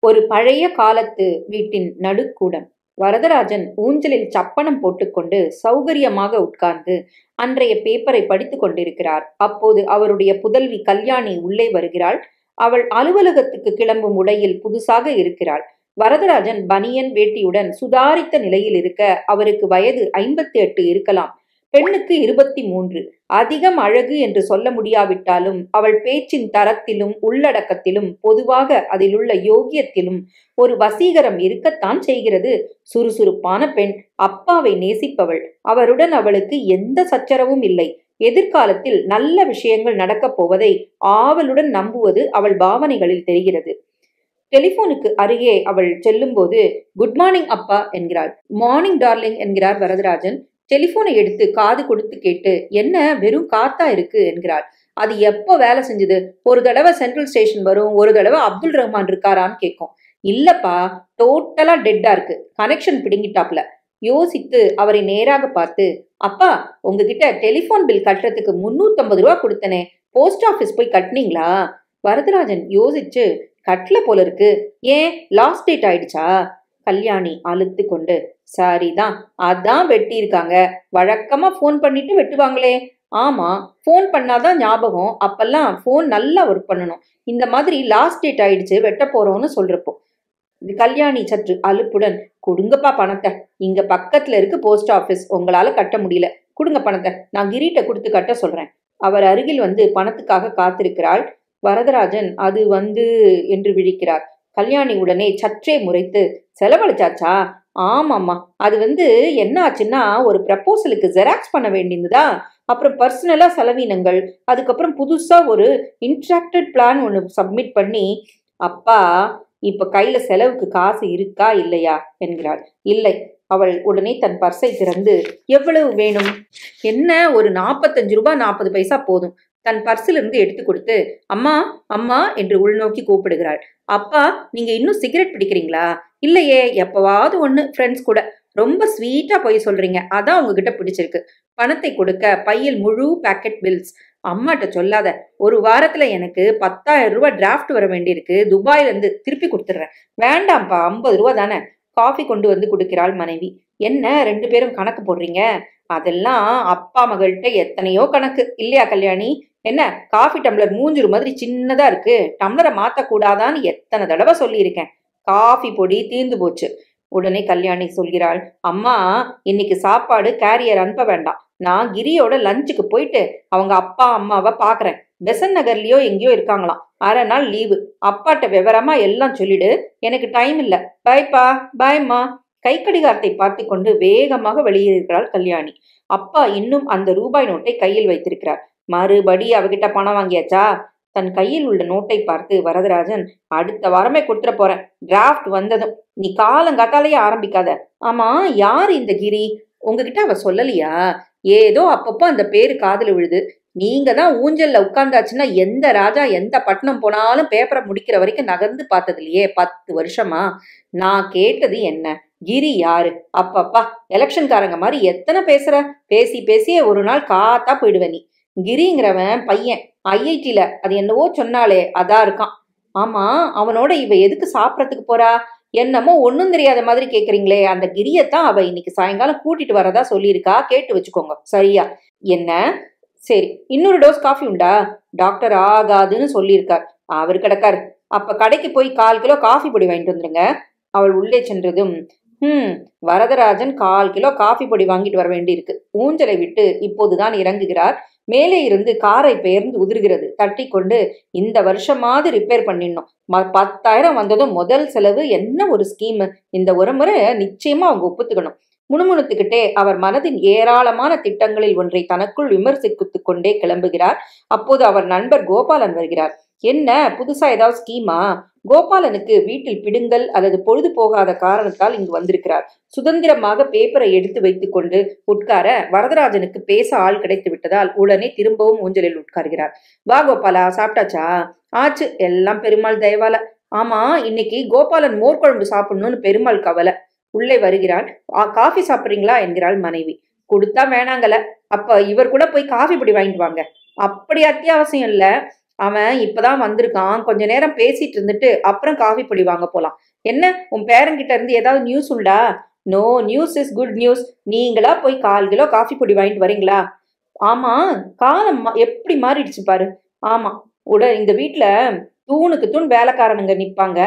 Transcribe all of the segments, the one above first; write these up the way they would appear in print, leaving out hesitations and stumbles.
ஒரு பழைய காலத்து வீட்டின் நடுக்கூடம். வரதராஜன் ஊஞ்சலில் சப்பனம் போட்டுக்கொண்டு சௌகரியமாக உட்கார்ந்து அன்றைய பேப்பரை படித்துக் கொண்டிருக்கிறார். அப்போது அவருடைய புதல்வி கல்யாணி உள்ளே வருகிறாள். அவள் அலுவலகத்துக்கு கிளம்பும் உடையில் புதுசாக இருக்கிறாள். வரதராஜன் பனியன் வேட்டியுடன் சுதாரித்த நிலையில் இருக்க அவருக்கு வயது 58 இருக்கலாம். பெண்ணுக்கு 23. அதிகம் அழகு என்று சொல்ல முடியாவிட்டாலும் அவள் பேச்சின் தரத்திலும் உள்ளடக்கத்திலும் பொதுவாக அதிலுள்ள யோகியத்திலும் ஒரு வசீகரம் இருக்கத்தான் செய்கிறது. சுறுசுறுப்பான பெண், அப்பாவை நேசிப்பவள். அவருடன் அவளுக்கு எந்த சச்சரவும் இல்லை. எதிர்காலத்தில் நல்ல விஷயங்கள் நடக்கப் போவதை ஆவலுடன் நம்புவது அவள் பாவனைகளில் தெரிகிறது. டெலிபோனுக்கு அருகே அவள் செல்லும்போது, குட் மார்னிங் அப்பா என்கிறாள். மார்னிங் டார்லிங் என்கிறார் வரதராஜன். டெலிபோனை எடுத்து காது கொடுத்து கேட்டு, என்ன வெறும் காத்தா இருக்கு என்கிறாள். அது எப்போ வேலை செஞ்சது? ஒரு தடவை சென்ட்ரல் ஸ்டேஷன் வரும், ஒரு தடவை அப்துல் ரஹ்மான் இருக்காரான்னு கேட்கும். இல்லப்பா, டோட்டலா டெட்டா இருக்கு, கனெக்ஷன் பிடுங்கிட்டாப்ல. யோசித்து அவரை நேராக பார்த்து, அப்பா உங்ககிட்ட டெலிபோன் பில் கட்டுறதுக்கு 350 ரூபா கொடுத்தனே, போஸ்ட் ஆபீஸ் போய் கட்டினீங்களா? வரதராஜன் யோசிச்சு, கட்டல போல இருக்கு. ஏன், லாஸ்ட் டேட் ஆயிடுச்சா? கல்யாணி அழுத்து கொண்டு, சரிதான், அதான் வெட்டி இருக்காங்க. வழக்கமா போன் பண்ணிட்டு வெட்டுவாங்களே. ஆமா, போன் பண்ணாதான் ஞாபகம். அப்பெல்லாம் போன் நல்லா ஒர்க் பண்ணணும். இந்த மாதிரி லாஸ்ட் டேட் ஆயிடுச்சு, வெட்ட போறோம்னு சொல்றப்போ. கல்யாணி சற்று அலுப்புடன், கொடுங்கப்பா பணத்தை, இங்க பக்கத்துல இருக்கு போஸ்ட் ஆபீஸ், உங்களால கட்ட முடியல, கொடுங்க பணத்தை, நான் கிரீட்ட கொடுத்து கட்ட சொல்றேன். அவர் அருகில் வந்து பணத்துக்காக காத்திருக்கிறாள். வரதராஜன் அது என்று விழிக்கிறார். கல்யாணி உடனே சற்றே முறைத்து, செலவழிச்சாச்சா? ஆமாம்மா, அது என்ன ஆச்சுன்னா, ஒரு ப்ரப்போசலுக்கு ஜெராக்ஸ் பண்ண வேண்டியதுதா, அப்புறம் பர்சனலா செலவினங்கள், அதுக்கப்புறம் புதுசா ஒரு இன்ட்ராக்டட் பிளான் ஒன்று சப்மிட் பண்ணி. அப்பா, இப்ப கையில செலவுக்கு காசு இருக்கா இல்லையா என்கிறாள். இல்லை. அவள் உடனே தன் பர்ஸை திறந்து, எவ்வளவு வேணும்? என்ன, ஒரு 45 ரூபாய் 40 பைசா போதும். தன் பர்சிலிருந்து எடுத்து கொடுத்து, அம்மா அம்மா என்று உள்நோக்கி கூப்பிடுகிறாள். அப்பா, நீங்க இன்னும் சிகரெட் பிடிக்கிறீங்களா? இல்லையே, எப்பவாவது ஒண்ணு, ஃப்ரெண்ட்ஸ் கூட. ரொம்ப ஸ்வீட்டா போய் சொல்றீங்க, அதான் உங்ககிட்ட பிடிச்சிருக்கு. பணத்தை கொடுக்க பையில் முழு பேக்கெட் பில்ஸ். அம்மாட்ட சொல்லாத, ஒரு வாரத்துல எனக்கு 10,000 ரூபாய் டிராஃப்ட் வர வேண்டியிருக்கு, துபாயில இருந்து, திருப்பி கொடுத்துடுறேன். வேண்டாம்ப்பா, 50 ரூபா தானே. காஃபி கொண்டு வந்து கொடுக்கிறாள் மனைவி. என்ன 2 பேரும் கணக்கு போடுறீங்க? அதெல்லாம் அப்பா மகள்கிட்ட எத்தனையோ கணக்கு இல்லையா கல்யாணி? என்ன, காஃபி டம்ளர் மூஞ்சுரு மாதிரி சின்னதா இருக்கு, டம்ளரை மாத்தக்கூடாதான்னு எத்தனை தடவை சொல்லியிருக்கேன். காஃபி பொடி தீர்ந்து போச்சு. உடனே கல்யாணி சொல்கிறாள், அம்மா இன்னைக்கு சாப்பாடு கேரியர் அனுப்ப வேண்டாம். நான் கிரியோட லஞ்சுக்கு போயிட்டு அவங்க அப்பா அம்மாவை பாக்குறேன். பெசன் நகர்லயோ எங்கேயோ இருக்காங்களாம். அரை நாள் லீவு. அப்பாட்ட விவரமா எல்லாம் சொல்லிடு, எனக்கு டைம் இல்ல. பாய்ப்பா, பாய்மா. கை கடிகாரத்தை பார்த்து கொண்டு வேகமாக வெளியேறுகிறாள் கல்யாணி. அப்பா இன்னும் அந்த ரூபாய் நோட்டை கையில் வைத்திருக்கிறார். மறுபடி அவகிட்ட பணம் வாங்கியாச்சா? தன் கையில் உள்ள நோட்டை பார்த்து வரதராஜன், அடுத்த வாரமே கொடுத்துட போறேன். டிராஃப்ட் வந்ததும் நீ காலங்காத்தாலேயே ஆரம்பிக்காத. ஆமா, யார் இந்த கிரி? உங்ககிட்ட அவ சொல்லலையா? ஏதோ அப்பப்போ அந்த பேரு காதுல விழுது. நீங்க தான் ஊஞ்சல்ல உட்கார்ந்தாச்சுன்னா எந்த ராஜா எந்த பட்டணம் போனாலும் பேப்பரை முடிக்கிற வரைக்கும் நகர்ந்து பார்த்தது இல்லையே 10 வருஷமா. நான் கேட்டது என்ன, கிரி யாரு? அப்பப்பா, எலெக்ஷன்காரங்க மாதிரி எத்தனை பேசுற? பேசி பேசியே ஒரு நாள் காத்தா போயிடுவ நீ. கிரிங்கிறவன் பையன் ஐஐடில அது என்னவோ சொன்னாலே அதான் இருக்கான். ஆமா, அவனோட இவ எதுக்கு சாப்பிடறதுக்கு போறா? என்னமோ ஒன்னும் தெரியாத மாதிரி கேக்குறீங்களே. அந்த கிரியத்தான் அவ இன்னைக்கு சாயங்காலம் கூட்டிட்டு வரதா சொல்லியிருக்கா, கேட்டு வச்சுக்கோங்க சரியா? என்ன? சரி, இன்னொரு டோஸ் காஃபி உண்டா? டாக்டர் ஆகாதுன்னு சொல்லியிருக்கார். அவர் கிடக்காரு. அப்ப கடைக்கு போய் 1/4 கிலோ காஃபி பொடி வாங்கிட்டு வந்துருங்க. அவள் உள்ளே சென்றதும், வரதராஜன் 1/4 கிலோ காஃபி பொடி வாங்கிட்டு வர வேண்டியிருக்கு. ஊஞ்சலை விட்டு இப்போதுதான் இறங்குகிறார். மேலே இருந்து காரை பெயர்ந்து உதிர்கிறது. தட்டி கொண்டு, இந்த வருஷமாவது ரிப்பேர் பண்ணிடணும். 10,000 வந்ததும் முதல் செலவு. என்ன ஒரு ஸ்கீம்! இந்த ஒரு முறை நிச்சயமா அவங்க ஒப்புத்துக்கணும். முணுமுணுத்துக்கிட்டே அவர் மனதின் ஏராளமான திட்டங்களில் ஒன்றை தனக்குள் விமர்சித்துக் கொண்டே கிளம்புகிறார். அப்போது அவர் நண்பர் கோபாலன் வருகிறார். என்ன, புதுசா ஏதாவது ஸ்கீமா? கோபாலனுக்கு வீட்டில் பிடுங்கல் அல்லது பொழுது போகாத காரணத்தால் இங்கு வந்திருக்கிறார். சுதந்திரமாக பேப்பரை எடுத்து வைத்துக் கொண்டு உட்கார வரதராஜனுக்கு பேச ஆள் கிடைத்து விட்டதால் உடனே திரும்பவும் ஊஞ்சலில் உட்கார்கிறார். வா கோபாலா, சாப்பிட்டாச்சா? ஆச்சு, எல்லாம் பெருமாள் தயவால. ஆமா, இன்னைக்கு கோபாலன் மோர் குழம்பு சாப்பிடணும்னு பெருமாள் கவலை. உள்ளே வருகிறாள். காஃபி சாப்பிட்றீங்களா என்கிறாள் மனைவி. கொடுத்தா வேணாங்கல. அப்ப இவர் கூட போய் காஃபி பொடி வாங்கிட்டு வாங்க. அப்படி அத்தியாவசியம் இல்ல. அவன் இப்பதான் வந்திருக்கான், கொஞ்ச நேரம் பேசிட்டு இருந்துட்டு அப்புறம் காஃபி பொடி வாங்க போலாம். என்ன உன் பேரன்கிட்ட இருந்து ஏதாவது நியூஸ் உண்டா? No news is good news. நீங்களா போய் 1/4 கிலோ காஃபி பொடி வாங்கிட்டு வரீங்களா? ஆமா, காலம் எப்படி மாறிடுச்சு பாரு. ஆமா, இந்த வீட்டுல தூணுக்கு தூண் வேலைக்காரனுங்க நிப்பாங்க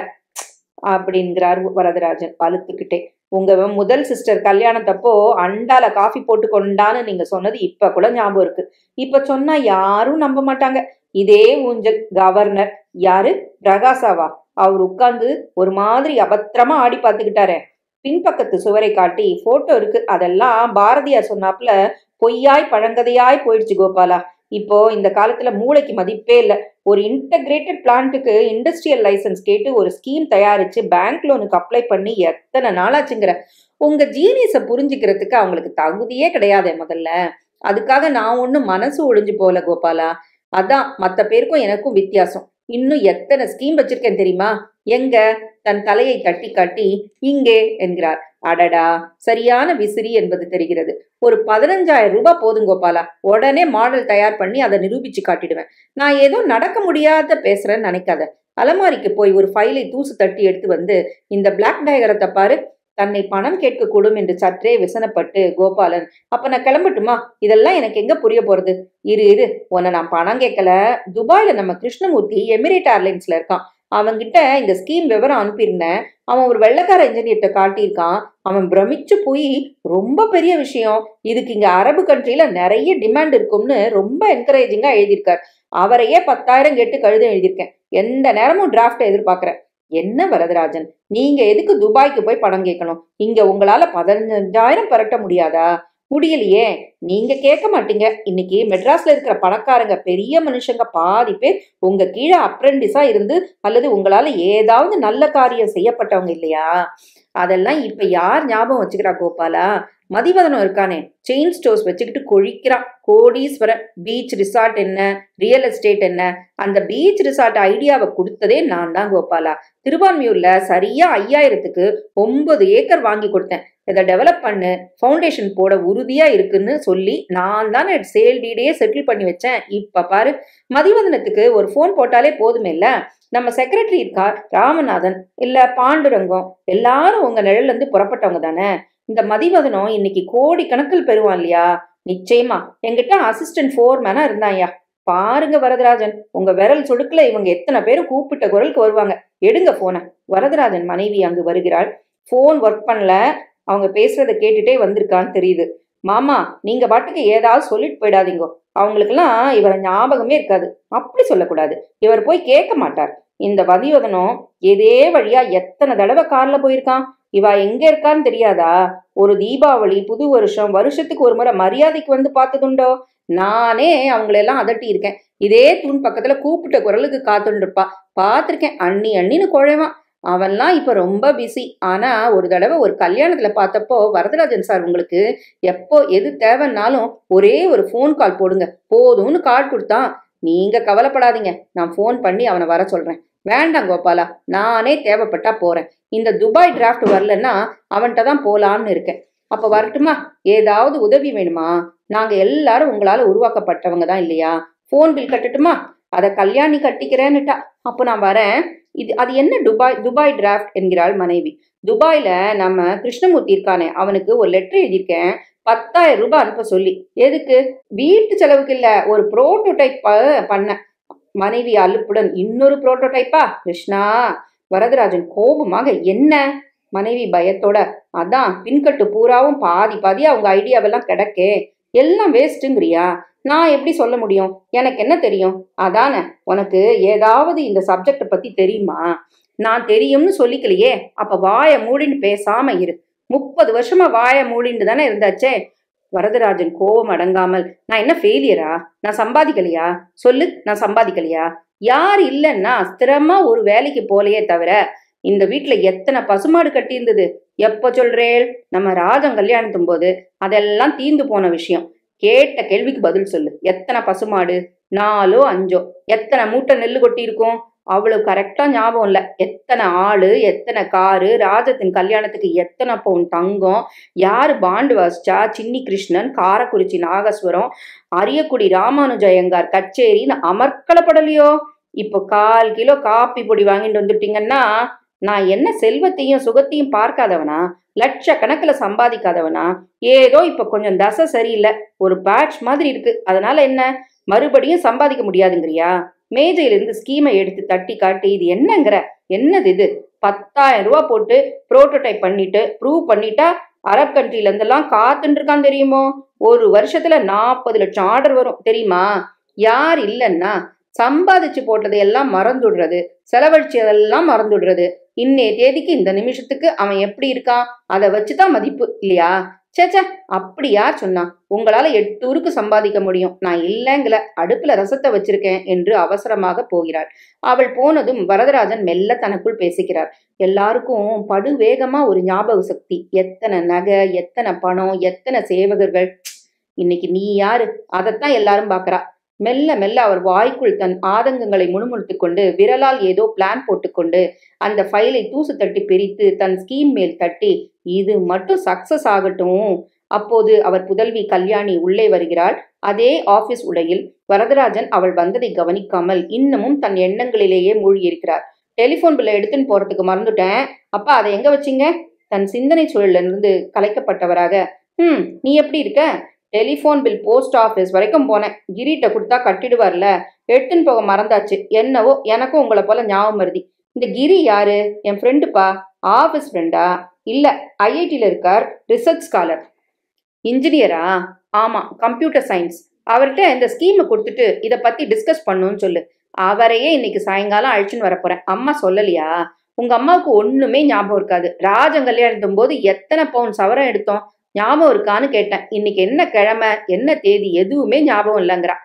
அப்படிங்கிறார் வரதராஜன் அழுத்துக்கிட்டே. உங்க முதல் சிஸ்டர் கல்யாணத்தப்போ அண்டால காஃபி போட்டு கொண்டான்னு நீங்க சொன்னது இப்ப கூட ஞாபகம் இருக்கு. இப்ப சொன்னா யாரும் நம்ப மாட்டாங்க. இதே ஊஞ்சல் கவர்னர் யாரு, பிரகாசாவா, அவர் உட்கார்ந்து ஒரு மாதிரி அபத்திரமா ஆடி பார்த்துக்கிட்டாரே. பின்பக்கத்து சுவரை காட்டி போட்டோ இருக்கு, அதெல்லாம் பாரதியார் சொன்னாப்புல பொய்யாய் பழங்கதையாய் போயிடுச்சு கோபாலா. இப்போ இந்த காலத்துல மூளைக்கு மதிப்பே இல்லை. ஒரு இன்டகிரேட்டட் பிளான்ட்டுக்கு இண்டஸ்ட்ரியல் லைசன்ஸ் கேட்டு ஒரு ஸ்கீம் தயாரிச்சு பேங்க் லோனுக்கு அப்ளை பண்ணி எத்தனை நாளாச்சுங்கிற. உங்க ஜீனியஸை புரிஞ்சுக்கிறதுக்கு அவங்களுக்கு தகுதியே கிடையாதே முதல்ல. அதுக்காக நான் ஒன்னும் மனசு ஒழிஞ்சு போல கோபாலா. அதான் மத்த பேருக்கும் எனக்கும் வித்தியாசம். இன்னும் எத்தனை ஸ்கீம் வச்சிருக்கேன் தெரியுமா? எங்க? தன் தலையை தட்டி காட்டி இங்கே என்கிறார். அடடா, சரியான விசிறி என்பது தெரிகிறது. ஒரு 15,000 ரூபாய் போதும் கோபாலா. உடனே மாடல் தயார் பண்ணி அதை நிரூபிச்சு காட்டிடுவேன். நான் ஏதோ நடக்க முடியாத பேசுறேன்னு நினைக்காத. அலமாரிக்கு போய் ஒரு ஃபைலை தூசு தட்டி எடுத்து வந்து இந்த பிளாக் டயகரத்தை பாரு. தன்னை பணம் கேட்கக்கூடும் என்று சற்றே விசனப்பட்டு கோபாலன், அப்ப நான் கிளம்பட்டுமா? இதெல்லாம் எனக்கு எங்க புரிய போறது? இரு உன்னை நான் பணம் கேட்கல. துபாயில நம்ம கிருஷ்ணமூர்த்தி எமிரேட் ஏர்லைன்ஸ்ல இருக்கான். அவன்கிட்ட இந்த ஸ்கீம் விவரம் அனுப்பியிருந்தேன். அவன் ஒரு வெள்ளைக்கார இன்ஜினியர்கிட்ட காட்டியிருக்கான். அவன் பிரமிச்சு போய் ரொம்ப பெரிய விஷயம், இதுக்கு இங்க அரபு கண்ட்ரில நிறைய டிமாண்ட் இருக்கும்னு ரொம்ப என்கரேஜிங்கா எழுதியிருக்கார். அவரையே 10,000 கேட்டு கழுத எழுதியிருக்கேன். எந்த நேரமும் டிராஃப்ட் எதிர்பார்க்கிறேன். என்ன வரதராஜன், நீங்க எதுக்கு துபாய்க்கு போய் பணம் கேட்கணும்? இங்க உங்களால 15,000 பரட்ட முடியாதா? முடியலையே. நீங்க கேட்க மாட்டீங்க. இன்னைக்கு மெட்ராஸ்ல இருக்கிற பணக்காரங்க பெரிய மனுஷங்க பாதி பேர் உங்க கீழே அப்ரெண்டிஸா இருந்து அல்லது உங்களால ஏதாவது நல்ல காரியம் செய்யப்பட்டவங்க இல்லையா? அதெல்லாம் இப்ப யார் ஞாபகம் வச்சுக்கிறா கோபாலா? மதிவதனம் இருக்கானே, செயின் ஸ்டோர்ஸ் வச்சுக்கிட்டு கொழிக்கிறான். கோடீஸ்வரன். பீச் ரிசார்ட் என்ன, ரியல் எஸ்டேட் என்ன? அந்த பீச் ரிசார்ட் ஐடியாவை கொடுத்ததே நான் தான் கோபாலா. திருவான்மியூர்ல சரியா 5,000க்கு 9 ஏக்கர் வாங்கி கொடுத்தேன். இதை டெவலப் பண்ணு, ஃபவுண்டேஷன் போட உறுதியா இருக்குன்னு சொல்லி நான் தானே சேல் டீடையே செட்டில் பண்ணி வச்சேன். இப்ப பாரு, மதிவதனத்துக்கு ஒரு போன் போட்டாலே போதுமே இல்ல. நம்ம செக்ரட்டரி இருக்கா ராமநாதன், இல்ல பாண்டுரங்கம், எல்லாரும் உங்க நிழல்ல இருந்து புறப்பட்டவங்க தானே. இந்த மதிவதனம் இன்னைக்கு கோடி கணக்கில் பெறுவான் இல்லையா? நிச்சயமா. என்கிட்ட அசிஸ்டன்ட் ஃபோர்மேனா இருந்தாயா. பாருங்க வரதராஜன், உங்க விரல் சொடுக்குல இவங்க எத்தனை பேரும் கூப்பிட்ட குரலுக்கு வருவாங்க. எடுங்க போன. வரதராஜன் மனைவி அங்கு வருகிறாள். போன் ஒர்க் பண்ணல. அவங்க பேசுறத கேட்டுட்டே வந்திருக்கான்னு தெரியுது. மாமா, நீங்க பாட்டுக்கு ஏதாவது சொல்லிட்டு போயிடாதீங்க. அவங்களுக்கெல்லாம் இவரை ஞாபகமே இருக்காது. அப்படி சொல்லக்கூடாது. இவர் போய் கேட்க மாட்டார். இந்த மதிவதனம் இதே வழியா எத்தனை தடவை கார்ல போயிருக்கான். இவ எங்க இருக்கான்னு தெரியாதா? ஒரு தீபாவளி, புது வருஷம், வருஷத்துக்கு ஒரு முறை மரியாதைக்கு வந்து பார்த்ததுண்டோ? நானே அவங்களெல்லாம் அதட்டி இருக்கேன். இதே தூண் பக்கத்துல கூப்பிட்ட குரலுக்கு காத்துட்டு இருப்பா. பார்த்திருக்கேன். அண்ணின்னு குழைவான். அவன்லாம் இப்ப ரொம்ப பிஸி. ஆனா ஒரு தடவை ஒரு கல்யாணத்துல பார்த்தப்போ, வரதராஜன் சார் உங்களுக்கு எப்போ எது தேவைன்னாலும் ஒரே ஒரு போன் கால் போடுங்க போதும்னு கார்டு கொடுத்தான். நீங்க கவலைப்படாதீங்க, நான் போன் பண்ணி அவனை வர சொல்றேன். வேண்டாம் கோபாலா, நானே தேவைப்பட்டா போறேன். இந்த துபாய் டிராஃப்ட் வரலன்னா அவன்கிட்ட தான் போலான்னு இருக்கேன். அப்ப வரட்டுமா? ஏதாவது உதவி வேணுமா? நாங்க எல்லாரும் உங்களால உருவாக்கப்பட்டவங்க தான் இல்லையா? போன் பில் கட்டட்டுமா? அதை கல்யாணி கட்டிக்கிறேன்னுட்டா. அப்போ நான் வரேன். அது என்ன துபாய் டிராஃப்ட் என்கிறாள் மனைவி. துபாயில நம்ம கிருஷ்ணமூர்த்தி இருக்கானே, அவனுக்கு ஒரு லெட்டர் எழுதியிருக்கேன். 10,000 ரூபாய் அனுப்ப சொல்லி. எதுக்கு? வீட்டு செலவுக்கு இல்ல, ஒரு புரோட்டோடைப் பண்ண. மனைவி அலுப்புடன், இன்னொரு புரோட்டோடைப்பா கிருஷ்ணா? வரதராஜன் கோபமாக, என்ன? மனைவி பயத்தோட, அதான் பின்கட்டு பூராவும் பாதி பாதியா அவங்க ஐடியாவெல்லாம் கிடக்கே, எல்லாம் வேஸ்ட்டுங்கிறியா? நான் எப்படி சொல்ல முடியும்? எனக்கு என்ன தெரியும்? அதானே, உனக்கு ஏதாவது இந்த சப்ஜெக்ட பத்தி தெரியுமா? நான் தெரியும்னு சொல்லிக்கலையே. அப்ப வாய மூடின்னு பேசாம இரு. 30 வருஷமா வாய மூடின்னு தானே இருந்தாச்சே. வரதராஜன் கோபம் அடங்காமல், நான் என்ன ஃபெயிலியரா? நான் சம்பாதிக்கலையா? சொல்லு, நான் சம்பாதிக்கலையா? யார் இல்லைன்னா ஸ்திரமா ஒரு வேலைக்கு போலையே தவிர இந்த வீட்டுல எத்தனை பசுமாடு கட்டி இருந்தது. எப்ப சொல்றேள்? நம்ம ராஜன் கல்யாணத்தும் போது. அதெல்லாம் தீந்து போன விஷயம். கேட்ட கேள்விக்கு பதில் சொல்லு. எத்தனை பசுமாடு? 4ஓ 5ஓ? எத்தனை மூட்டை நெல்லு கொட்டி இருக்கும்? அவ்வளவு கரெக்டா ஞாபகம் இல்ல. எத்தனை ஆளு, எத்தனை காரு, ராஜத்தின் கல்யாணத்துக்கு எத்தனை பவுன் தங்கம், யாரு பாண்டு வாசிச்சா, சின்னி கிருஷ்ணன், காரக்குறிச்சி நாகஸ்வரம், அரியக்குடி ராமானுஜயங்கார் கச்சேரின்னு அமர்க்களப்படலையோ? இப்போ 1/4 கிலோ காப்பி பொடி வாங்கிட்டு வந்துட்டீங்கன்னா நான் என்ன செல்வத்தையும் சுகத்தையும் பார்க்காதவனா, லட்சக்கணக்கில் சம்பாதிக்காதவனா? ஏதோ இப்ப கொஞ்சம் தசை சரியில்லை, ஒரு பேட்ச் மாதிரி இருக்கு, அதனால என்ன மறுபடியும் சம்பாதிக்க முடியாதுங்கிறியா? மேஜையிலிருந்து ஸ்கீமை எடுத்து தட்டி காட்டி, இது என்னங்கிற, என்னது இது, 10,000 ரூபா போட்டு புரோட்டோடைப் பண்ணிட்டு ப்ரூவ் பண்ணிட்டா அரப் கண்ட்ரில இருந்தெல்லாம் காத்துட்டு இருக்கான் தெரியுமோ? ஒரு வருஷத்துல 40 லட்சம் ஆர்டர் வரும் தெரியுமா? யார் இல்லைன்னா சம்பாதிச்சு போட்டதையெல்லாம் மறந்துடுறது, செலவழிச்சதெல்லாம் மறந்துடுறது. இன்னைய தேதிக்கு இந்த நிமிஷத்துக்கு அவன் எப்படி இருக்கான் அதை வச்சுதான் மதிப்பு இல்லையா? சேச்சா, அப்படி யார் சொன்னா? உங்களால 8 ஊருக்கு சம்பாதிக்க முடியும், நான் இல்லைங்கள, அடுப்புல ரசத்தை வச்சிருக்கேன் என்று அவசரமாக போகிறாள். அவள் போனதும் வரதராஜன் மெல்ல தனக்குள் பேசிக்கிறார். எல்லாருக்கும் படு வேகமா ஒரு ஞாபக சக்தி. எத்தனை நகை, எத்தனை பணம், எத்தனை சேவகர்கள். இன்னைக்கு நீ யாரு, அதைத்தான் எல்லாரும் பாக்குறா. மெல்ல மெல்ல அவர் வாய்க்குள் தன் ஆதங்கங்களை முணுமுணுத்துக் கொண்டு விரலால் ஏதோ பிளான் போட்டுக்கொண்டு அந்த ஃபைலை தூசு தட்டி பிரித்து தன் ஸ்கீம் மேல் தட்டி, இது மட்டும் சக்சஸ் ஆகட்டும். அப்போது அவர் புதல்வி கல்யாணி உள்ளே வருகிறாள். அதே ஆபீஸ் உடையில். வரதராஜன் அவள் வந்ததை கவனிக்காமல் இன்னமும் தன் எண்ணங்களிலேயே மூழ்கியிருக்கிறார். டெலிபோன் பில்லை எடுத்துன்னு போறதுக்கு மறந்துட்டேன். அப்பா, அதை எங்க வச்சிங்க? தன் சிந்தனை சூழலிருந்து கலைக்கப்பட்டவராக, நீ எப்படி இருக்க? டெலிஃபோன் பில் போஸ்ட் ஆஃபீஸ் வரைக்கும் போனேன். கிரிட்ட கொடுத்தா கட்டிடுவார்ல, எடுத்துன்னு போக மறந்தாச்சு. என்னவோ எனக்கும் உங்களை போல ஞாபகம் வருதி. இந்த கிரி யாரு? என் ஃப்ரெண்டுப்பா. ஆஃபீஸ் ஃப்ரெண்டா? இல்ல, ஐஐடியில் இருக்கார், ரிசர்ச் ஸ்காலர். இன்ஜினியரா? ஆமா, கம்ப்யூட்டர் சயின்ஸ். அவர்கிட்ட இந்த ஸ்கீமை கொடுத்துட்டு இதை பத்தி டிஸ்கஸ் பண்ணுன்னு சொல்லு. அவரையே இன்னைக்கு சாயங்காலம் அழிச்சுன்னு வரப்போறேன். அம்மா சொல்லலையா? உங்க அம்மாவுக்கு ஒண்ணுமே ஞாபகம் இருக்காது. ராஜன் கல்யாணத்தும் போது எத்தனை பவுன் சவரம் எடுத்தோம் ஞாபகம் இருக்கான்னு கேட்டேன். இன்னைக்கு என்ன கிழமை, என்ன தேதி, எதுவுமே ஞாபகம் இல்லைங்கிறா.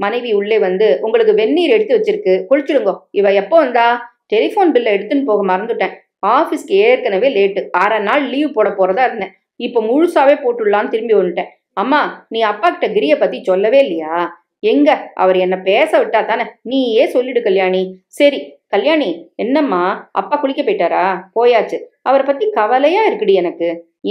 மனைவி உள்ளே வந்து, உங்களுக்கு வெந்நீர் எடுத்து வச்சிருக்கு, குளிச்சுடுங்கோ. இவ எப்போ வந்தா? டெலிஃபோன் பில்லை எடுத்துன்னு போக மறந்துட்டேன். ஆஃபீஸ்க்கு ஏற்கனவே லேட்டு, 1/2 நாள் லீவ் போட போறதா இருந்தேன். இப்போ முழுசாவே போட்டுடலான்னு திரும்பி வந்துட்டேன். அம்மா, நீ அப்பா கிட்ட கிரிய பத்தி சொல்லவே இல்லையா? எங்க, அவர் என்ன பேச விட்டா தானே, நீயே சொல்லிடு கல்யாணி. சரி கல்யாணி, என்னம்மா, அப்பா குளிக்க போயிட்டாரா? போயாச்சு. அவரை பத்தி கவலையா இருக்குடி எனக்கு.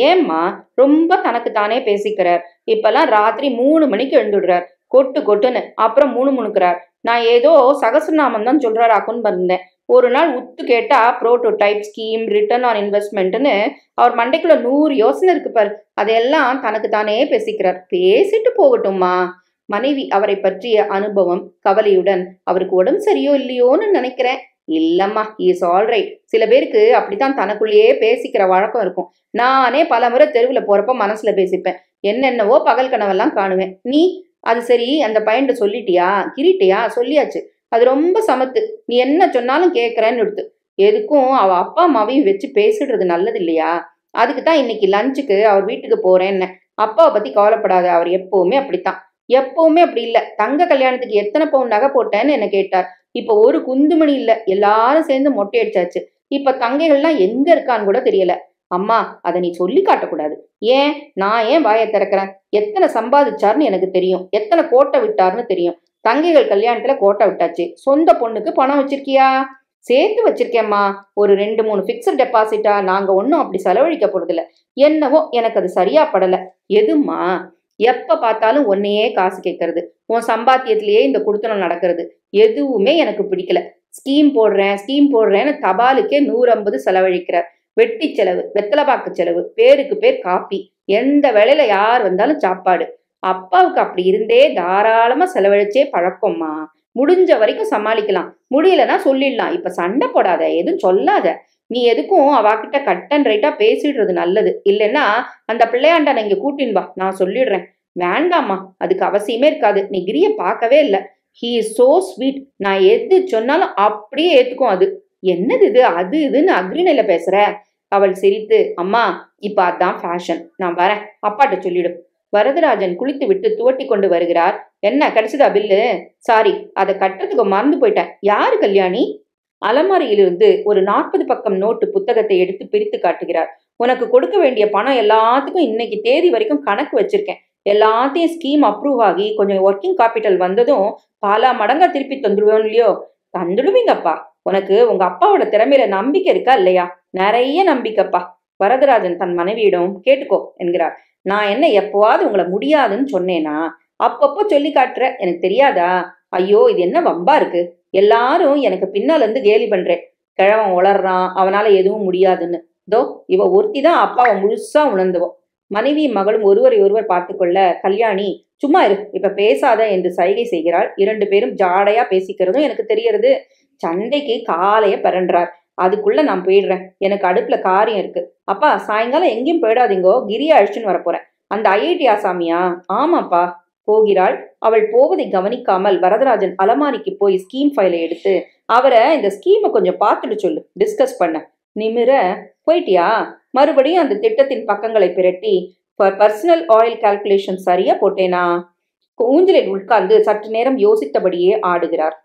ஏம்மா, ரொம்ப தனக்கு தானே பேசிக்கிறார். இப்பெல்லாம் ராத்திரி 3 மணிக்கு எழுந்துடுறார், கொட்டு கொட்டுன்னு. அப்புறம் முணுமுணுக்கிறார். நான் ஏதோ சகசிரநாமம் தான் சொல்றாராக்குன்னு வந்தேன். ஒரு நாள் உத்து கேட்டா புரோட்டோடைப், ஸ்கீம், ரிட்டர்ன் ஆன் இன்வெஸ்ட்மெண்ட்னு அவர் மண்டைக்குள்ள 100 யோசனை இருக்கு பாரு. அதையெல்லாம் தனக்கு தானே பேசிக்கிறார். பேசிட்டு போகட்டும்மா. மனைவி அவரை பற்றிய அனுபவம் கவலையுடன், அவருக்கு உடம்பு சரியோ இல்லையோன்னு நினைக்கிறேன். இல்லம்மா, இஸ் ஆல்ரைட். சில பேருக்கு அப்படித்தான் தனக்குள்ளேயே பேசிக்கிற வழக்கம் இருக்கும். நானே பல முறை தெருவில் போறப்ப மனசுல பேசிப்பேன். என்னென்னவோ பகல் கனவெல்லாம் காணுவேன். நீ? அது சரி, அந்த பையன்ட்ட சொல்லிட்டியா? கிரிட்டியா? சொல்லியாச்சு. அது ரொம்ப சமத்து. நீ என்ன சொன்னாலும் கேட்கறேன்னு எடுத்து. எதுக்கும் அவ அப்பா அம்மாவையும் வச்சு பேசிடுறது நல்லது இல்லையா? அதுக்கு தான் இன்னைக்கு லஞ்சுக்கு அவர் வீட்டுக்கு போறேன்னு. அப்பாவை பத்தி கவலைப்படாத, அவர் எப்பவுமே அப்படித்தான். எப்பவுமே அப்படி இல்ல. தங்க கல்யாணத்துக்கு எத்தனை பவுன் நகை போட்டேன்னு என்ன கேட்டார். இப்ப ஒரு குந்துமணி இல்ல, எல்லாரும் சேர்ந்து மொட்டை அடிச்சாச்சு. இப்ப தங்கைகள்லாம் எங்க இருக்கான்னு கூட தெரியல. அம்மா, அதை நீ சொல்லி காட்டக்கூடாது. ஏன்? நான் ஏன் வாயை திறக்கிறேன்? எத்தனை சம்பாதிச்சாருன்னு எனக்கு தெரியும், எத்தனை கோட்டை விட்டாருன்னு தெரியும். தங்கைகள் கல்யாணத்துல கோட்டை விட்டாச்சு. சொந்த பொண்ணுக்கு பணம் வச்சிருக்கியா? சேர்த்து வச்சிருக்கேம்மா. ஒரு 2-3 பிக்சட் டெபாசிட்டா. நாங்க ஒன்னும் அப்படி செலவழிக்க போறதில்ல. என்னவோ எனக்கு அது சரியா படல. எதுமா? எப்ப பார்த்தாலும் ஒன்னையே காசு கேட்கறது, உன் சம்பாத்தியத்திலேயே இந்த குடுத்தனம் நடக்கிறது, எதுவுமே எனக்கு பிடிக்கல. ஸ்கீம் போடுறேன்னு தபாலுக்கே 150 செலவழிக்கிறார். வெட்டி செலவு, வெத்தலைப்பாக்கு செலவு, பேருக்கு பேர் காப்பி, எந்த வேளையில யார் வந்தாலும் சாப்பாடு. அப்பாவுக்கு அப்படி இருந்தே தாராளமா செலவழிச்சே பழக்கம்மா. முடிஞ்ச வரைக்கும் சமாளிக்கலாம், முடியலன்னா சொல்லிடலாம். இப்ப சண்டை போடாத, எதுவும் சொல்லாத. நீ எதுக்கும் அவாக்கிட்ட கட் அண்ட் ரைட்டா பேசிடுறது நல்லது. இல்லைன்னா அந்த பிள்ளையாண்ட இங்க கூட்டின்னு வா, நான் சொல்லிடுறேன். வேண்டாம்மா, அதுக்கு அவசியமே இருக்காது. நீ கிரிய பார்க்கவே இல்லை. He is so sweet. நான் எது சொன்னாலும் அப்படியே ஏத்துக்கும். அது என்னது இது, அது இதுன்னு அக்ரிணையில பேசுற? அவள் சிரித்து, அம்மா, இப்ப அதான் ஃபேஷன், நான் வரேன், அப்பாட்ட சொல்லிடும். வரதராஜன் குளித்து விட்டு துவட்டி கொண்டு வருகிறார். என்ன கிடைச்சதா பில்லு? சாரி, அதை கட்டுறதுக்கு மறந்து போயிட்டேன். யாரு கல்யாணி? அலமாரியிலிருந்து ஒரு 40 பக்கம் நோட்டு புத்தகத்தை எடுத்து பிரித்து காட்டுகிறார். உனக்கு கொடுக்க வேண்டிய பணம் எல்லாத்துக்கும் இன்னைக்கு தேதி வரைக்கும் கணக்கு வச்சிருக்கேன். எல்லாத்தையும் ஸ்கீம் அப்ரூவ் ஆகி கொஞ்சம் ஒர்க்கிங் கேபிட்டல் வந்ததும் பல மடங்கா திருப்பி தந்துடுவோம் இல்லையோ? தந்துடுவீங்கப்பா. உனக்கு உங்க அப்பாவோட திறமையில நம்பிக்கை இருக்கா இல்லையா? நிறைய நம்பிக்கைப்பா. வரதராஜன் தன் மனைவியிடம் கேட்டுக்கோ என்கிறார். நான் என்ன எப்பவாவது உங்களை முடியாதுன்னு சொன்னேனா? அப்பப்போ சொல்லி காட்டுற, எனக்கு தெரியாதா? ஐயோ, இது என்ன வம்பா இருக்கு? எல்லாரும் எனக்கு பின்னால இருந்து கேலி பண்றேன். கிழவன் உளறான், அவனால எதுவும் முடியாதுன்னு. தோ இவ ஒருத்தி தான் அப்பாவை முழுசா உணர்ந்துவோம். மனைவியும் மகளும் ஒருவரை ஒருவர் பார்த்துக்கொள்ள கல்யாணி சும்மா இரு, இப்ப பேசாத என்று சைகை செய்கிறாள். 2 பேரும் ஜாடையா பேசிக்கிறதும் எனக்கு தெரியறது. சண்டைக்கு காலைய பிறன்றார். அதுக்குள்ள நான் போயிடுறேன், எனக்கு அடுப்புல காரியம் இருக்கு. அப்பா, சாயங்காலம் எங்கேயும் போயிடாதீங்கோ, கிரியை அழிச்சுன்னு வரப்போறேன். அந்த ஐஐடி ஆசாமியா? ஆமாப்பா. போகிறாள். அவள் போவதை கவனிக்காமல் வரதராஜன் அலமாரிக்கு போய் ஸ்கீம் ஃபைலை எடுத்து அவரை இந்த ஸ்கீமை கொஞ்சம் பார்த்துட்டு சொல்லு, டிஸ்கஸ் பண்ண. நிமிர, போயிட்டியா? மறுபடியும் அந்த திட்டத்தின் பக்கங்களை பிரட்டி, பர்சனல் ஆயில் கால்குலேஷன் சரியா போட்டேனா? ஊஞ்சலில் உட்கார்ந்து சற்று நேரம் யோசித்தபடியே ஆடுகிறார்.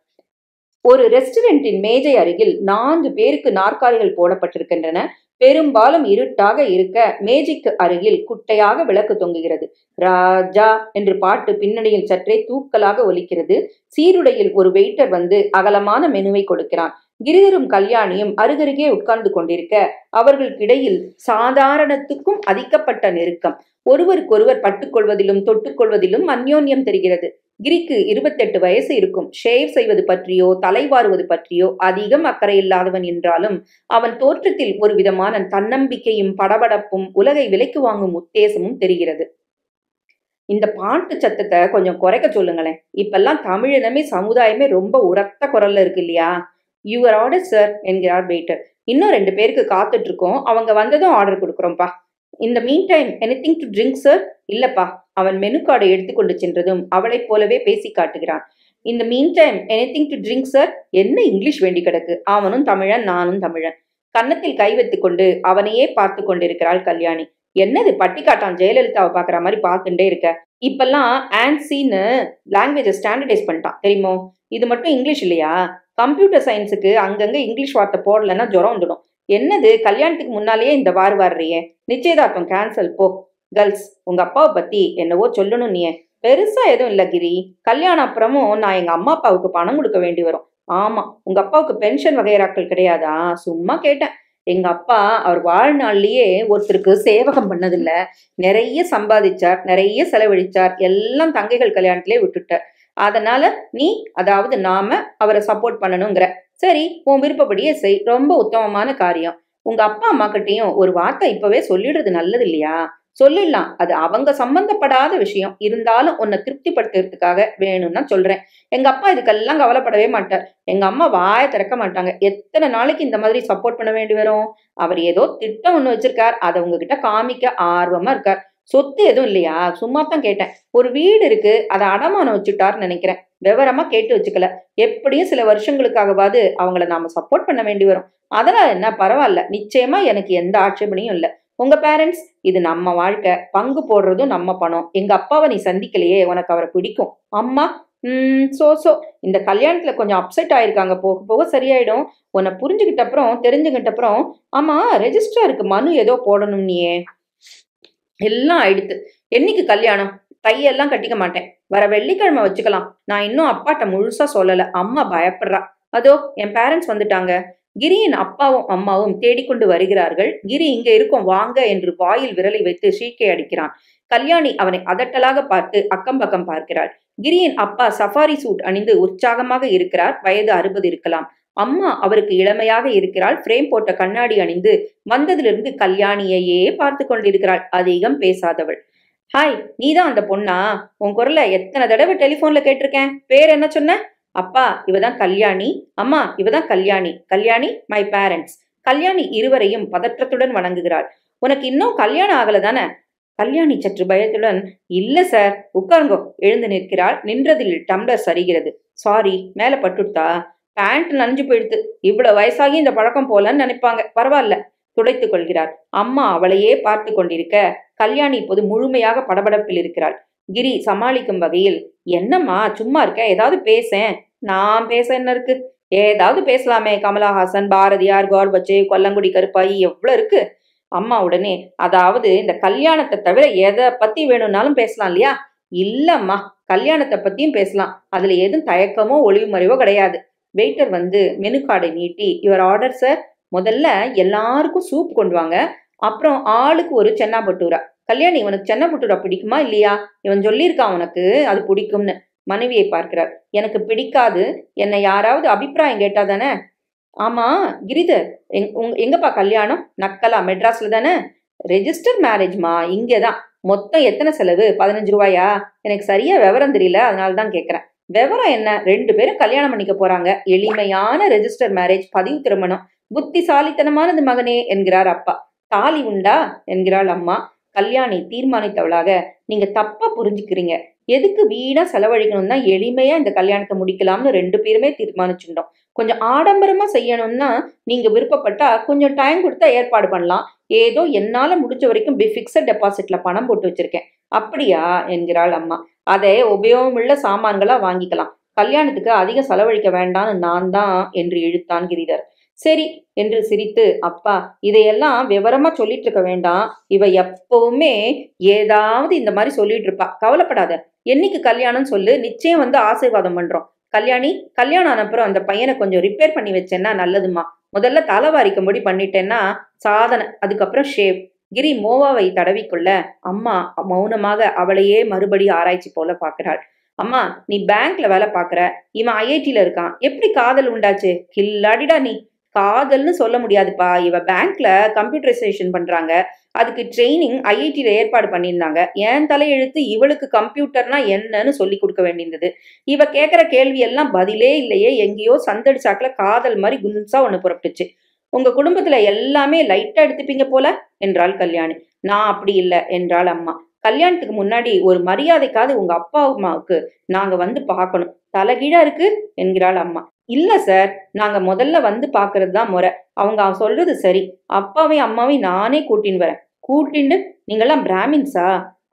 ஒரு ரெஸ்டாரண்டின் மேஜை அருகில் 4 பேருக்கு நாற்காலிகள் போடப்பட்டிருக்கின்றன. பெரும்பாலும் இருட்டாக இருக்க மேஜைக்கு அருகில் குட்டையாக விளக்கு தொங்குகிறது. ராஜா என்று பாட்டு பின்னணியில் சற்றே தூக்கலாக ஒலிக்கிறது. சீருடையில் ஒரு வெயிட்டர் வந்து அகலமான மெனுவை கொடுக்கிறான். கிரிதரும் கல்யாணியும் அருகருகே உட்கார்ந்து கொண்டிருக்க அவர்களுக்கிடையில் சாதாரணத்துக்கும் அதிகப்பட்ட நெருக்கம். ஒருவருக்கொருவர் பட்டுக்கொள்வதிலும் தொட்டுக்கொள்வதிலும் அந்யோன்யம் தெரிகிறது. கிரிக்கு 28 வயசு இருக்கும். ஷேவ் செய்வது பற்றியோ தலைவாறுவது பற்றியோ அதிகம் அக்கறை இல்லாதவன் என்றாலும் அவன் தோற்றத்தில் ஒரு விதமான தன்னம்பிக்கையும் படபடப்பும் உலகை விலைக்கு வாங்கும் உத்தேசமும் தெரிகிறது. இந்த பாட்டு சத்தத்தை கொஞ்சம் குறைக்க சொல்லுங்களேன். இப்பெல்லாம் தமிழினமே சமுதாயமே ரொம்ப உரத்த குரல்ல இருக்கு இல்லையா? யுவர் ஆர்டர் சார் என்கிறார் வெயிட்டர். இன்னும் 2 பேருக்கு காத்துட்டு இருக்கோம், அவங்க வந்ததும் ஆர்டர் கொடுக்குறோம்ப்பா. இந்த mean time anything to drink sir? இல்லப்பா. அவன் மெனு கார்டை எடுத்துக்கொண்டு சென்றதும் அவளைப் போலவே பேசி காட்டுகிறான். இந்த mean time anything to drink sir? என்ன இங்கிலீஷ் வேண்டி கிடக்கு? அவனும் தமிழன், நானும் தமிழன். கன்னத்தில் கை வைத்துக் கொண்டு அவனையே பார்த்து கொண்டிருக்கிறாள் கல்யாணி. என்னது பட்டிக்காட்டான் ஜெயலலிதாவை பாக்குற மாதிரி பார்த்துட்டே இருக்க? இப்பெல்லாம் ஆன்சின்னு லாங்குவேஜை ஸ்டாண்டர்டைஸ் பண்ணிட்டான் தெரியுமோ? இது மட்டும் இங்கிலீஷ் இல்லையா? கம்ப்யூட்டர் சயின்ஸுக்கு அங்கங்க இங்கிலீஷ் வார்த்தை போடலன்னா ஜுரம் வந்துடும். என்னது கல்யாணத்துக்கு முன்னாலேயே இந்த வார்றியே? நிச்சயதார்த்தம் கேன்சல் போ. கேர்ள்ஸ், உங்க அப்பாவை பத்தி என்னவோ சொல்லணும். நீ பெருசா எதுவும் இல்ல கிரி. கல்யாணம் அப்புறமும் நான் எங்க அம்மா அப்பாவுக்கு பணம் கொடுக்க வேண்டி வரும். ஆமா, உங்க அப்பாவுக்கு பென்ஷன் வகைராக்கள் கிடையாதா? சும்மா கேட்டேன். எங்க அப்பா அவர் வாழ்நாள்லயே ஒருத்தருக்கு சேவகம் பண்ணதில்ல. நிறைய சம்பாதிச்சார், நிறைய செலவழிச்சார், எல்லாம் தங்கைகள் கல்யாணத்திலே விட்டுட்டார். அதனால நீ, அதாவது நாம அவரை சப்போர்ட் பண்ணணுங்கிற. சரி, உன் விருப்பப்படியே செய், ரொம்ப உத்தமமான காரியம். உங்க அப்பா அம்மா கிட்டையும் ஒரு வார்த்தை இப்பவே சொல்லிடுறது நல்லது இல்லையா? சொல்லிடலாம், அது அவங்க சம்பந்தப்படாத விஷயம். இருந்தாலும் உன்னை திருப்திப்படுத்துறதுக்காக வேணும்னா சொல்றேன். எங்க அப்பா இதுக்கெல்லாம் கவலைப்படவே மாட்டார். எங்க அம்மா வாயை திறக்க மாட்டாங்க. எத்தனை நாளைக்கு இந்த மாதிரி சப்போர்ட் பண்ண வேண்டி வரும்? அவர் ஏதோ திட்டம் ஒண்ணு வச்சிருக்கார், அதை உங்ககிட்ட காமிக்க ஆர்வமா இருக்கார். சொத்து எதுவும் இல்லையா? சும்மா தான் கேட்டேன். ஒரு வீடு இருக்கு, அதை அடமானம் வச்சுட்டார்னு நினைக்கிறேன். விவரமா கேட்டு வச்சுக்கல. எப்படியும் சில வருஷங்களுக்காகவாது அவங்கள நாம சப்போர்ட் பண்ண வேண்டி வரும். அதனால என்ன, பரவாயில்ல. நிச்சயமா எனக்கு எந்த ஆட்சேபனையும் இல்லை. உங்க பேரண்ட்ஸ், இது நம்ம வாழ்க்கை, பங்கு போடுறதும் நம்ம பணம். எங்க அப்பாவை நீ சந்திக்கலையே, உனக்கு அவரை பிடிக்கும். அம்மா சோ இந்த கல்யாணத்துல கொஞ்சம் அப்செட் ஆயிருக்காங்க. போக போக சரியாயிடும். உன்னை புரிஞ்சுக்கிட்ட அப்புறம், தெரிஞ்சுக்கிட்ட அப்புறம். ஆமா, ரெஜிஸ்ட்ராருக்கு மனு ஏதோ போடணும். நீயே எல்லாம் ஆயிடுத்து. என்னைக்கு கல்யாணம்? தையெல்லாம் கட்டிக்க மாட்டேன். வர வெள்ளிக்கிழமை வச்சுக்கலாம். நான் இன்னும் அப்பாட்ட முழுசா சொல்லல. அம்மா பயப்படுறா. அதோ என் பேரண்ட்ஸ் வந்துட்டாங்க. கிரியின் அப்பாவும் அம்மாவும் தேடிக்கொண்டு வருகிறார்கள். கிரி இங்க இருக்கும் வாங்க என்று வாயில் விரலை வைத்து சீக்கை அடிக்கிறான். கல்யாணி அவனை அதட்டலாக பார்த்து அக்கம் பக்கம் பார்க்கிறாள். கிரியின் அப்பா சஃபாரி சூட் அணிந்து உற்சாகமாக இருக்கிறார். வயது 60 இருக்கலாம். அம்மா அவருக்கு இளமையாக இருக்கிறாள். ஃப்ரேம் போட்ட கண்ணாடி அணிந்து வந்ததிலிருந்து கல்யாணியையே பார்த்து கொண்டிருக்கிறாள். அதிகம் பேசாதவள். ஹாய், நீதான் அந்த பொண்ணா? உன் குரலை எத்தனை தடவை டெலிபோன்ல கேட்டிருக்கேன். பேர் என்ன சொன்ன? அப்பா, இவதான் கல்யாணி. அம்மா, இவதான் கல்யாணி. Kalyani my parents. கல்யாணி இருவரையும் பதற்றத்துடன் வணங்குகிறாள். உனக்கு இன்னும் கல்யாணம் ஆகல தானே? கல்யாணி சற்று பயத்துடன், இல்ல சார். உட்காருங்கோ. எழுந்து நிற்கிறாள். நின்றதில் டம்ளர் சரிகிறது. சாரி, மேல பட்டுட்டா? பேண்ட் நனைஞ்சு போயிடுத்து. இவ்வளவு வயசாகி இந்த பழக்கம் போலன்னு நினைப்பாங்க. பரவாயில்ல. துடைத்துக் கொள்கிறார். அம்மா அவளையே பார்த்து கொண்டிருக்க கல்யாணி இப்போது முழுமையாக படபடப்பில் இருக்கிறாள். கிரி சமாளிக்கும் வகையில், என்னம்மா சும்மா இருக்க, ஏதாவது பேசேன். நான் பேச என்ன இருக்கு? ஏதாவது பேசலாமே. கமலஹாசன், பாரதியார், கோர்பச்சேவ், கொல்லங்குடி கருப்பாயி எவ்வளவு இருக்கு. அம்மா உடனே, அதாவது இந்த கல்யாணத்தை தவிர எதை பத்தி வேணும்னாலும் பேசலாம் இல்லையா? இல்லம்மா, கல்யாணத்தை பத்தியும் பேசலாம். அதுல எதுவும் தயக்கமோ ஒளிவு மறைவோ கிடையாது. வெயிட்டர் வந்து மெனு கார்டை நீட்டி, யுவர் ஆர்டர் சார். முதல்ல எல்லாருக்கும் சூப் கொண்டு வாங்க, அப்புறம் ஆளுக்கு ஒரு சென்னா பட்டூரா. கல்யாணி, இவனுக்கு சென்னா பட்டூரா பிடிக்குமா இல்லையா? இவன் சொல்லியிருக்கான் உனக்கு அது பிடிக்கும்னு. மனைவியை பார்க்கிறார். எனக்கு பிடிக்காது, என்னை யாராவது அபிப்பிராயம் கேட்டா தானே. ஆமா கிரிதர், எங்கப்பா கல்யாணம்? நக்கலா? மெட்ராஸ்ல தானே? ரெஜிஸ்டர் மேரேஜ்மா, இங்கேதான். மொத்தம் எத்தனை செலவு? 15 ரூபாயா? எனக்கு சரியா விவரம் தெரியல, அதனால தான் கேட்கறேன். விவரம் என்ன? 2 பேரும் கல்யாணம் பண்ணிக்க போறாங்க. எளிமையான ரெஜிஸ்டர் மேரேஜ், பதிவு திருமணம். புத்திசாலித்தனமானது மகனே என்கிறார் அப்பா. தாலி உண்டா என்கிறாள் அம்மா. கல்யாணி தீர்மானித்தவளாக, நீங்க தப்பா புரிஞ்சுக்கிறீங்க. எதுக்கு வீணா செலவழிக்கணும் தான் எளிமையா இந்த கல்யாணத்தை முடிக்கலாம்னு 2 பேருமே தீர்மானிச்சுட்டோம். கொஞ்சம் ஆடம்பரமா செய்யணும்னா நீங்க விருப்பப்பட்டா கொஞ்சம் டைம் கொடுத்தா ஏற்பாடு பண்ணலாம். ஏதோ என்னால முடிஞ்ச வரைக்கும் பிக்ஸட் டெபாசிட்ல பணம் போட்டு வச்சிருக்கேன். அப்படியா என்கிறாள் அம்மா. அதை உபயோகமுள்ள சாமான்களா வாங்கிக்கலாம். கல்யாணத்துக்கு அதிகம் செலவழிக்க வேண்டாம்னு நான் தான் என்று இழுத்தான் கிரிதர். சரி என்று சிரித்து, அப்பா இதையெல்லாம் விவரமா சொல்லிட்டு இருக்க வேண்டாம். இவ எப்பவுமே ஏதாவது இந்த மாதிரி சொல்லிட்டு இருப்பா. கவலைப்படாத. என்னைக்கு கல்யாணம் சொல்லு, நிச்சயம் வந்து ஆசீர்வாதம் பண்றோம். கல்யாணி, கல்யாணம் ஆனப்புறம் அந்த பையனை கொஞ்சம் ரிப்பேர் பண்ணி வச்சேன்னா நல்லதுமா. முதல்ல தலை வாரிக்கும்படி பண்ணிட்டேன்னா சாதனை, அதுக்கப்புறம் ஷேவ். கிரி மோவாவை தடவிக்கொள்ள அம்மா மௌனமாக அவளையே மறுபடி ஆராய்ச்சி போல பாக்குறாள். அம்மா, நீ பேங்க்ல வேலை பாக்குற, இவன் ஐஐடில இருக்கான், எப்படி காதல் உண்டாச்சு? கில்லாடிடா நீ. காதல்னு சொல்ல முடியாதுப்பா. இவ பேங்க்ல கம்ப்யூட்டரைசேஷன் பண்றாங்க, அதுக்கு ட்ரைனிங் ஐஐடில ஏற்பாடு பண்ணியிருந்தாங்க. என் தலையெழுத்து இவளுக்கு கம்ப்யூட்டர்னா என்னன்னு சொல்லி கொடுக்க வேண்டியிருந்தது. இவ கேட்குற கேள்வி எல்லாம் பதிலே இல்லையே. எங்கேயோ சந்தடிச்சாக்குல காதல் மாதிரி குன்சா ஒன்று புறப்பட்டுச்சு. உங்க குடும்பத்துல எல்லாமே லைட்டா எடுத்துப்பீங்க போல என்றாள் கல்யாணி. நான் அப்படி இல்லை என்றாள் அம்மா. கல்யாணத்துக்கு முன்னாடி ஒரு மரியாதைக்காவது உங்க அப்பா அம்மாவுக்கு நாங்க வந்து பார்க்கணும். தலைகீழா இருக்கு என்கிறாள் அம்மா. இல்ல சார், நாங்க முதல்ல வந்து பாக்குறது தான் முறை. அவங்க சொல்றது சரி. அப்பாவையும் அம்மாவையும் நானே கூட்டின்னு வரேன். கூட்டிண்டு? நீங்கெல்லாம் பிராமின்ஸா?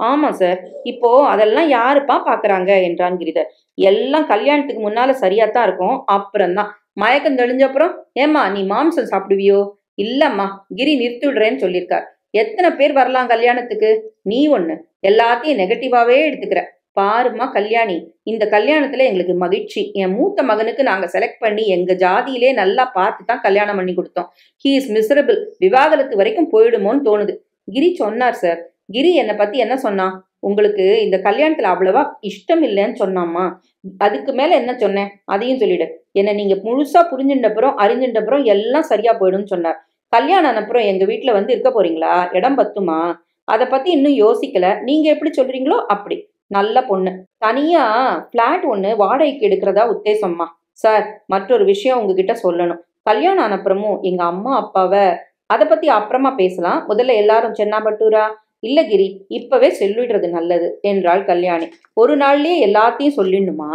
ஆமா சார். இப்போ அதெல்லாம் யாருப்பா பாக்குறாங்க என்றான் கிரிதர். எல்லாம் கல்யாணத்துக்கு முன்னால சரியாத்தான் இருக்கும், அப்புறம்தான். மயக்கம் தெளிஞ்சப்புறம். ஏம்மா, நீ மாம்சம் சாப்பிடுவியோ? இல்லம்மா, கிரி நிறுத்தி விடுறேன்னு சொல்லியிருக்கார். எத்தனை பேர் வரலாம் கல்யாணத்துக்கு? நீ ஒண்ணு. எல்லாத்தையும் நெகட்டிவாவே எடுத்துக்கிற. பாருமா கல்யாணி, இந்த கல்யாணத்துல எங்களுக்கு மகிழ்ச்சி. என் மூத்த மகனுக்கு நாங்க செலக்ட் பண்ணி எங்க ஜாதியிலே நல்லா பார்த்து தான் கல்யாணம் பண்ணி கொடுத்தோம். He is miserable. விவாகரத்து வரைக்கும் போயிடுமோன்னு தோணுது. கிரி சொன்னார் சார். கிரி என்னை பத்தி என்ன சொன்னான்? உங்களுக்கு இந்த கல்யாணத்துல அவ்வளவா இஷ்டம் இல்லைன்னு சொன்னாமா. அதுக்கு மேல என்ன சொன்னேன் அதையும் சொல்லிடு. என்ன நீங்க முழுசா புரிஞ்சுட்டப்புறம் அறிஞ்சுட்டப்புறம் எல்லாம் சரியா போயிடும்னு சொன்னார். கல்யாணம் அனுப்புறம் எங்க வீட்டுல வந்து இருக்க போறீங்களா? இடம் பத்துமா? அதை பத்தி இன்னும் யோசிக்கல. நீங்க எப்படி சொல்றீங்களோ அப்படி. நல்ல பொண்ணு. தனியா பிளாட் ஒண்ணு வாடகைக்கு எடுக்கிறதா உத்தேசம்மா. சார், மற்றொரு விஷயம் உங்ககிட்ட சொல்லணும். கல்யாணம் ஆனப்புறமும் எங்க அம்மா அப்பாவை அதை பத்தி அப்புறமா பேசலாம். முதல்ல எல்லாரும் சென்னா பட்டூரா. இல்ல கிரி, இப்பவே சொல்லிடுறது நல்லது என்றாள் கல்யாணி. ஒரு நாள்லயே எல்லாத்தையும் சொல்லிடணுமா?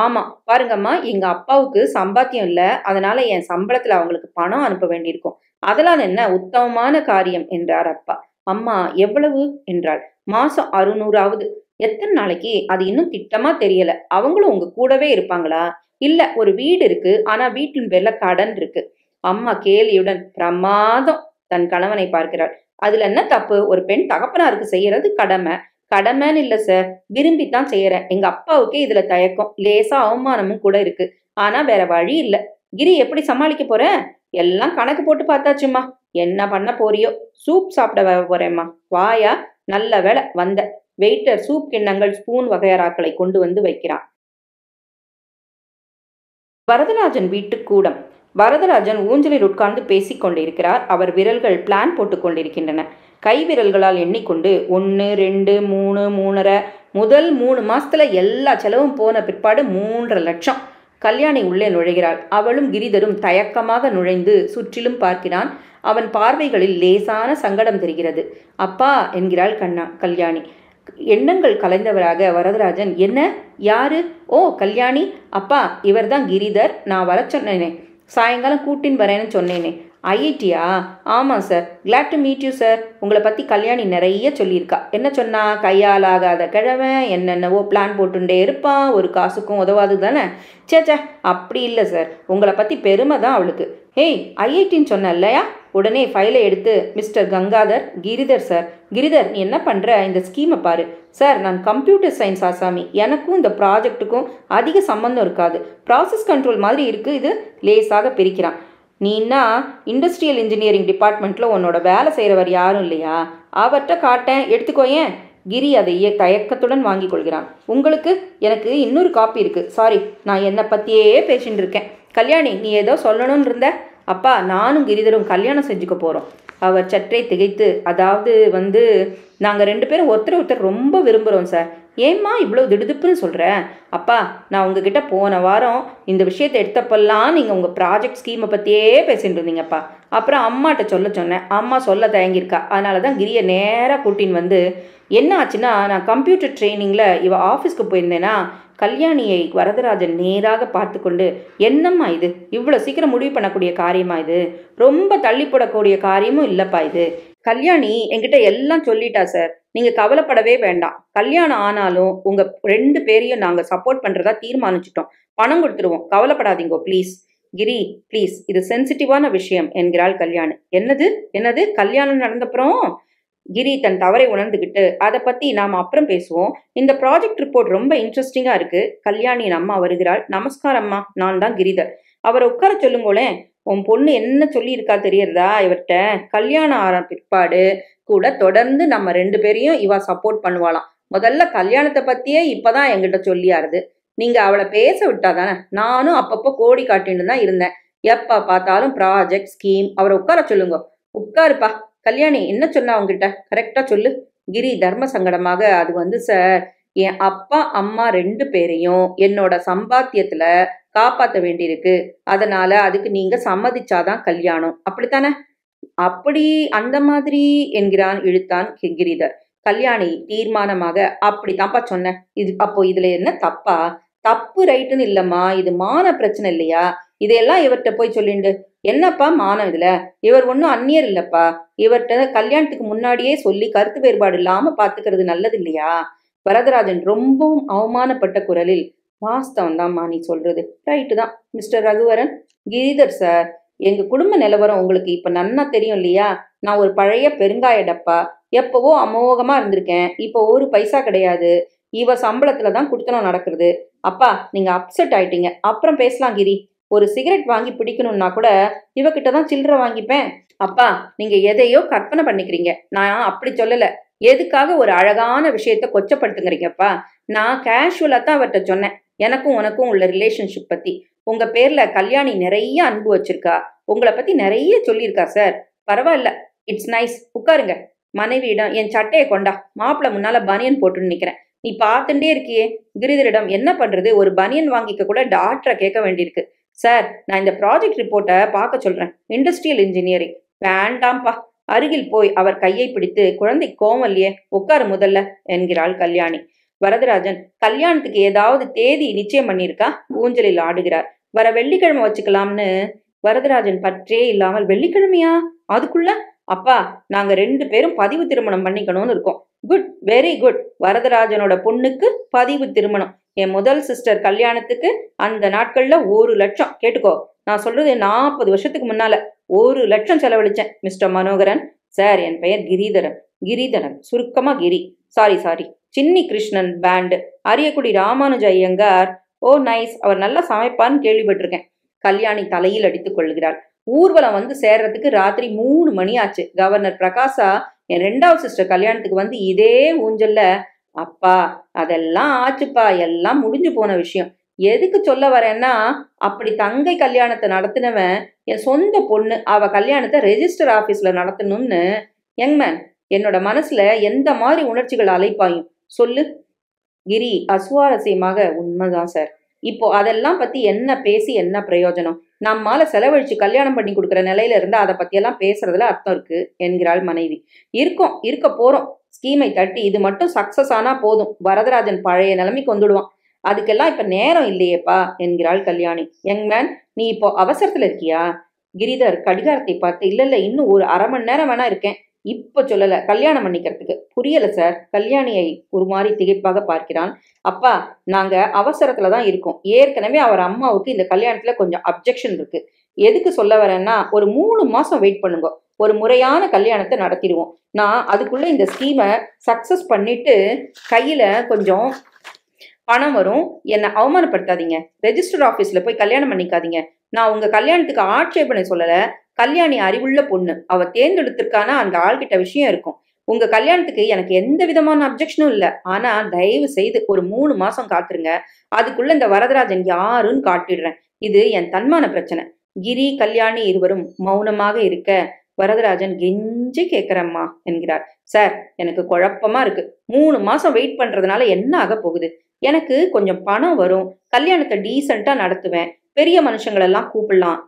ஆமா, பாருங்கம்மா, எங்க அப்பாவுக்கு சம்பாத்தியம் இல்ல, அதனால என் சம்பளத்துல அவங்களுக்கு பணம் அனுப்ப வேண்டியிருக்கும். அதெல்லாம் என்ன உத்தமமான காரியம் என்றார் அப்பா. அம்மா எவ்வளவு என்றாள். மாசம் 600ஆவது. எத்தனை நாளைக்கு? அது இன்னும் திட்டமா தெரியல. அவங்களும் உங்க கூடவே இருப்பாங்களா? இல்ல, ஒரு வீடு இருக்கு, ஆனா வீட்டின் பேர்ல கடன் இருக்கு. அம்மா கேலியுடன் பிரமாதம் தன் கணவனை பார்க்கிறாள். அதுல என்ன தப்பு? ஒரு பெண் தகப்பனாருக்கு செய்யறது கடமை. கடமைன்னு இல்ல சார், விரும்பித்தான் செய்யறேன். எங்க அப்பாவுக்கே இதுல தயக்கம், லேசா அவமானமும் கூட இருக்கு. ஆனா வேற வழி இல்ல. கிரி, எப்படி சமாளிக்க போற? எல்லாம் கணக்கு போட்டு பார்த்தாச்சுமா. என்ன பண்ண போறியோ? சூப் சாப்பிட போறேம்மா. வாயா, நல்ல வேலை வந்த. வெயிட்டர் சூப் கிண்ணங்கள், ஸ்பூன் வகையறாக்களை கொண்டு வந்து வைக்கிறான். வரதராஜன் வீட்டு கூடம். வரதராஜன் ஊஞ்சலில் உட்கார்ந்து பேசிக் கொண்டிருக்கிறார். அவர் விரல்கள் பிளான் போட்டுக் கொண்டிருக்கின்றன. கை விரல்களால் எண்ணிக்கொண்டு 1, 2, 3, 3.5. முதல் 3 மாசத்துல எல்லா செலவும் போன பிற்பாடு 3.5 லட்சம். கல்யாணி உள்ளே நுழைகிறாள். அவளும் கிரிதரும் தயக்கமாக நுழைந்து சுற்றிலும் பார்க்கிறான். அவன் பார்வைகளில் லேசான சங்கடம் தெரிகிறது. அப்பா என்கிறாள் கல்யாணி. எண்ணங்கள் கலைந்தவராக வரதராஜன், என்ன? யாரு? ஓ, கல்யாணி. அப்பா, இவர்தான் கிரிதர். நான் வர சொன்னேனே, சாயங்காலம் கூட்டின்னு வரேன்னு சொன்னேனே. ஐஐடியா? ஆமாம் sir. Glad to meet you sir. உங்களை பற்றி கல்யாணி நிறைய சொல்லியிருக்கா. என்ன சொன்னா? கையால் ஆகாத கிழவன், என்னென்னவோ பிளான் போட்டுட்டே இருப்பான், ஒரு காசுக்கும் உதவாது தானே. சேச்சே, அப்படி இல்லை சார். உங்களை பற்றி பெருமை தான் அவளுக்கு. ஹேய், ஐஐடின்னு சொன்ன இல்லையா? உடனே ஃபைலை எடுத்து, மிஸ்டர் கங்காதர், கிரிதர் சார். கிரிதர், நீ என்ன பண்ணுற? இந்த ஸ்கீமை பாரு. சார், நான் கம்ப்யூட்டர் சயின்ஸ் ஆசாமி. எனக்கும் இந்த ப்ராஜெக்ட்டுக்கும் அதிக சம்மந்தம் இருக்காது. ப்ராசஸ் கண்ட்ரோல் மாதிரி இருக்குது. இது லேசாக பிரிக்கிறான். நீன்னா இண்டஸ்ட்ரியல் இன்ஜினியரிங் டிபார்ட்மெண்ட்டில் உன்னோட வேலை செய்கிறவர் யாரும் இல்லையா? அவர்கிட்ட காட்டேன், எடுத்துக்கோயேன். கிரி அதை தயக்கத்துடன் வாங்கி கொள்கிறான். உங்களுக்கு? எனக்கு இன்னொரு காப்பி இருக்குது. சாரி, நான் என்னை பற்றியே பேசின்னு இருக்கேன். கல்யாணி, நீ ஏதோ சொல்லணும்னு இருந்த? அப்பா, நானும் கிரிதரும் கல்யாணம் செஞ்சுக்க போகிறோம். அவர் சற்றே திகைத்து, அதாவது நாங்கள் 2 பேரும் ஒருத்தர் ரொம்ப விரும்புகிறோம் சார். ஏம்மா இவ்வளோ திடுதுப்புன்னு சொல்கிற? அப்பா, நான் உங்ககிட்ட போன வாரம் இந்த விஷயத்தை எடுத்தப்பெல்லாம் நீங்கள் உங்கள் ப்ராஜெக்ட் ஸ்கீமை பற்றியே பேசிட்டு இருந்தீங்கப்பா. அப்புறம் அம்மாட்ட சொன்னேன். அம்மா சொல்ல தயங்கியிருக்கா. அதனால தான் கிரியை நேராக கூட்டின்னு வந்து, என்ன ஆச்சுன்னா, நான் கம்ப்யூட்டர் ட்ரைனிங்கில் இவ ஆஃபீஸ்க்கு போயிருந்தேன்னா, கல்யாணியை வரதராஜன் நேராக பார்த்து கொண்டு, என்னம்மா இது, இவ்வளோ சீக்கிரம் முடிவு பண்ணக்கூடிய காரியமா இது? ரொம்ப தள்ளிப்படக்கூடிய காரியமும் இல்லைப்பா இது. கல்யாணி என்கிட்ட எல்லாம் சொல்லிட்டா சார். நீங்கள் கவலைப்படவே வேண்டாம். கல்யாணம் ஆனாலும் உங்கள் 2 பேரையும் நாங்கள் சப்போர்ட் பண்ணுறதா தீர்மானிச்சிட்டோம். பணம் கொடுத்துருவோம், கவலைப்படாதீங்கோ ப்ளீஸ். கிரி, ப்ளீஸ், இது சென்சிட்டிவான விஷயம் என்கிறாள் கல்யாணி. என்னது கல்யாணம் நடந்தப்புறம்? கிரி தன் தவறை உணர்ந்துக்கிட்டு, அதை பற்றி நாம் அப்புறம் பேசுவோம். இந்த ப்ராஜெக்ட் ரிப்போர்ட் ரொம்ப இன்ட்ரெஸ்டிங்காக இருக்குது. கல்யாணியின் அம்மா வருகிறாள். நமஸ்காரம்மா, நான் தான் கிரிதர். அவரை உட்கார சொல்லுங்களேன். உன் பொண்ணு என்ன சொல்லியிருக்கா தெரியறதா இவர்கிட்ட? கல்யாணம் ஆற பிற்பாடு கூட தொடர்ந்து நம்ம 2 பேரையும் இவா சப்போர்ட் பண்ணுவாளாம். முதல்ல கல்யாணத்தை பற்றியே இப்போதான் என்கிட்ட சொல்லியாருது. நீங்கள் அவளை பேச விட்டாதானே? நானும் அப்பப்போ கோடி காட்டின்னு தான் இருந்தேன். எப்போ பார்த்தாலும் ப்ராஜெக்ட் ஸ்கீம். அவரை உட்கார சொல்லுங்க. உட்காருப்பா. கல்யாணி, என்ன சொன்னா அவங்ககிட்ட? கரெக்டாக சொல்லு. கிரி தர்ம சங்கடமாக, அது சார், என் அப்பா அம்மா 2 பேரையும் என்னோட சம்பாத்தியத்தில் காப்பாற்ற வேண்டியிருக்கு. அதனால அதுக்கு நீங்கள் சம்மதிச்சாதான் கல்யாணம். அப்படித்தானே? அப்படி அந்த மாதிரி என்கிறான் இழுத்தான் கிரிதர். கல்யாணி தீர்மானமாக, அப்படித்தான்ப்பா சொன்னேன். அப்போ இதுல என்ன தப்பா? தப்பு ரைட்டுன்னு இல்லம்மா, இது மான பிரச்சனை இல்லையா? இதையெல்லாம் இவர்கிட்ட போய் சொல்லிண்டு என்னப்பா மானம் இதுல? இவர் ஒன்றும் அந்நியர் இல்லப்பா. இவர்கிட்ட கல்யாணத்துக்கு முன்னாடியே சொல்லி கருத்து வேறுபாடு இல்லாம பாத்துக்கிறது நல்லது இல்லையா? வரதராஜன் ரொம்பவும் அவமானப்பட்ட குரலில், வாஸ்தவம் தான்மா நீ சொல்றது, ரைட்டு தான் மிஸ்டர் ரகுவரன். கிரிதர் சார், எங்க குடும்ப நிலவரம் உங்களுக்கு இப்ப நன்னா தெரியும் இல்லையா? நான் ஒரு பழைய பெருங்காய டப்பா. எப்பவோ அமோகமா இருந்திருக்கேன். இப்போ ஒரு பைசா கிடையாது. இவ சம்பளத்துல தான் குடுத்தனம் நடக்கிறது. அப்பா, நீங்க அப்செட் ஆயிட்டீங்க. அப்புறம் பேசலாம் கிரி. ஒரு சிகரெட் வாங்கி பிடிக்கணும்னா கூட இவகிட்ட தான் சில்லறை வாங்கிப்பேன். அப்பா, நீங்க எதையோ கற்பனை பண்ணிக்கிறீங்க. நான் அப்படி சொல்லல. எதுக்காக ஒரு அழகான விஷயத்த கொச்சப்படுத்துங்கிறீங்கப்பா? நான் கேஷுவலா தான் அவர்கிட்ட சொன்னேன். எனக்கும் உனக்கும் உள்ள ரிலேஷன்ஷிப் பத்தி. உங்க பேர்ல கல்யாணி நிறைய அன்பு வச்சிருக்கா. உங்களை பத்தி நிறைய சொல்லியிருக்கா சார். பரவாயில்ல, இட்ஸ் நைஸ். உட்காருங்க. மனைவியிடம், என் சட்டையை கொண்டா, மாப்பிள்ள முன்னால பனியன் போட்டுன்னு நிக்கிறேன். நீ பார்த்துட்டே இருக்கியே. கிரிதரிடம், என்ன பண்றது, ஒரு பனியன் வாங்கிக்க கூட டாக்டரை கேட்க வேண்டியிருக்கு. சார், நான் இந்த ப்ராஜெக்ட் ரிப்போர்ட்டை பார்க்க சொல்றேன். Industrial engineering. வேண்டாம்பா. அருகில் போய் அவர் கையை பிடித்து, குழந்தை கோவம் இல்லையே, உட்காரு முதல்ல என்கிறாள் கல்யாணி. வரதராஜன், கல்யாணத்துக்கு ஏதாவது தேதி நிச்சயம் பண்ணியிருக்கா? ஊஞ்சலில் ஆடுகிறார். வர வெள்ளிக்கிழமை வச்சுக்கலாம்னு. வரதராஜன் பற்றே இல்லாமல், வெள்ளிக்கிழமையா? அதுக்குள்ள? அப்பா, நாங்க 2 பேரும் பதிவு திருமணம் பண்ணிக்கணும்னு இருக்கோம். Good, very good. வரதராஜனோட பொண்ணுக்கு பதிவு திருமணம். என் முதல் சிஸ்டர் கல்யாணத்துக்கு அந்த நாட்கள்ல 1 லட்சம். கேட்டுக்கோ, நான் சொல்றது 40 வருஷத்துக்கு முன்னால 1 லட்சம் செலவழிச்சேன் மிஸ்டர் மனோகரன். சார், என் பெயர் கிரிதரன். கிரிதரன், சுருக்கமா Giri. Sorry. Chinni Krishnan band, Ariyakudi Ramanuja Iyengar. Oh nice, அவர் நல்லா சமைப்பான்னு கேள்விப்பட்டிருக்கேன். கல்யாணி தலையில் அடித்துக் கொள்கிறாள். ஊர்வலம் வந்து சேர்றதுக்கு ராத்திரி 3 மணி ஆச்சு. கவர்னர் பிரகாசா என் 2வது சிஸ்டர் கல்யாணத்துக்கு வந்து இதே ஊஞ்சல்ல. அப்பா, அதெல்லாம் ஆச்சுப்பா, எல்லாம் முடிஞ்சு போன விஷயம். எதுக்கு சொல்ல வரேன்னா, அப்படி தங்கை கல்யாணத்தை நடத்தினவன் என் சொந்த பொண்ணு. அவ கல்யாணத்தை ரெஜிஸ்டர் ஆபீஸ்ல நடத்தணும்னு. யங்மேன், என்னோட மனசுல எந்த மாதிரி உணர்ச்சிகள் அலைப்பாயும் சொல்லு. கிரி அசுவாரஸ்யமாக, உண்மைதான் சார். இப்போ அதெல்லாம் பத்தி என்ன பேசி என்ன பிரயோஜனம்? நம்மால செலவழிச்சு கல்யாணம் பண்ணி கொடுக்குற நிலையில இருந்தா அதை பத்தியெல்லாம் பேசுறதுல அர்த்தம் இருக்கு என்கிறாள் மனைவி. இருக்க போறோம். ஸ்கீமை தட்டி இது மட்டும் சக்சஸ் ஆனா போதும். வரதராஜன் பழைய நிலைமைக்கு வந்துடுவான். அதுக்கெல்லாம் இப்ப நேரம் இல்லையேப்பா என்கிறாள் கல்யாணி. யங்மேன், நீ இப்போ அவசரத்துல இருக்கியா? கிரிதர் கடிகாரத்தை பார்த்து, இல்ல இல்ல, இன்னும் ஒரு அரை மணி நேரம் வேணா இருக்கேன், இப்ப சொல்லல, கல்யாணம் பண்ணிக்கிறதுக்கு. புரியல சார். கல்யாணியை ஒரு மாதிரி திகைப்பாக பார்க்கிறான். அப்பா, நாங்க அவசரத்துல தான் இருக்கோம். ஏற்கனவே அவர் அம்மாவுக்கு இந்த கல்யாணத்துல கொஞ்சம் அப்ஜெக்ஷன் இருக்கு. எதுக்கு சொல்ல வரேன்னா, ஒரு 3 மாசம் வெயிட் பண்ணுங்க, ஒரு முறையான கல்யாணத்தை நடத்திடுவோம். நான் அதுக்குள்ள இந்த ஸ்கீமை சக்சஸ் பண்ணிட்டு கையில கொஞ்சம் பணம் வரும். என்னை அவமானப்படுத்தாதீங்க. ரெஜிஸ்டர் ஆபீஸ்ல போய் கல்யாணம் பண்ணிக்காதீங்க. நான் உங்க கல்யாணத்துக்கு ஆட்சேபனை சொல்லல. கல்யாணி அறிவுள்ள பொண்ணு, அவ தேர்ந்தெடுத்திருக்கானா அந்த ஆள்கிட்ட விஷயம் இருக்கும். உங்க கல்யாணத்துக்கு எனக்கு எந்த விதமான அப்ஜெக்ஷனும் இல்ல. ஆனா தயவு செய்து ஒரு 3 மாசம் காத்துருங்க. அதுக்குள்ள இந்த வரதராஜன் யாருன்னு காட்டிடுறேன். இது என் தன்மான பிரச்சனை. கிரி, கல்யாணி இருவரும் மௌனமாக இருக்க, வரதராஜன் கெஞ்சி கேட்கிறம்மா என்கிறார். சார், எனக்கு குழப்பமா இருக்கு. 3 மாசம் வெயிட் பண்றதுனால என்ன ஆக போகுது? எனக்கு கொஞ்சம் பணம் வரும், கல்யாணத்தை டீசெண்டா நடத்துவேன், பெரிய மனுஷங்களெல்லாம் கூப்பிடலாம்.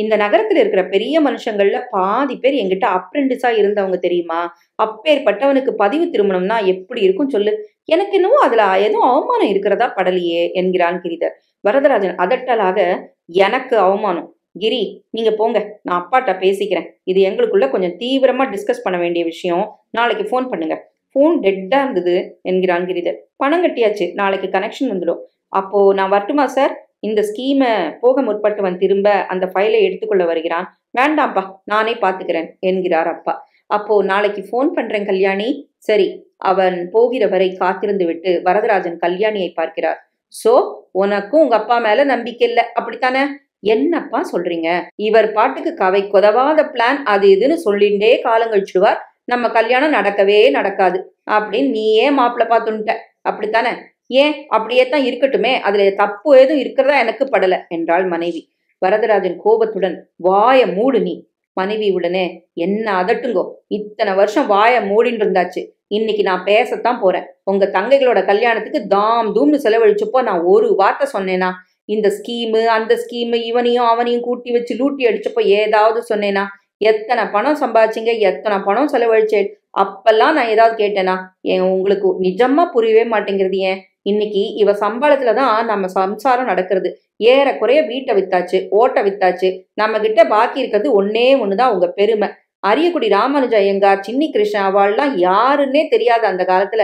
இந்த நகரத்துல இருக்கிற பெரிய மனுஷங்கள்ல பாதி பேர் என்கிட்ட அப்ரெண்டிஸா இருந்தவங்க தெரியுமா? அப்பேற்பட்டவனுக்கு பதிவு திருமணம்னா எப்படி இருக்கும் சொல்லு? எனக்கு என்னவோ அதுல எதுவும் அவமானம் இருக்கிறதா படலையே என்கிறான் கிரிதர். வரதராஜன் அதட்டலாக, எனக்கு அவமானம்? கிரி, நீங்க போங்க, நான் அப்பாட்ட பேசிக்கிறேன். இது எங்களுக்குள்ள கொஞ்சம் தீவிரமா டிஸ்கஸ் பண்ண வேண்டிய விஷயம். நாளைக்கு ஃபோன் பண்ணுங்க. ஃபோன் டெட்டா இருந்தது என்கிறான் கிரிதர். பணம் கட்டியாச்சு, நாளைக்கு கனெக்ஷன் வந்துடும். அப்போ நான் வரட்டுமா சார்? இந்த ஸ்கீமை போக முற்பட்டவன் திரும்ப அந்த ஃபைலை எடுத்துக்கொள்ள வருகிறான். வேண்டாம்ப்பா, நானே பாத்துக்கிறேன் என்கிறார் அப்பா. அப்போ நாளைக்கு ஃபோன் பண்றேன் கல்யாணி. சரி. அவன் போகிற வரை காத்திருந்து விட்டு வரதராஜன் கல்யாணியை பார்க்கிறார். சோ, உனக்கும் உங்க அப்பா மேல நம்பிக்கை இல்ல, அப்படித்தானே? என்னப்பா சொல்றீங்க? இவர் பாட்டுக்கு கவை கொதவாத பிளான் அது இதுன்னு சொல்லிண்டே காலம் கழிச்சுடுவார். நம்ம கல்யாணம் நடக்கவே நடக்காது அப்படின்னு நீயே மாப்பிள்ள பார்த்துட்ட, அப்படித்தானே? ஏன், அப்படியே தான் இருக்கட்டுமே, அதுல தப்பு ஏதும் இருக்கிறதா எனக்கு படல என்றாள் மனைவி. வரதராஜன் கோபத்துடன், வாய மூடு நீ. மனைவி உடனே, என்ன அதட்டுங்கோ, இத்தனை வருஷம் வாய மூடின்னு இருந்தாச்சு, இன்னைக்கு நான் பேசத்தான் போறேன். உங்க தங்கைகளோட கல்யாணத்துக்கு தாம் தூம்னு செலவழிச்சப்போ நான் ஒரு வார்த்தை சொன்னேனா? இந்த ஸ்கீமு அந்த ஸ்கீமு இவனையும் அவனையும் கூட்டி வச்சு லூட்டி அடிச்சப்போ ஏதாவது சொன்னேனா? எத்தனை பணம் சம்பாதிச்சிங்க, எத்தனை பணம் செலவழிச்சேன், அப்பெல்லாம் நான் ஏதாவது கேட்டேனா? உங்களுக்கு நிஜமா புரியவே மாட்டேங்கிறது. ஏன், இன்னைக்கு இவ சம்பளத்துலதான் நம்ம சம்சாரம் நடக்கிறது. ஏறக்குறைய வீட்டை வித்தாச்சு, ஓட்ட வித்தாச்சு. நம்ம கிட்ட பாக்கி இருக்கிறது ஒன்னே ஒண்ணுதான், உங்க பெருமை. அரியக்குடி ராமானுஜ ஐயங்கார், சின்னி கிருஷ்ணன் அவள்லாம் யாருன்னே தெரியாத அந்த காலத்துல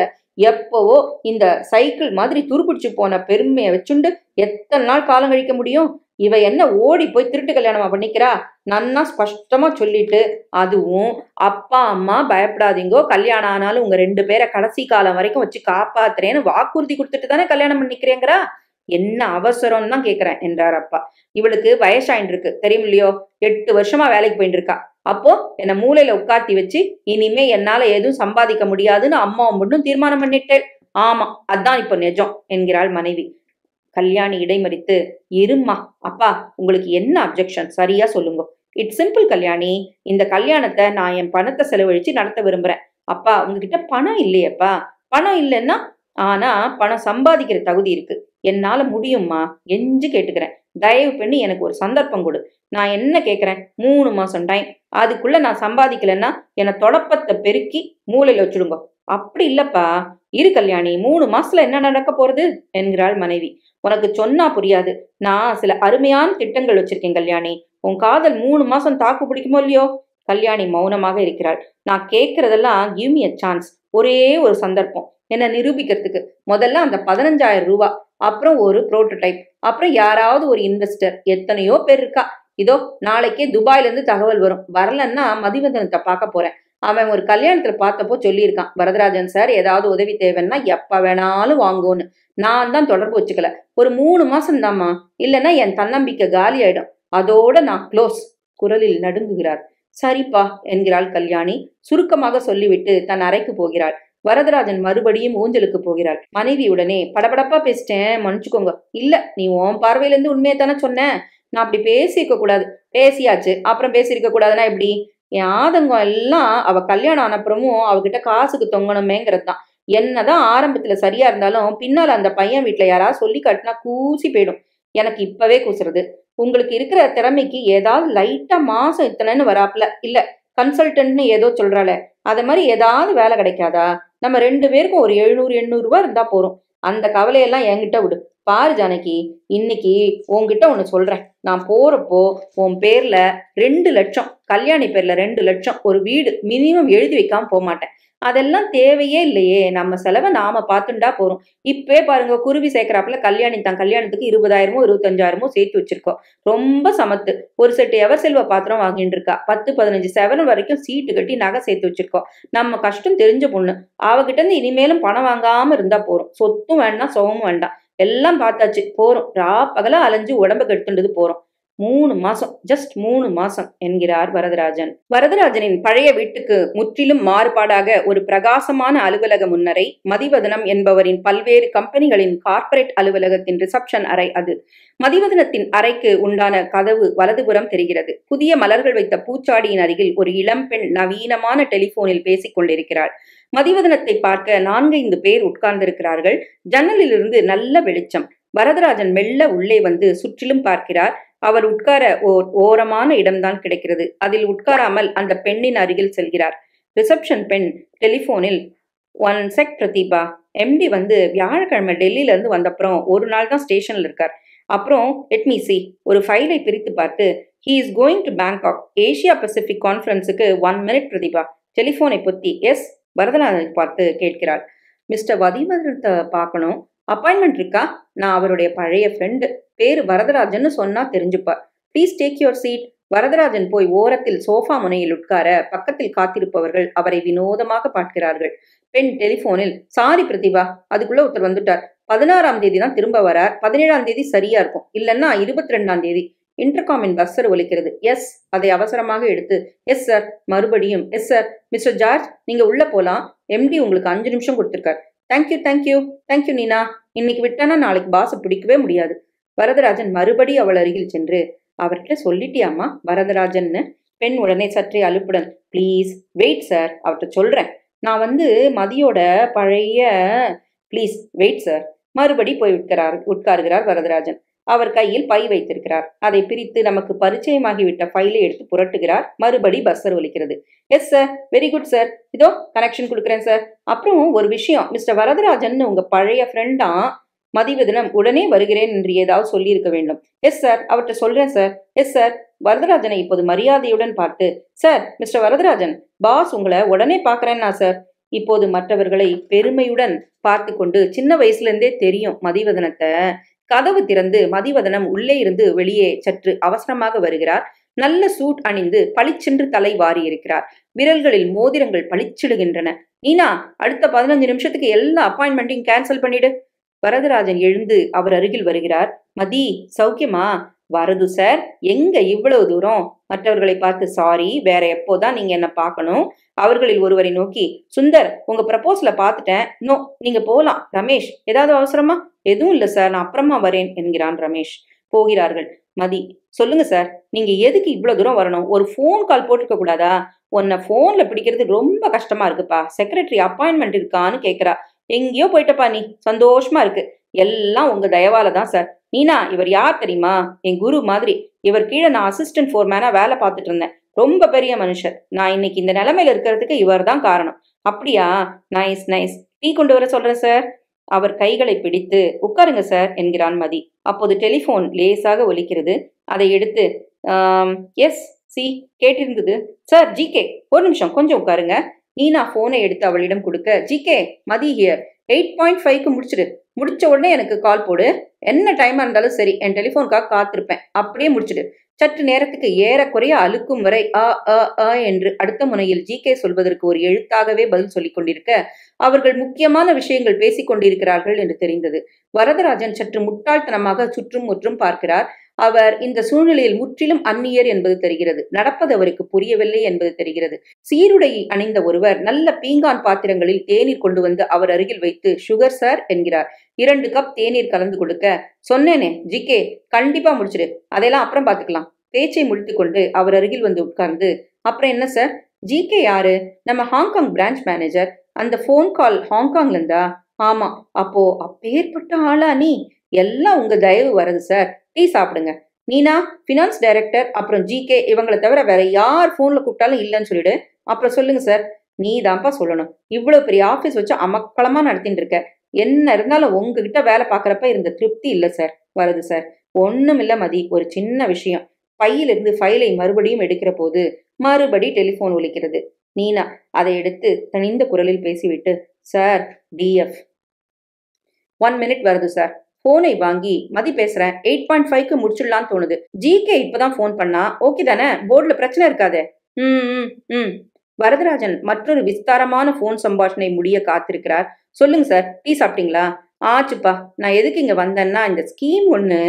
எப்பவோ இந்த சைக்கிள் மாதிரி துருப்பிடிச்சு போன பெருமையை வச்சுண்டு எத்தனை நாள் காலம் கழிக்க முடியும்? இவ என்ன ஓடி போய் திருட்டு கல்யாணமா பண்ணிக்கிறா? நன்னா ஸ்பஷ்டமா சொல்லிட்டு, அதுவும் அப்பா அம்மா பயப்படாதீங்கோ, கல்யாணம் ஆனாலும் உங்க 2 பேரை கடைசி காலம் வரைக்கும் வச்சு காப்பாத்துறேன்னு வாக்குறுதி கொடுத்துட்டு தானே கல்யாணம் பண்ணிக்கிறேங்கிறா. என்ன அவசரம் தான் கேக்குறேன் என்றார் அப்பா. இவளுக்கு வயசாயின்னு இருக்கு தெரியும் இல்லையோ? 8 வருஷமா வேலைக்கு போயிட்டு இருக்கா. அப்போ என்ன மூலையில உட்காத்தி வச்சு இனிமே என்னால எதுவும் சம்பாதிக்க முடியாதுன்னு அம்மாவும் மட்டும் தீர்மானம் பண்ணிட்டேன். ஆமா, அதான் இப்ப நிஜம் என்கிறாள் மனைவி. கல்யாணி இடைமறித்து, இரும்மா, அப்பா உங்களுக்கு என்ன அப்ஜெக்ஷன் சரியா சொல்லுங்க. இட்ஸ் சிம்பிள் கல்யாணி, இந்த கல்யாணத்தை நான் என் பணத்தை செலவழிச்சு நடத்த விரும்புறேன். அப்பா, உங்ககிட்ட பணம் இல்லையப்பா. பணம் இல்லைன்னா, ஆனா பணம் சம்பாதிக்கிற தகுதி இருக்கு. என்னால முடியும்மா, எஞ்சு கேட்டுக்கிறேன். தயவு பண்ணி எனக்கு ஒரு சந்தர்ப்பம் கொடு. நான் என்ன கேட்கிறேன், 3 மாசம் டைம். அதுக்குள்ள நான் சம்பாதிக்கலன்னா என்னை தொடப்பத்தை பெருக்கி மூலையில வச்சுடுங்க. அப்படி இல்லப்பா. இரு கல்யாணி, 3 மாசத்துல என்ன நடக்க போறது என்கிறாள் மனைவி. உனக்கு சொன்னா புரியாது. நான் சில அருமையான திட்டங்கள் வச்சிருக்கேன் கல்யாணி. உன் காதல் 3 மாசம் தாக்கு பிடிக்குமோ இல்லையோ? கல்யாணி மௌனமாக இருக்கிறாள். நான் கேட்கறதெல்லாம் கிவ் மீ a சான்ஸ். ஒரே ஒரு சந்தர்ப்பம் என்ன நிரூபிக்கிறதுக்கு. முதல்ல அந்த 15,000 ரூபாய், அப்புறம் ஒரு புரோட்டோடைப், அப்புறம் யாராவது ஒரு இன்வெஸ்டர். எத்தனையோ பேர் இருக்கா. இதோ நாளைக்கே துபாயில இருந்து தகவல் வரும். வரலன்னா மதிவதனத்தை பார்க்க போறேன். அவன் ஒரு கல்யாணத்துல பார்த்தப்போ சொல்லியிருக்கான், வரதராஜன் சார் ஏதாவது உதவி தேவைன்னா எப்ப வேணாலும் வாங்குவோன்னு. நான் தான் தொடர்பு வச்சுக்கல. ஒரு 3 மாசம் தாம்மா, இல்லைன்னா என் தன்னம்பிக்கை காலி ஆயிடும். அதோட நான் க்ளோஸ். குரலில் நடுங்குகிறார். சரிப்பா என்கிறாள் கல்யாணி. சுருக்கமாக சொல்லிவிட்டு தன் அறைக்கு போகிறாள். வரதராஜன் மறுபடியும் ஊஞ்சலுக்கு போகிறாள். மனைவி உடனே, படபடப்பா பேசிட்டேன், மன்னிச்சுக்கோங்க. இல்ல, நீ உன் பார்வையில இருந்து உண்மையை தானே சொன்ன. நான் அப்படி பேசியிருக்க கூடாது. பேசியாச்சு, அப்புறம் பேசியிருக்க கூடாதுன்னா எப்படி? என் ஆதங்கம் எல்லாம் அவ கல்யாணம் ஆனப்புறமும் அவகிட்ட காசுக்கு தொங்கணுமேங்கிறது தான். என்னதான் ஆரம்பத்துல சரியா இருந்தாலும் பின்னால அந்த பையன் வீட்டுல யாராவது சொல்லி காட்டினா கூசி போயிடும். எனக்கு இப்பவே கூசுறது. உங்களுக்கு இருக்கிற திறமைக்கு ஏதாவது லைட்டா மாசம் இத்தனைன்னு வராப்புல, இல்ல கன்சல்டன்ட்னு ஏதோ சொல்றாளே, அத மாதிரி ஏதாவது வேலை கிடைக்காதா? நம்ம 2 பேருக்கும் ஒரு 700-800 ரூபாய் இருந்தா போறோம். அந்த கவலையெல்லாம் என்கிட்ட விடு. பாரு ஜானகி, இன்னைக்கு உன்கிட்ட ஒன்று சொல்றேன். நான் போறப்போ உன் பேர்ல 2 லட்சம், கல்யாணி பேர்ல 2 லட்சம் ஒரு வீடு மினிமம் எழுதி வைக்காம போக மாட்டேன். அதெல்லாம் தேவையே இல்லையே, நம்ம செலவை நாம பார்த்துண்டா போறோம். இப்பே பாருங்க, குருவி சேர்க்கிறாப்புல கல்யாணி தான் கல்யாணத்துக்கு 20,000மோ 25,000மோ சேர்த்து வச்சிருக்கோம். ரொம்ப சமத்து. ஒரு செட்டு எவர் செல்வ பாத்திரம் வாங்கிட்டு இருக்கா. 10-15 7 வரைக்கும் சீட்டு கட்டி நகை சேர்த்து வச்சிருக்கோம். நம்ம கஷ்டம் தெரிஞ்ச பொண்ணு. அவகிட்ட இருந்து இனிமேலும் பணம் வாங்காம இருந்தா போறோம். சொத்தும் வேண்டாம், சுகமும் வேண்டாம். எல்லாம் பார்த்தாச்சு, போறோம். பகலா அலைஞ்சு உடம்ப கெடுத்துண்டது போறோம். 3 மாசம், ஜஸ்ட் 3 மாசம் என்கிறார் வரதராஜன். வரதராஜனின் பழைய வீட்டுக்கு முற்றிலும் மாறுபாடாக ஒரு பிரகாசமான அலுவலக முன்னரை, மதிவதனம் என்பவரின் பல்வேறு கம்பெனிகளின் கார்ப்பரேட் அலுவலகத்தின் ரிசப்ஷன் அறை அது. மதிவதனத்தின் அறைக்கு உண்டான கதவு வலதுபுறம் தெரிகிறது. புதிய மலர்கள் வைத்த பூச்சாடியின் அருகில் ஒரு இளம்பெண் நவீனமான டெலிபோனில் பேசிக் கொண்டிருக்கிறாள். மதிவதனத்தை பார்க்க 4-5 பேர் உட்கார்ந்திருக்கிறார்கள். ஜன்னலிலிருந்து நல்ல வெளிச்சம். வரதராஜன் மெல்ல உள்ளே வந்து சுற்றிலும் பார்க்கிறார். அவர் உட்கார ஓரமான இடம்தான் கிடைக்கிறது. அதில் உட்காராமல் அந்த பெண்ணின் அருகில் செல்கிறார். ரிசப்ஷன் பெண் டெலிபோனில், 1 செக் பிரதீபா, எம்டி வந்து வியாழக்கிழமை டெல்லியில இருந்து வந்தப்புறம் ஒரு நாள் தான் ஸ்டேஷன்ல இருக்கார். அப்புறம் லெட் மீ see ஒரு ஃபைலை பிரித்து பார்த்து, he is going to Bangkok Asia Pacific கான்ஃபரன்ஸுக்கு 1 மினிட் பிரதீபா. டெலிபோனை பொத்தி எஸ் வரதராஜனை பார்த்து கேட்கிறாள். மிஸ்டர் வதிவதனத்தை பார்க்கணும். அப்பாயின்மெண்ட் இருக்கா? நான் அவருடைய பழைய ஃப்ரெண்டு. பேரு வரதராஜன் சொன்னா தெரிஞ்சுப்பார். Please take your seat. Varadarajan போய் ஓரத்தில் சோஃபா முனையில் உட்கார பக்கத்தில் காத்திருப்பவர்கள் அவரை வினோதமாக பார்க்கிறார்கள். பெண் டெலிபோனில், சாரி பிரதிபா, அதுக்குள்ள ஒருத்தர் வந்துட்டார். 16ஆம் தேதி தான் திரும்ப வரார். 17ஆம் தேதி சரியா இருக்கும், இல்லன்னா 22ஆம் தேதி. இன்டர்காமின் பஸ்ஸர் ஒலிக்கிறது. எஸ். அதை அவசரமாக எடுத்து, எஸ் சார். மறுபடியும் எஸ் சார். மிஸ்டர் ஜார்ஜ், நீங்க உள்ள போலாம். எம்டி உங்களுக்கு 5 நிமிஷம் கொடுத்திருக்கார். தேங்க்யூ தேங்க்யூ தேங்க்யூ நீனா. இன்னைக்கு விட்டானா நாளைக்கு பாச பிடிக்கவே முடியாது. வரதராஜன் மறுபடி அவள் அருகில் சென்று, அவர்கிட்ட சொல்லிட்டியாமா வரதராஜன்னு? பெண் உடனே சற்றே அலுப்புடன், ப்ளீஸ் வெயிட் சார், அவர்கிட்ட சொல்றேன். நான் வந்து மதியோட பழைய. Please wait sir. மறுபடி போய் உட்காருகிறார் வரதராஜன். அவர் கையில் பை வைத்திருக்கிறார். அதை பிரித்து நமக்கு பரிச்சயமாகிவிட்ட ஃபைலை எடுத்து புரட்டுகிறார். மறுபடி பஸ்ஸர் ஒலிக்கிறது. Yes sir, very good sir. இதோ கனெக்ஷன் கொடுக்குறேன் சார். அப்புறம் ஒரு விஷயம், மிஸ்டர் வரதராஜன் உங்க பழைய ஃப்ரெண்டா? மதிவதனம் உடனே வருகிறேன் என்று ஏதாவது சொல்லியிருக்க வேண்டும். எஸ் சார், அவர்கிட்ட சொல்றேன் சார். Yes sir. வரதராஜனை இப்போது மரியாதையுடன் பார்த்து, சார், மிஸ்டர் வரதராஜன், பாஸ் உங்களை உடனே பார்க்கறேன்னா சார். இப்போது மற்றவர்களை பெருமையுடன் பார்த்து கொண்டு, சின்ன வயசுல இருந்தே தெரியும் மதிவதனத்தை. கதவு திறந்து மதிவதனம் உள்ளே இருந்து வெளியே சற்று அவசரமாக வருகிறார். நல்ல சூட் அணிந்து பளிச்சென்று தலை வாரி இருக்கிறார். விரல்களில் மோதிரங்கள் பளிச்சிடுகின்றன. நீனா, அடுத்த 15 நிமிஷத்துக்கு எல்லா அப்பாயின்மெண்ட்டையும் கேன்சல் பண்ணிடு. வரதராஜன் எழுந்து அவர் அருகில் வருகிறார். மதி, சௌக்கியமா? வரது சார், எங்க இவ்வளவு தூரம்? மற்றவர்களை பார்த்து, சாரி, வேற எப்போதான் நீங்க என்ன பார்க்கணும். அவர்களில் ஒருவரை நோக்கி, சுந்தர், உங்க ப்ரப்போசலை பார்த்துட்டேன். நோ, நீங்க போலாம். ரமேஷ், ஏதாவது அவசரமா? எதுவும் இல்லை சார், நான் அப்புறமா வரேன் என்கிறான் ரமேஷ். போகிறார்கள். மதி, சொல்லுங்க சார், நீங்க எதுக்கு இவ்வளவு தூரம் வரணும்? ஒரு ஃபோன் கால் போட்டிருக்க கூடாதா? உன்னை போன்ல பிடிக்கிறது ரொம்ப கஷ்டமா இருக்குப்பா. செக்ரட்டரி அப்பாயின்மெண்ட் இருக்கான்னு கேட்கிறா. எங்கேயோ போயிட்டப்பா நீ. சந்தோஷமா இருக்கு. எல்லாம் உங்க தயவால தான் சார். நீனா, இவர் யார் தெரியுமா? என் குரு மாதிரி. இவர் கீழே நான் அசிஸ்டன்ட் ஃபோர்மேனா வேலை பார்த்துட்டு இருந்தேன். ரொம்ப பெரிய மனுஷர். நான் இன்னைக்கு இந்த நிலைமையில இருக்கிறதுக்கு இவர் தான் காரணம். அப்படியா? Nice nice. டீ கொண்டு வர சொல்றேன் சார். அவர் கைகளை பிடித்து, உட்காருங்க சார் என்கிறான் மதி. அப்போது டெலிபோன் லேசாக ஒலிக்கிறது. அதை எடுத்து, எஸ் சி, கேட்டிருந்தது சார். ஜிகே, ஒரு நிமிஷம், கொஞ்சம் உட்காருங்க. நீனா போனை எடுத்து அவளிடம் கொடுக்க, ஜிகே, மதி ஹியர். 8.5க்கு முடிச்சிடு. முடிச்ச உடனே எனக்கு கால் போடு. என்ன டைமா இருந்தாலும் சரி, என் டெலிபோனுக்காக காத்திருப்பேன். அப்படியே முடிச்சிடு. சற்று நேரத்துக்கு ஏறக்குறைய அழுக்கும் வரை என்று அடுத்த முனையில் ஜிகே சொல்வதற்கு ஒரு எழுத்தாகவே பதில் சொல்லிக் கொண்டிருக்க, அவர்கள் முக்கியமான விஷயங்கள் பேசிக் கொண்டிருக்கிறார்கள் என்று தெரிந்தது. வரதராஜன் சற்று முட்டாள்தனமாக சுற்றும் முற்றும் பார்க்கிறார். அவர் இந்த சூழ்நிலையில் முற்றிலும் அந்நியர் என்பது தெரிகிறது. நடப்பது அவருக்கு புரியவில்லை என்பது தெரிகிறது. சீருடை அணிந்த ஒருவர் நல்ல பீங்கான் பாத்திரங்களில் தேநீர் கொண்டு வந்து அவர் அருகில் வைத்து, சுகர் சார் என்கிறார். 2 கப் தேநீர் கலந்து கொடுக்க, சொன்னேனே ஜிகே, கண்டிப்பா முடிச்சிடு. அதெல்லாம் அப்புறம் பாத்துக்கலாம். பேச்சை முடித்துக் கொண்டு அவர் அருகில் வந்து உட்கார்ந்து, அப்புறம் என்ன சார்? ஜிகே யாரு? நம்ம ஹாங்காங் பிரான்ச் மேனேஜர். அந்த போன் கால் ஹாங்காங்ல இருந்தா? ஆமா. அப்போ அப்பேற்பட்ட ஆளா நீ? எல்லாம் உங்க தயவு வருது சார். டீ சாப்பிடுங்க. நீனா பினான்ஸ் டைரக்டர், அப்புறம் ஜிகே, இவங்களை தவிர வேற யார் போன்ல கூப்பிட்டாலும் இல்லைன்னு சொல்லிடு. அப்புறம் சொல்லுங்க சார். நீ தான்ப்பா சொல்லணும். இவ்வளவு பெரிய ஆபீஸ் வச்சு அமக்களமா நடத்திட்டு இருக்க. என்ன இருந்தாலும் உங்ககிட்ட வேலை பார்க்குறப்ப இருந்த திருப்தி இல்லை சார். வருது சார். ஒன்றும் இல்லை மதி, ஒரு சின்ன விஷயம். பையிலிருந்து ஃபைலை மறுபடியும் எடுக்கிற போது மறுபடி டெலிஃபோன் ஒலிக்கிறது. நீனா அதை எடுத்து தனிந்த குரலில் பேசிவிட்டு, சார், டிஎஃப். 1 மினிட் வருது சார். போனை வாங்கி, மதி பேசுறேன், 8.5க்கு முடிச்சிடலான்னு தோணுது. ஜிகே இப்பதான் போன் பண்ணா. ஓகே தானே? போர்டுல பிரச்சனை இருக்காதே? ம் ம். வரதராஜன் மற்றொரு விஸ்தாரமான போன் சம்பாஷணை முடிய காத்திருக்கிறார். சொல்லுங்க சார், டீ சாப்பிட்டீங்களா? ஆச்சுப்பா, நான் எதுக்கு இங்க வந்தேன்னா, இந்த ஸ்கீம் ஒண்ணு.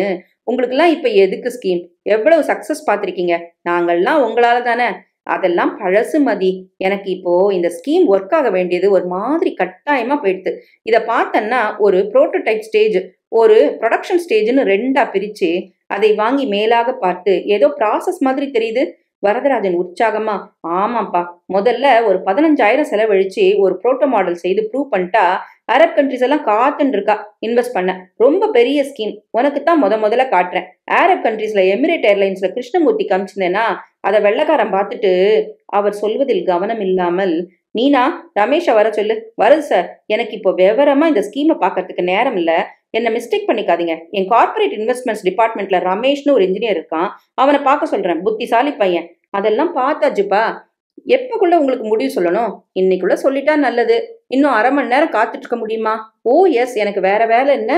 உங்களுக்குலாம் இப்ப எதுக்கு ஸ்கீம்? எவ்வளவு சக்சஸ் பார்த்திருக்கீங்க? நாங்கள்லாம் உங்களால தானே. அதெல்லாம் பழசு மதி. எனக்கு இப்போ இந்த ஸ்கீம் ஒர்க் ஆக வேண்டியது ஒரு மாதிரி கட்டாயமா போயிடுது. இத பார்த்தன்னா ஒரு புரோட்டோடைப் ஸ்டேஜ், ஒரு ப்ரொடக்ஷன் ஸ்டேஜ்னு 2ஆ பிரிச்சு அதை வாங்கி மேலாக பார்த்து ஏதோ ப்ராசஸ் மாதிரி தெரியுது. வரதராஜன் உற்சாகமா, ஆமாப்பா, முதல்ல ஒரு 15,000 செலவழிச்சு ஒரு புரோட்டோ மாடல் செய்து ப்ரூவ் பண்ணிட்டா அரப் கண்ட்ரிஸ் எல்லாம் காத்துன்னு இருக்கா இன்வெஸ்ட் பண்ண. ரொம்ப பெரிய ஸ்கீம். உனக்கு தான் முதல்ல காட்டுறேன். அரப் கண்ட்ரீஸ்ல எமிரேட் ஏர்லைன்ஸ்ல கிருஷ்ணமூர்த்தி காமிச்சிருந்தேன்னா அதை வெள்ளக்காரன் பார்த்துட்டு. அவர் சொல்வதில் கவனம் இல்லாமல், நீனா, ரமேஷை வர சொல்லு. வருது சார். எனக்கு இப்போ விவரமா இந்த ஸ்கீமை பார்க்கறதுக்கு நேரம் இல்ல. என்ன மிஸ்டேக் பண்ணிக்காதீங்க. என் கார்பரேட் இன்வெஸ்ட்மெண்ட்ஸ் டிபார்ட்மெண்ட்ல ரமேஷ்னு ஒரு இன்ஜினியர் இருக்கான். அவனை பார்க்க சொல்றேன். புத்திசாலி பையன். அதெல்லாம் பார்த்தாச்சுப்பா. எப்பக்குள்ள உங்களுக்கு முடிவு சொல்லணும்? இன்னைக்குள்ள சொல்லிட்டா நல்லது. இன்னும் 1/2 மணி நேரம் காத்துட்டு இருக்க முடியுமா? ஓ எஸ், எனக்கு வேற வேலை என்ன?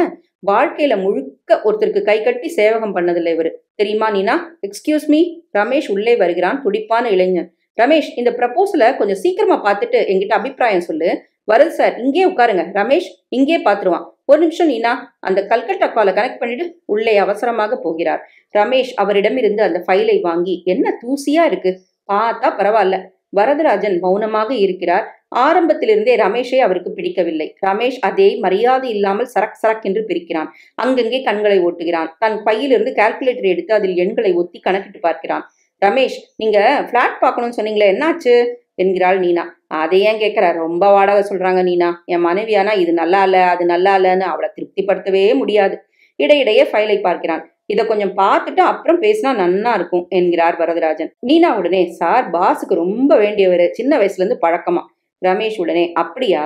வாழ்க்கையில முழுக்க ஒருத்தருக்கு கை கட்டி சேவகம் பண்ணதில்லை இவரு. தெரியுமா நீனா? Excuse me. ரமேஷ் உள்ளே வருகிறான், துடிப்பான இளைஞன். ரமேஷ், இந்த ப்ரப்போசலை கொஞ்சம் சீக்கிரமா பார்த்துட்டு என்கிட்ட அபிப்பிராயம் சொல்லு. வருது சார். இங்கே உட்காருங்க. ரமேஷ் இங்கே பாத்துருவான். ஒரு நிமிஷம் நீனா, அந்த கல்கட்டா காலை கனெக்ட் பண்ணிட்டு உள்ளே அவசரமாக போகிறார். ரமேஷ் அவரிடமிருந்து அந்த ஃபைலை வாங்கி, என்ன தூசியா இருக்கு, பார்த்தா பரவாயில்ல. வரதராஜன் மௌனமாக இருக்கிறார். ஆரம்பத்திலிருந்தே ரமேஷை அவருக்கு பிடிக்கவில்லை. ரமேஷ் அதே மரியாதை இல்லாமல் சரக் சரக் என்று பிரிக்கிறான். அங்கங்கே கண்களை ஓட்டுகிறான். தன் பையிலிருந்து கால்குலேட்டர் எடுத்து அதில் எண்களை ஒத்தி கணக்கிட்டு பார்க்கிறான். ரமேஷ், நீங்க பிளாட் பார்க்கணும்னு சொன்னீங்களே, என்னாச்சு என்கிறாள் நீனா. அதை ஏன் கேட்கிற? ரொம்ப வாடகை சொல்றாங்க நீனா. என் மனைவியானா இது நல்லா இல்ல, அது நல்லா இல்லன்னு அவளை திருப்திப்படுத்தவே முடியாது. இடையிடையே ஃபைலை பார்க்கிறான். இதை கொஞ்சம் பார்த்துட்டு அப்புறம் பேசினா நன்னா இருக்கும் என்கிறார் வரதராஜன். நீனா உடனே, சார் பாஸுக்கு ரொம்ப வேண்டியவர், சின்ன வயசுல இருந்து பழக்கமா. ரமேஷ் உடனே, அப்படியா?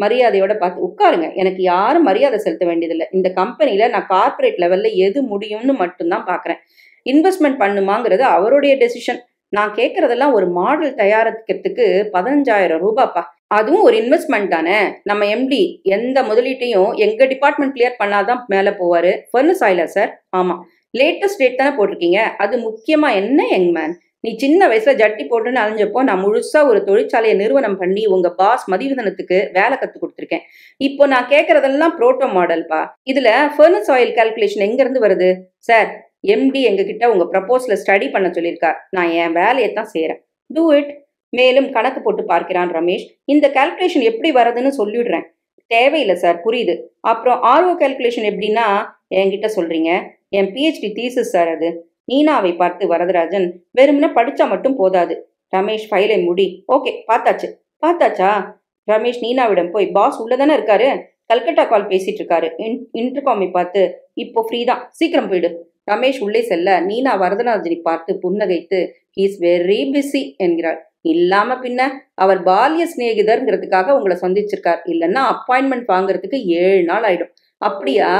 மரியாதையோட பார்த்து உட்காருங்க. எனக்கு யாரும் மரியாதை செலுத்த வேண்டியதில்லை. இந்த கம்பெனில நான் கார்பரேட் லெவல்ல எது முடியும்னு மட்டும்தான் பாக்குறேன். இன்வெஸ்ட்மெண்ட் பண்ணுமாங்கிறது அவருடைய டெசிஷன். நான் கேட்கறதெல்லாம் ஒரு மாடல் தயாரிக்கிறதுக்கு 15,000 ரூபாப்பா. அதுவும் ஒரு இன்வெஸ்ட்மெண்ட் தானே. நம்ம எம்டி எந்த முதலீட்டையும் எங்க டிபார்ட்மெண்ட் கிளியர் பண்ணாதான் மேல போவாரு. ஃபர்னஸ் ஆயிலா சார்? ஆமா. லேட்டஸ்ட் ரேட் தானே போட்டிருக்கீங்க. அது முக்கியமா என்ன யங் மேன்? நீ சின்ன வயசுல ஜட்டி போட்டுன்னு அலைஞ்சப்போ நான் முழுசா ஒரு தொழிற்சாலையை நிறுவனம் பண்ணி உங்க பாஸ் மதிவதனத்துக்கு வேலை கத்து கொடுத்துருக்கேன். இப்போ நான் கேட்கறதெல்லாம் புரோட்டோ மாடல்பா. இதுல ஃபர்னஸ் ஆயில் கால்குலேஷன் எங்க இருந்து வருது? சார், எம்டி எங்ககிட்ட உங்க ப்ரப்போசலை ஸ்டடி பண்ண சொல்லியிருக்கார். நான் என் வேலையை தான் செய்யறேன். Do it. மேலும் கணக்கு போட்டு பார்க்கிறான் ரமேஷ். இந்த கால்குலேஷன் எப்படி வருதுன்னு சொல்லிடுறேன். தேவையில்லை சார், புரியுது. அப்புறம் ஆர்ஓ கால்குலேஷன் எப்படின்னா என்கிட்ட சொல்றீங்க? என் பிஹெச்டி தீசிஸ் சார் அது. நீனாவை பார்த்து வரதராஜன், வெறும்னா படிச்சா மட்டும் போதாது. ரமேஷ் ஃபைலை முடி. ஓகே, பார்த்தாச்சு. பார்த்தாச்சா? ரமேஷ் நீனாவிடம் போய், பாஸ் உள்ளதானே இருக்காரு, கல்கட்டா கால் பேசிட்டு இருக்காரு. இன்டர்காமை பார்த்து, இப்போ ஃப்ரீ தான், சீக்கிரம் போயிடு. ரமேஷ் உள்ளே செல்ல நீனா வரதராஜனை பார்த்து புன்னகைத்து, ஹீஸ் வெரி பிஸி என்கிறாள். இல்லாம பின்ன, அவர் பால்ய சிநேகிதர்ங்கிறதுக்காக உங்களை சந்திச்சிருக்கார். இல்லைன்னா அப்பாயின்மெண்ட் வாங்குறதுக்கு 7 நாள் ஆயிடும். அப்படியா?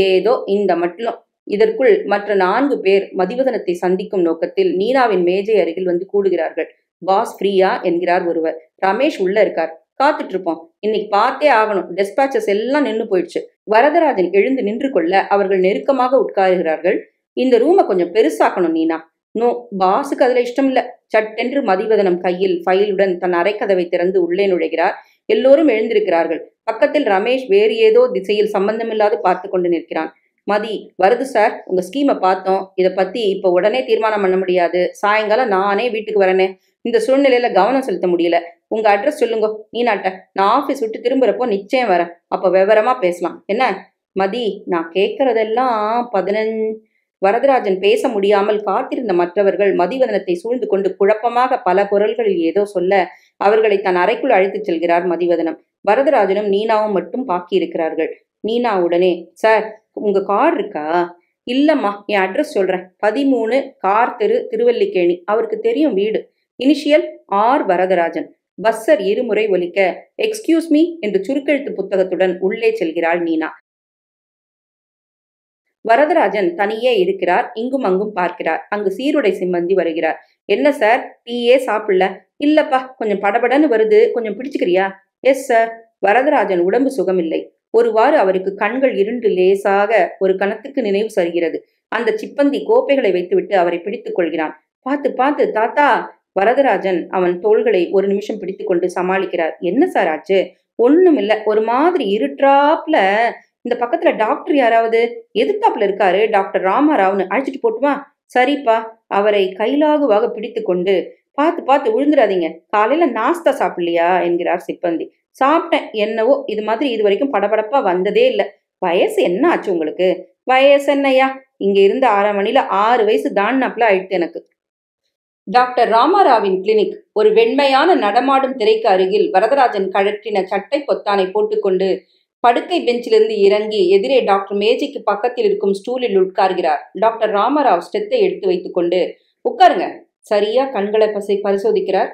ஏதோ இந்த மட்டும். இதற்குள் மற்ற 4 பேர் மதிவதனத்தை சந்திக்கும் நோக்கத்தில் நீனாவின் மேஜை அருகில் வந்து கூடுகிறார்கள். பாஸ் ஃப்ரீயா என்கிறார் ஒருவர். ரமேஷ் உள்ள இருக்கார். காத்துட்டு இருப்போம், இன்னைக்கு பார்த்தே ஆகணும். டெஸ்பாச்சஸ் எல்லாம் நின்று போயிடுச்சு. வரதராஜன் எழுந்து நின்று கொள்ள அவர்கள் நெருக்கமாக உட்காருகிறார்கள். இந்த ரூமை கொஞ்சம் பெருசாக்கணும் நீனா. நோ, பாஸுக்கு அதுல இஷ்டம் இல்ல. சட்டென்று மதிவதனம் கையில் ஃபைலுடன் தன் அரைக்கதவை திறந்து உள்ளே நுழைகிறார். எல்லோரும் எழுந்திருக்கிறார்கள். பக்கத்தில் ரமேஷ் வேறு ஏதோ திசையில் சம்பந்தமில்லாது பார்த்து கொண்டு நிற்கிறான். மதி, வருது சார், உங்க ஸ்கீமை பார்த்தோம். இதை பத்தி இப்ப உடனே தீர்மானம் பண்ண முடியாது. சாயங்காலம் நானே வீட்டுக்கு வரனே. இந்த சூழ்நிலையில கவனம் செலுத்த முடியல. உங்க அட்ரஸ் சொல்லுங்க நீனாட்ட. நான் ஆபீஸ் விட்டு திரும்புறப்போ நிச்சயம் வரேன். அப்ப விவரமா பேசலாம். என்ன? மதி, நான் கேட்கறதெல்லாம் 15. வரதராஜன் பேச முடியாமல் காத்திருந்த மற்றவர்கள் மதிவதனத்தை சூழ்ந்து கொண்டு குழப்பமாக பல குரல்களில் ஏதோ சொல்ல அவர்களை தன் அறைக்குள் அழைத்துச் செல்கிறார் மதிவதனம். வரதராஜனும் நீனாவும் மட்டும் பாக்கி இருக்கிறார்கள். நீனா உடனே, சார், உங்க கார் இருக்கா? இல்லம்மா, என் அட்ரஸ் சொல்றேன். 13 கார் தெரு, திருவல்லிக்கேணி. அவருக்கு தெரியும் வீடு. Initial R Varadarajan. பஸ்ஸர் இருமுறை ஒலிக்க, எக்ஸ்கியூஸ் மீ என்று சுருக்கெழுத்து புத்தகத்துடன் உள்ளே செல்கிறாள் நீனா. வரதராஜன் தனியே இருக்கிறார். இங்கும் அங்கும் பார்க்கிறார். அங்கு சீருடை சிம்மந்தி வருகிறார். என்ன சார், டீயே சாப்பிடல? இல்லப்பா, கொஞ்சம் படபடன்னு வருது, கொஞ்சம் பிடிச்சுக்கிறியா? Yes sir. வரதராஜன் உடம்பு சுகமில்லை. ஒருவாறு அவருக்கு கண்கள் இருண்டு லேசாக ஒரு கணத்துக்கு நினைவு சருகிறது. அந்த சிப்பந்தி கோப்பைகளை வைத்துவிட்டு அவரை பிடித்துக் கொள்கிறான். பார்த்து பார்த்து தாத்தா. வரதராஜன் அவன் தோள்களை ஒரு நிமிஷம் பிடித்து கொண்டு சமாளிக்கிறார். என்ன சார் ஆச்சு? ஒண்ணுமில்ல, ஒரு மாதிரி இருட்டாப்ல. இந்த பக்கத்துல டாக்டர் யாராவது எதிர்த்தாப்புல இருக்காரு, டாக்டர் ராமாராவ்னு அழைச்சிட்டு போட்டுமா? சரிப்பா. அவரை கைலாகுவாக பிடித்து கொண்டு, பார்த்து பார்த்து விழுந்துடாதீங்க, காலையில நாஸ்தா சாப்பிடலையா என்கிறார் சிப்பந்தி. சாப்பிட்டேன். என்னவோ இது மாதிரி இது வரைக்கும் படபடப்பா வந்ததே இல்லை. வயசு என்ன ஆச்சு உங்களுக்கு? வயசு என்னையா, இங்க இருந்து 6 மணில 6 வயசு தாண்டினாப்புல ஆயிடுத்து எனக்கு. டாக்டர் ராமாராவின் கிளினிக். ஒரு வெண்மையான நடமாடும் திரைக்கு அருகில் வரதராஜன் கழற்றின சட்டை பொத்தானை போட்டுக்கொண்டு படுக்கை பெஞ்சிலிருந்து இறங்கி எதிரே டாக்டர் மேஜைக்கு பக்கத்தில் இருக்கும் ஸ்டூலில் உட்கார்கிறார். டாக்டர் ராமராவ் ஸ்டெத்தை எடுத்து வைத்துக் கொண்டு, உட்காருங்க. சரியா கண்களை பரிசோதிக்கிறார்.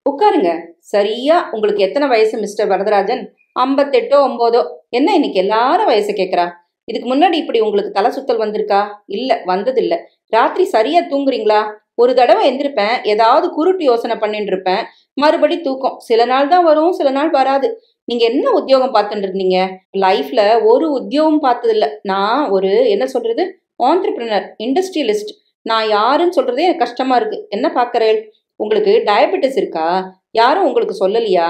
உட்காருங்க. சரியா உங்களுக்கு எத்தனை வயசு மிஸ்டர் வரதராஜன்? 58ஓ 9ஓ. என்ன இன்னைக்கு எல்லாரும் வயசு கேட்கறா? இதுக்கு முன்னாடி இப்படி உங்களுக்கு தலை சுத்தல் வந்திருக்கா? இல்ல, வந்ததில்ல. ராத்திரி சரியா தூங்குறீங்களா? ஒரு தடவை எந்திருப்பேன், ஏதாவது குருட்டு யோசனை பண்ணிட்டு இருப்பேன், மறுபடி தூக்கம். சில நாள் தான் வரும், சில நாள் வராது. நீங்க என்ன உத்தியோகம் பார்த்துட்டு இருந்தீங்க? லைஃப்ல ஒரு உத்தியோகம் பார்த்தது இல்ல. நான் ஒரு என்ன சொல்றது, ஆண்டர்பிரினர், இண்டஸ்ட்ரியலிஸ்ட். நான் யாருன்னு சொல்றதே எனக்கு கஷ்டமா இருக்கு. என்ன பாக்குறேன்? உங்களுக்கு டயபெட்டிஸ் இருக்கா? யாரும் உங்களுக்கு சொல்லலையா?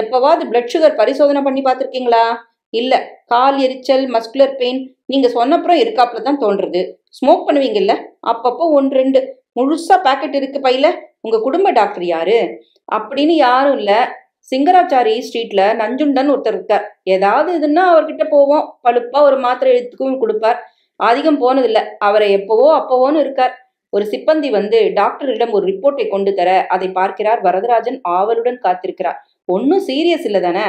எப்பவாவது பிளட் சுகர் பரிசோதனை பண்ணி பார்த்துருக்கீங்களா? இல்ல. கால் எரிச்சல், மஸ்குலர் பெயின் நீங்க சொன்னப்புறம் இருக்காப்புல தான் தோன்றுறது. ஸ்மோக் பண்ணுவீங்கல்ல? அப்பப்போ 1-2. முழுசா பாக்கெட் இருக்கு பையில. உங்க குடும்ப டாக்டர் யாரு? அப்படின்னு யாரும் இல்ல. சிங்கராச்சாரி ஸ்ட்ரீட்ல நஞ்சுண்டன் ஒருத்தர் இருக்கார். ஏதாவது இதுன்னா அவர்கிட்ட போவோம். பழுப்பா ஒரு மாத்திரை எழுத்துக்கும் கொடுப்பார். அதிகம் போனதில்ல. அவரை எப்பவோ அப்பவோன்னு இருக்கார். ஒரு சிப்பந்தி வந்து டாக்டரிடம் ஒரு ரிப்போர்ட்டை கொண்டு தர அதை பார்க்கிறார். வரதராஜன் ஆவலுடன் காத்திருக்கிறார். ஒன்னும் சீரியஸ் இல்ல தானே?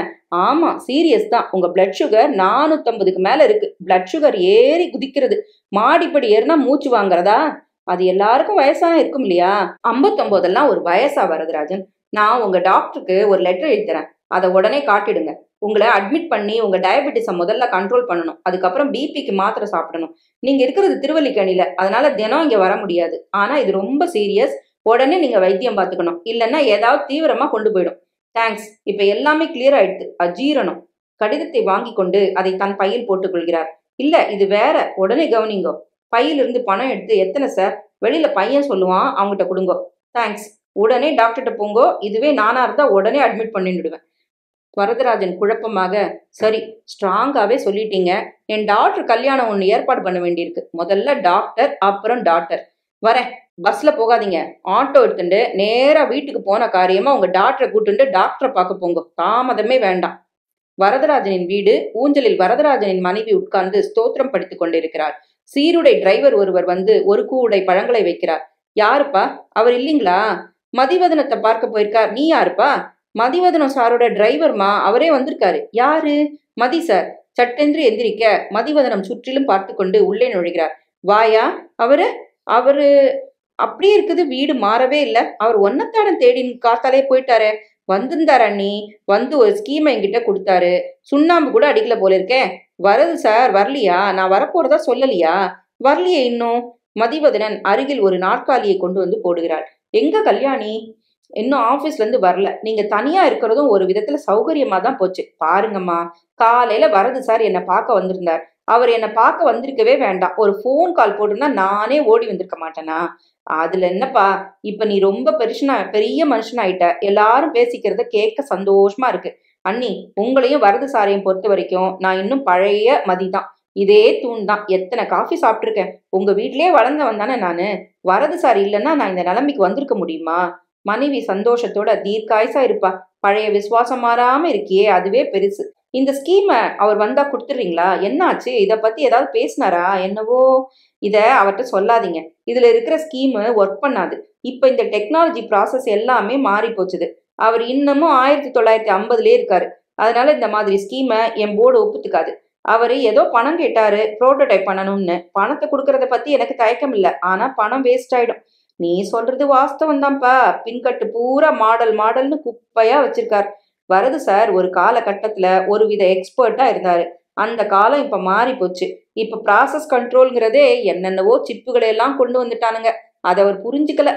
ஆமா, சீரியஸ் தான். உங்க பிளட் சுகர் 450க்கு மேல இருக்கு. பிளட் சுகர் ஏறி குதிக்கிறது. மாடிப்படி ஏறினா மூச்சு வாங்குறதா? அது எல்லாருக்கும் வயசான இருக்கும் இல்லையா? 59 எல்லாம் ஒரு வயசா வரதராஜன்? நான் உங்க டாக்டருக்கு ஒரு லெட்டர் எழுதுறேன். அதை உடனே காட்டிடுங்க. உங்களை அட்மிட் பண்ணி உங்க டயபெட்டிஸை முதல்ல கண்ட்ரோல் பண்ணணும். அதுக்கப்புறம் பிபிக்கு மாத்திரை சாப்பிடணும். நீங்க இருக்கிறது திருவல்லிக்கேணியில, அதனால தினம் இங்க வர முடியாது. ஆனா இது ரொம்ப சீரியஸ். உடனே நீங்க வைத்தியம் பார்த்துக்கணும். இல்லைன்னா ஏதாவது தீவிரமா கொண்டு போயிடும். தேங்க்ஸ். இப்ப எல்லாமே கிளியர் ஆயிடுது. அஜீரணம். கடிதத்தை வாங்கி கொண்டு அதை தன் பையில் போட்டுக் கொள்கிறார். இல்ல, இது வேற. உடனே கவனிங்கோ. பையிலிருந்து பணம் எடுத்து, எத்தனை சார்? வெளியில பையன் சொல்லுவான், அவங்ககிட்ட கொடுங்கோ. தேங்க்ஸ். உடனே டாக்டர்கிட்ட போங்கோ. இதுவே நானா இருந்தா உடனே அட்மிட் பண்ணிடுவேன். வரதராஜன் குழப்பமாக, சரி, ஸ்ட்ராங்காவே சொல்லிட்டீங்க. என் டாக்டர் கல்யாணம் ஒண்ணு ஏற்பாடு பண்ண வேண்டியிருக்கு. முதல்ல டாக்டர், அப்புறம் டாக்டர். வரேன். பஸ்ல போகாதீங்க. ஆட்டோ எடுத்துட்டு நேரா வீட்டுக்கு போன காரியமா உங்க டாக்டரை கூட்டுண்டு டாக்டரை பார்க்க போங்க. தாமதமே வேண்டாம். வரதராஜனின் வீடு. ஊஞ்சலில் வரதராஜனின் மனைவி உட்கார்ந்து ஸ்தோத்திரம் படித்துக் கொண்டிருக்கிறார். சீருடை டிரைவர் ஒருவர் வந்து ஒரு கூடை பழங்களை வைக்கிறார். யாருப்பா? அவர் இல்லீங்களா? மதிவதனத்தை பார்க்க போயிருக்கார். நீ யாருப்பா? மதிவதனம் சாரோட டிரைவர்மா. அவரே வந்திருக்காரு. யாரு? மதி சார். சட்டென்று எந்திரிக்க மதிவதனம் சுற்றிலும் பார்த்து கொண்டு உள்ளே நுழைகிறார். வாயா? அவரு அவரு அப்படியே இருக்குது. வீடு மாறவே இல்ல. அவர் ஒன்னத்தாடம் தேடி காத்தாலே போயிட்டாரு. வந்திருந்தாரு அண்ணி. வந்து ஒரு ஸ்கீமை என்கிட்ட கொடுத்தாரு. சுண்ணாம்பு கூட அடிக்கல போல இருக்கே. வருது சார். வரலையா? நான் வரப்போறதா சொல்லலையா? வரலையே இன்னும். மதிவதனன் அருகில் ஒரு நாற்காலியை கொண்டு வந்து போடுகிறாள். எங்க கல்யாணி? இன்னும் ஆபீஸ்ல இருந்து வரல. நீங்க தனியா இருக்கிறதும் ஒரு விதத்துல சௌகரியமா தான் போச்சு. பாருங்கம்மா, காலையில வரது சார் என்னை பார்க்க வந்திருந்தார். அவர் என்னை பார்க்க வந்திருக்கவே வேண்டாம். ஒரு போன் கால் போட்டிருந்தா நானே ஓடி வந்திருக்க மாட்டேனா? அதுல என்னப்பா, இப்ப நீ ரொம்ப பெரிய மனுஷனாயிட்ட. எல்லாரும் பேசிக்கிறத கேட்க சந்தோஷமா இருக்கு. அண்ணி, உங்களையும் வரது சாரையும் பொறுத்த வரைக்கும் நான் இன்னும் பழைய மதிதான். இதே தூண் தான். எத்தனை காஃபி சாப்பிட்டுருக்கேன். உங்க வீட்லயே வளர்ந்தவன் தானே நானு. வரது சார் இல்லைன்னா நான் இந்த நிலைமைக்கு வந்திருக்க முடியுமா? மனைவி சந்தோஷத்தோட, தீர்க்காயசா இருப்பா. பழைய விசுவாசம் மாறாம இருக்கியே, அதுவே பெருசு. இந்த ஸ்கீம அவர் வந்தா கொடுத்துடுறீங்களா? என்ன ஆச்சு? இத பத்தி ஏதாவது பேசினாரா? என்னவோ. இத அவர்கிட்ட சொல்லாதீங்க. இதுல இருக்கிற ஸ்கீம் ஒர்க் பண்ணாது. இப்ப இந்த டெக்னாலஜி ப்ராசஸ் எல்லாமே மாறி போச்சுது. அவர் இன்னமும் 1950லே இருக்காரு. அதனால இந்த மாதிரி ஸ்கீமை என் போர்டு ஒப்புத்துக்காது. அவரு ஏதோ பணம் கேட்டாரு, புரோட்டோடைப் பண்ணணும்னு. பணத்தை கொடுக்கறத பத்தி எனக்கு தயக்கம் இல்லை. ஆனா பணம் வேஸ்ட் ஆயிடும். நீ சொல்றது வாஸ்தவம் தான்ப்பா. பின்கட்டு பூரா மாடல் மாடல்னு குப்பையா வச்சிருக்கார். வரது சார் ஒரு காலகட்டத்துல ஒரு வித எக்ஸ்பர்ட்டா இருந்தாரு. அந்த காலம் இப்ப மாறி போச்சு. இப்ப ப்ராசஸ் கண்ட்ரோல்ங்கிறதே என்னென்னவோ சிப்புகளை எல்லாம் கொண்டு வந்துட்டானுங்க. அதை அவர் புரிஞ்சுக்கல.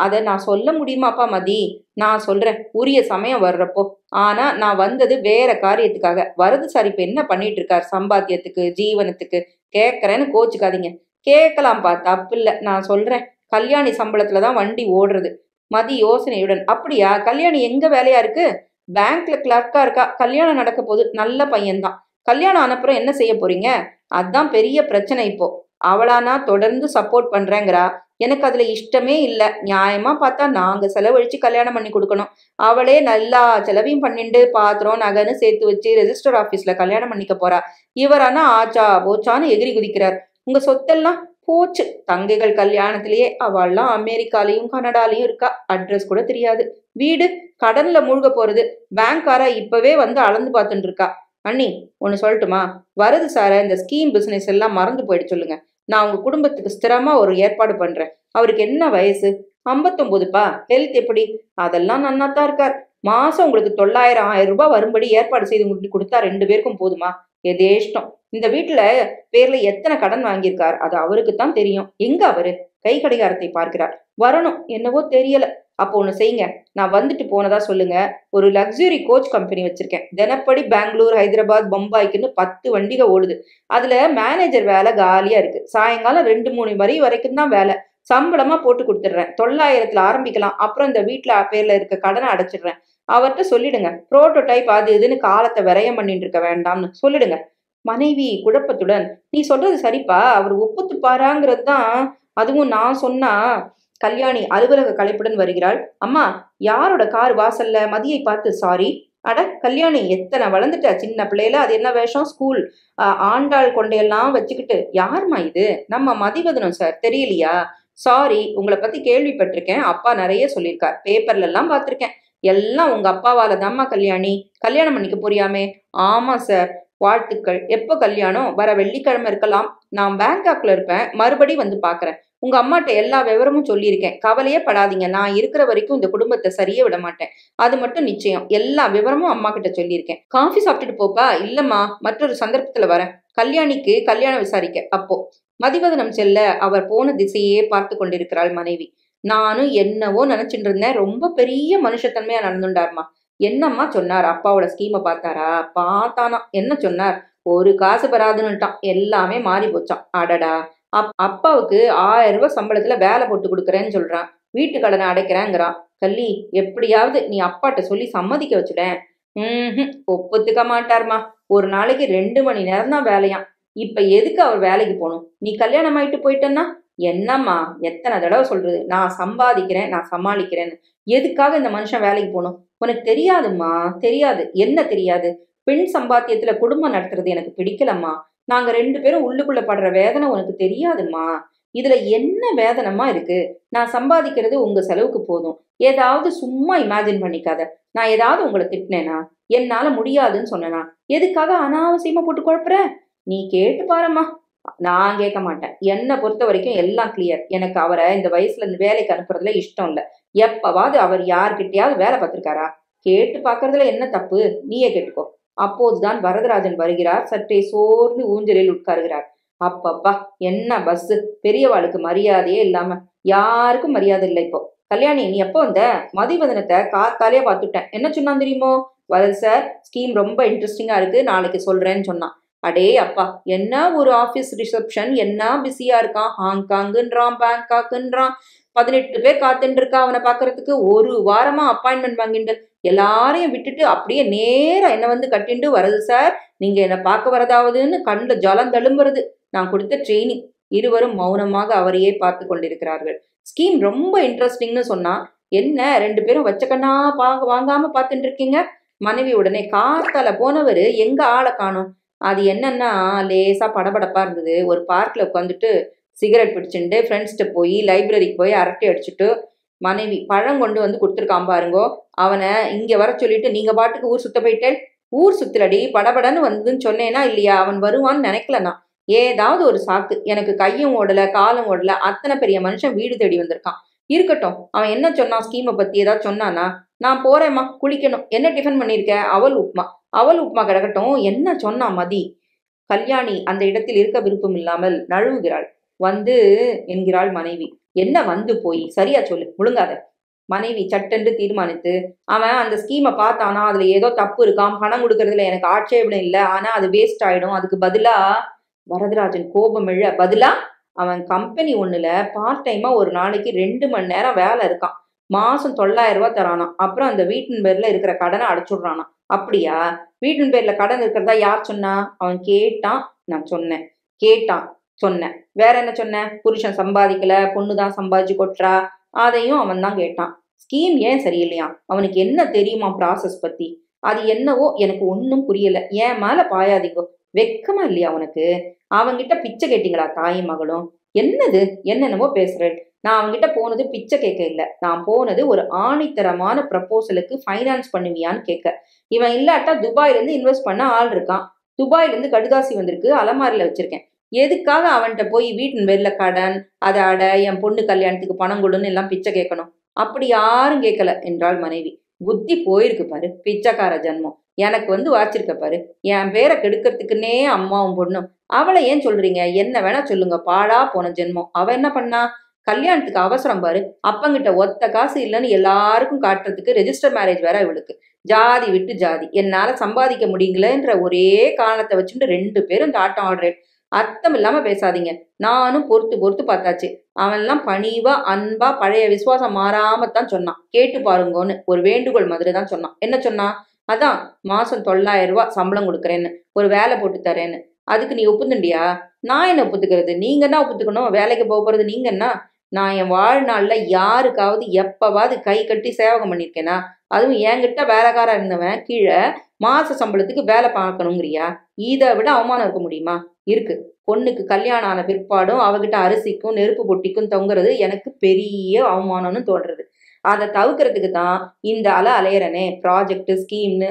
அதை நான் சொல்ல முடியுமாப்பா மதி? நான் சொல்றேன் உரிய சமயம் வர்றப்போ. ஆனா நான் வந்தது வேற காரியத்துக்காக. வரது சார் இப்ப என்ன பண்ணிட்டு இருக்கார்? சம்பாத்தியத்துக்கு, ஜீவனத்துக்கு கேட்கறேன்னு கோச்சுக்காதீங்க. கேட்கலாம்ப்பா, தப்பில்ல. நான் சொல்றேன், கல்யாணி சம்பளத்துலதான் வண்டி ஓடுறது. மதி யோசனையுடன், அப்படியா? கல்யாணி எங்க வேலையா இருக்கு? பேங்க்ல கிளர்க்கா இருக்கா. கல்யாணம் நடக்க போது. நல்ல பையன்தான். கல்யாணம் ஆனப்புறம் என்ன செய்ய போறீங்க? அதான் பெரிய பிரச்சனை இப்போ. அவளானா தொடர்ந்து சப்போர்ட் பண்றேங்கிறா. எனக்கு அதுல இஷ்டமே இல்ல. நியாயமா பார்த்தா நாங்க செலவழிச்சு கல்யாணம் பண்ணி கொடுக்கணும். அவளே நல்லா செலவையும் பண்ணிண்டு பாத்திரம் நகைன்னு சேர்த்து வச்சு ரெஜிஸ்டர் ஆபீஸ்ல கல்யாணம் பண்ணிக்க போறா. இவரானா ஆச்சா போச்சான்னு எகிரி குதிக்கிறார். உங்க சொத்தெல்லாம் போச்சு. தங்கைகள் கல்யாணத்திலேயே அவள்லாம் அமெரிக்காலையும் கனடாலையும் இருக்கா. அட்ரஸ் கூட தெரியாது. வீடு கடன்ல மூழ்க போறது. பேங்க்காரா இப்பவே வந்து அளந்து பார்த்துட்டு இருக்கா. அண்ணி, ஒன்னு சொல்லட்டுமா? வருது சார இந்த ஸ்கீம் பிசினஸ் எல்லாம் மறந்து போயிட்டு சொல்லுங்க. நான் உங்க குடும்பத்துக்கு ஸ்திரமா ஒரு ஏற்பாடு பண்றேன். அவருக்கு என்ன வயசு? 59பா. ஹெல்த் எப்படி? அதெல்லாம் நன்னாத்தான் இருக்கார். மாசம் உங்களுக்கு 900-1000 ரூபாய் வரும்படி ஏற்பாடு செய்து கொடுத்தா 2 பேருக்கும் போதுமா? எதேஷ்டம். இந்த வீட்டுல பேர்ல எத்தனை கடன் வாங்கியிருக்கார் அது அவருக்கு தான் தெரியும். எங்க அவரு? கை கடிகாரத்தை பார்க்கிறார். வரணும், என்னவோ தெரியல. அப்போ ஒண்ணு செய்யுங்க, நான் வந்துட்டு போனதா சொல்லுங்க. ஒரு லக்ஸுரி கோச் கம்பெனி வச்சிருக்கேன். தினப்படி பெங்களூர், ஹைதராபாத், பம்பாய்க்குன்னு 10 வண்டிக ஓடுது. அதுல மேனேஜர் வேலை காலியா இருக்கு. சாயங்காலம் 2-3 மணி வரைக்கும் தான் வேலை. சம்பளமா போட்டு கொடுத்துடுறேன். 900ல ஆரம்பிக்கலாம். அப்புறம் இந்த வீட்டுல பேர்ல இருக்க கடனை அடைச்சிடுறேன். அவர்கிட்ட சொல்லிடுங்க, புரோட்டோடைப் அது இதுன்னு காலத்தை விரயம் பண்ணிட்டு இருக்க வேண்டாம்னு சொல்லிடுங்க. மனைவி குழப்பத்துடன், நீ சொல்றது சரிப்பா, அவர் ஒப்புத்துப்பாராங்கிறது தான். அதுவும் நான் சொன்னா. கல்யாணி அலுவலக களைப்புடன் வருகிறாள். அம்மா, யாரோட கார் வாசல்ல? மதியை பார்த்து, சாரி. அட கல்யாணி, எத்தனை வளர்ந்துட்ட சின்ன பிள்ளையில. அது என்ன வேஷம்? ஸ்கூல் ஆண்டாள் கொண்டையெல்லாம் வச்சுக்கிட்டு. யாருமா இது? நம்ம மதிவதனம் சார், தெரியலையா? சாரி, உங்களை பத்தி கேள்விப்பட்டிருக்கேன். அப்பா நிறைய சொல்லியிருக்கார். பேப்பர்ல எல்லாம் பார்த்திருக்கேன். எல்லாம் உங்க அப்பாவால தாம்மா. கல்யாணி, கல்யாணம் பண்ணிக்க போறியாமே? ஆமா சார். வாழ்த்துக்கள். எப்போ கல்யாணம்? வர வெள்ளிக்கிழமை இருக்கலாம். நான் பேங்காக்ல இருப்பேன். மறுபடி வந்து பாக்குறேன். உங்க அம்மாட்ட எல்லா விவரமும் சொல்லியிருக்கேன். கவலையே படாதீங்க. நான் இருக்கிற வரைக்கும் இந்த குடும்பத்தை சரியே விட மாட்டேன். அது மட்டும் நிச்சயம். எல்லா விவரமும் அம்மா கிட்ட சொல்லியிருக்கேன். காஃபி சாப்பிட்டுட்டு போப்பா. இல்லம்மா, மற்றொரு சந்தர்ப்பத்துல வரேன். கல்யாணிக்கு கல்யாணம் விசாரிக்க. அப்போ மதிவதனம் செல்ல அவர் போன திசையே பார்த்து கொண்டிருக்கிறாள் மனைவி. நானும் என்னவோ நினைச்சிட்டு இருந்தேன். ரொம்ப பெரிய மனுஷத்தன்மையா நடந்துட்டார்மா. என்னம்மா சொன்னார்? அப்பாவோட ஸ்கீமை பார்த்தாரா? பார்த்தானா? என்ன சொன்னார்? ஒரு காசு பெறாதுன்னுட்டான். எல்லாமே மாறி போச்சான். அடடா. அப்பாவுக்கு 1000 ரூபாய் சம்பளத்துல வேலை போட்டு கொடுக்குறேன்னு சொல்றான். வீட்டு கடனை அடைக்கிறேங்கிறான். கள்ளி, எப்படியாவது நீ அப்பாட்ட சொல்லி சம்மதிக்க வச்சுடேன். ஒப்புத்துக்க மாட்டார்மா. ஒரு நாளைக்கு 2 மணி நேரம் தான் வேலையாம். இப்ப எதுக்கு அவர் வேலைக்கு போகணும்? நீ கல்யாணம் ஆயிட்டு போயிட்டன்னா? என்னம்மா, எத்தனை தடவை சொல்றது? நான் சம்பாதிக்கிறேன், நான் சமாளிக்கிறேன்னு. எதுக்காக இந்த மனுஷன் வேலைக்கு போகணும்? உனக்கு தெரியாதும்மா. தெரியாது. என்ன தெரியாது? பெண் சம்பாத்தியத்துல குடும்பம் நடத்துறது எனக்கு பிடிக்கலம்மா. நாங்க 2 பேரும் உள்ளுக்குள்ள படுற வேதனை உனக்கு தெரியாதும்மா. இதுல என்ன வேதனமா இருக்கு? நான் சம்பாதிக்கிறது உங்க செலவுக்கு போதும். ஏதாவது சும்மா இமேஜின் பண்ணிக்காத. நான் ஏதாவது உங்களை திட்டினேனா? என்னால முடியாதுன்னு சொன்னேனா? எதுக்காக அனாவசியமா போட்டு குழப்புற? நீ கேட்டு பாரும்மா. நான் கேட்க மாட்டேன். என்னை பொறுத்த வரைக்கும் எல்லாம் கிளியர். எனக்கு அவரை இந்த வயசுல இந்த வேலைக்கு அனுப்புறதுல இஷ்டம் இல்ல. எப்பவாவது அவர் யார்கிட்டயாவது வேலை பார்த்திருக்காரா? கேட்டு பாக்குறதுல என்ன தப்பு? நீயே கேட்டுக்கோ. அப்போதுதான் வரதராஜன் வருகிறார். சற்றே சோர்ந்து ஊஞ்சலில் உட்காருகிறார். அப்பப்பா, என்ன பஸ்! பெரியவாளுக்கு மரியாதையே இல்லாம யாருக்கும் மரியாதை இல்லை இப்போ. கல்யாணி, நீ எப்போ வந்த? மதிவதனத்தை காத்தாலே பார்த்துட்டேன். என்ன சொன்னான் தெரியுமோ? வரது சார், ஸ்கீம் ரொம்ப இன்ட்ரெஸ்டிங்கா இருக்கு, நாளைக்கு சொல்றேன்னு சொன்னான். அடே அப்பா, என்ன ஒரு ஆபீஸ் ரிசப்ஷன்! என்ன பிஸியா இருக்கான். ஹாங்காங்குன்றான், பேங்காக்குன்றான். 18 பேர் காத்துட்டு இருக்கா அவனை பாக்குறதுக்கு. ஒரு வாரமா அப்பாயின்மெண்ட் வாங்கிட்டு எல்லாரையும் விட்டுட்டு அப்படியே நேரா என்ன வந்து கட்டிண்டு வரது சார். நீங்க என்ன பார்க்க வரதாவதுன்னு கண்ணுல ஜலம் தழும்புறது. நான் கொடுத்த ட்ரெயினிங். இருவரும் மௌனமாக அவரையே பார்த்து கொண்டிருக்கிறார்கள். ஸ்கீம் ரொம்ப இன்ட்ரெஸ்டிங்னு சொன்னா. என்ன 2 பேரும் வச்ச கண்ணா வாங்காம பார்த்துட்டு இருக்கீங்க? மனைவி உடனே, காத்தால போனவரு எங்க ஆளை காணோம். அது என்னன்னா, லேசா படபடப்பா இருந்தது. ஒரு பார்க்ல உட்காந்துட்டு சிகரெட் பிடிச்சுட்டு ஃப்ரெண்ட்ஸ்கிட்ட போய் லைப்ரரிக்கு போய் அரட்டை அடிச்சுட்டு. மனைவி, பழம் கொண்டு வந்து கொடுத்துருக்கான் பாருங்கோ. அவனை இங்க வர சொல்லிட்டு நீங்க பாட்டுக்கு ஊர் சுத்த போயிட்டேன். ஊர் சுத்துலடி, படபடன்னு வந்ததுன்னு சொன்னேனா இல்லையா? அவன் வருவான்னு நினைக்கலனா. ஏதாவது ஒரு சாக்கு. எனக்கு கையும் ஓடல காலும் ஓடல. அத்தனை பெரிய மனுஷன் வீடு தேடி வந்திருக்கான். இருக்கட்டும், அவன் என்ன சொன்னான் ஸ்கீமை பத்தி ஏதாவது சொன்னானா? நான் போறேம்மா, குளிக்கணும். என்ன டிஃபன் பண்ணிருக்க? அவல் உப்புமா. அவல் உப்புமா கிடக்கட்டும், என்ன சொன்னா மதி? கல்யாணி அந்த இடத்தில் இருக்க விருப்பம் இல்லாமல் நழுவுகிறாள். வந்து என்கிறாள் மனைவி. என்ன வந்து போய் சரியா சொல்லு, முழுங்காத. மனைவி சட்டென்று தீர்மானித்து, அவன் அந்த ஸ்கீமை பார்த்தானா, அதுல ஏதோ தப்பு இருக்காம், பணம் கொடுக்கறதுல எனக்கு ஆட்சேபனை இல்லை, ஆனா அது வேஸ்ட் ஆயிடும், அதுக்கு பதிலா வரதராஜன் கோபம் எழ, பதிலா அவன் கம்பெனி ஒண்ணுல பார்ட் டைமா ஒரு நாளைக்கு 2 மணி நேரம் வேலை இருக்கான், மாசம் 9,000 தரானாம், அப்புறம் அந்த வீட்டின் பேர்ல இருக்கிற கடனை அடைச்சுடுறானாம். அப்படியா? வீட்டின் பேர்ல கடன் இருக்கிறதா யார் சொன்னா? அவன் கேட்டான், நான் சொன்னேன். கேட்டான், சொன்னேன். வேற என்ன சொன்னேன்? புருஷன் சம்பாதிக்கல, பொண்ணுதான் சம்பாதிச்சு கொட்டுறா, அதையும் அவன் தான் கேட்டான். ஸ்கீம் ஏன் சரியில்லையா? அவனுக்கு என்ன தெரியுமா ப்ராசஸ் பத்தி? அது என்னவோ எனக்கு ஒன்னும் புரியல. ஏன் மேல பாயாதீங்கோ. வெக்கமா இல்லையா உனக்கு? அவங்கிட்ட பிச்சை கேட்டீங்களா தாயும் மகளும்? என்னது என்னென்னவோ பேசுறேன். நான் அவங்கிட்ட போனது பிச்சை கேட்க இல்ல, நான் போனது ஒரு ஆணித்தரமான ப்ரப்போசலுக்கு ஃபைனான்ஸ் பண்ணுவியான்னு கேட்க. இவன் இல்லாட்டா துபாயில இருந்து இன்வெஸ்ட் பண்ண ஆள் இருக்கான், துபாயில இருந்து கடுதாசி வந்திருக்கு, அலமாரில வச்சிருக்கேன். எதுக்காக அவன்கிட்ட போய் வீட்டின் பேர்ல கடன், அதை அட, என் பொண்ணு கல்யாணத்துக்கு பணம் கொடுன்னு எல்லாம் பிச்சை கேட்கணும்? அப்படி யாரும் கேட்கல என்றாள் மனைவி. புத்தி போயிருக்கு பாரு, பிச்சைக்கார ஜன்மம். எனக்கு வந்து வாச்சிருக்க பாரு, என் பேரை கெடுக்கிறதுக்குன்னே அம்மாவும் பொண்ணும். அவளை ஏன் சொல்றீங்க? என்ன வேணா சொல்லுங்க, பாழா போன ஜென்மம். அவ என்ன பண்ணா? கல்யாணத்துக்கு அவசரம் பாரு, அப்பங்கிட்ட ஒத்த காசு இல்லைன்னு எல்லாருக்கும் காட்டுறதுக்கு ரெஜிஸ்டர் மேரேஜ் வேற இவளுக்கு. ஜாதி விட்டு ஜாதி, என்னால சம்பாதிக்க முடியலன்ற ஒரே காரணத்தை வச்சுட்டு 2 பேரும் இந்த ஆட்டம் ஆடுறேன். அர்த்தம் இல்லாம பேசாதீங்க. நானும் பொறுத்து பொறுத்து பார்த்தாச்சு. அவன்லாம் பணிவா அன்பா பழைய விசுவாசம் மாறாமத்தான் சொன்னான். கேட்டு பாருங்கன்னு ஒரு வேண்டுகோள் மாதிரி தான் சொன்னான். என்ன சொன்னான்? அதான் மாசம் 9,000 சம்பளம் கொடுக்குறேன்னு, ஒரு வேலை போட்டு தரேன்னு. அதுக்கு நீ ஒப்புந்துண்டியா? நான் என்ன ஒப்புத்துக்கிறது? நீங்க என்ன ஒப்புத்துக்கணும்? வேலைக்கு போக போறது நீங்க என்ன? நான் என் வாழ்நாள்ல யாருக்காவது எப்பவாவது கை கட்டி சேவகம் பண்ணிருக்கேனா? அதுவும் என்கிட்ட வேலைக்காரா இருந்தவன் கீழே மாச சம்பளத்துக்கு வேலை பார்க்கணுங்கிறியா? இதை விட அவமானம் இருக்க முடியுமா? இருக்கு. பொண்ணுக்கு கல்யாணம் ஆன பிற்பாடும் அவகிட்ட அரிசிக்கும் நெருப்பு பொட்டிக்கும் தொங்குறது எனக்கு பெரிய அவமானம்னு தோன்றது. அதை தவிர்க்கிறதுக்கு தான் இந்த அலையறனே, ப்ராஜெக்ட் ஸ்கீம்னு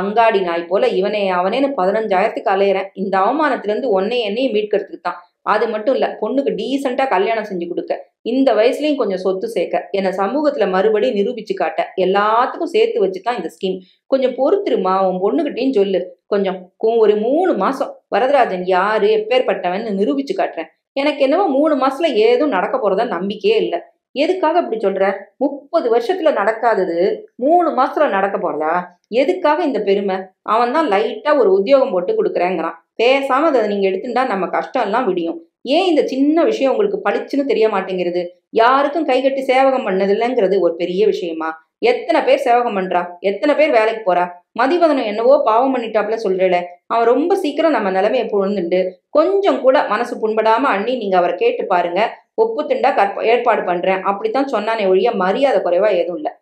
அங்காடி நாய் போல இவனே அவனேன்னு 15,000க்கு அலையறேன். இந்த அவமானத்துல இருந்து என்னையும் மீட்கிறதுக்கு தான். அது மட்டும் இல்ல, பொண்ணுக்கு டீசெண்டா கல்யாணம் செஞ்சு கொடுக்க, இந்த வயசுலயும் கொஞ்சம் சொத்து சேர்க்க, என்னை சமூகத்துல மறுபடியும் நிரூபிச்சு காட்ட, எல்லாத்துக்கும் சேர்த்து வச்சுதான் இந்த ஸ்கீம். கொஞ்சம் பொறுத்துருமா, உன் பொண்ணுகிட்டையும் சொல்லு. கொஞ்சம் ஒரு 3 மாசம் வரதராஜன் யாரு எப்பேற்பட்டவன் நிரூபிச்சு காட்டுறேன். எனக்கு என்னவோ 3 மாசத்துல ஏதும் நடக்க போறதா நம்பிக்கையே இல்லை. எதுக்காக இப்படி சொல்ற? 30 வருஷத்துல நடக்காதது 3 மாசத்துல நடக்க போறதா? எதுக்காக இந்த பெருமை? அவன் தான் லைட்டா ஒரு உத்தியோகம் போட்டு கொடுக்குறேங்கிறான். பேசாம அதை நீங்க எடுத்துட்டா நம்ம கஷ்டம் எல்லாம் விடியும். ஏன் இந்த சின்ன விஷயம் உங்களுக்கு பளிச்சுன்னு தெரிய மாட்டேங்கிறது? யாருக்கும் கை கட்டி சேவகம் பண்ணது இல்லைங்கிறது ஒரு பெரிய விஷயமா? எத்தனை பேர் சேவகம் பண்றா? எத்தனை பேர் வேலைக்கு போறா? மதிவதனம் என்னவோ பாவம் பண்ணிட்டாப்ல சொல்றேல. அவன் ரொம்ப சீக்கிரம் நம்ம நிலைமையை புரிந்துண்டு கொஞ்சம் கூட மனசு புண்படாம அண்ணி நீங்க அவரை கேட்டு பாருங்க, ஒப்புத்துண்டா ஏற்பாடு பண்றேன் அப்படித்தான் சொன்னானே ஒழிய மரியாதை குறைவா எதுவும் இல்லை.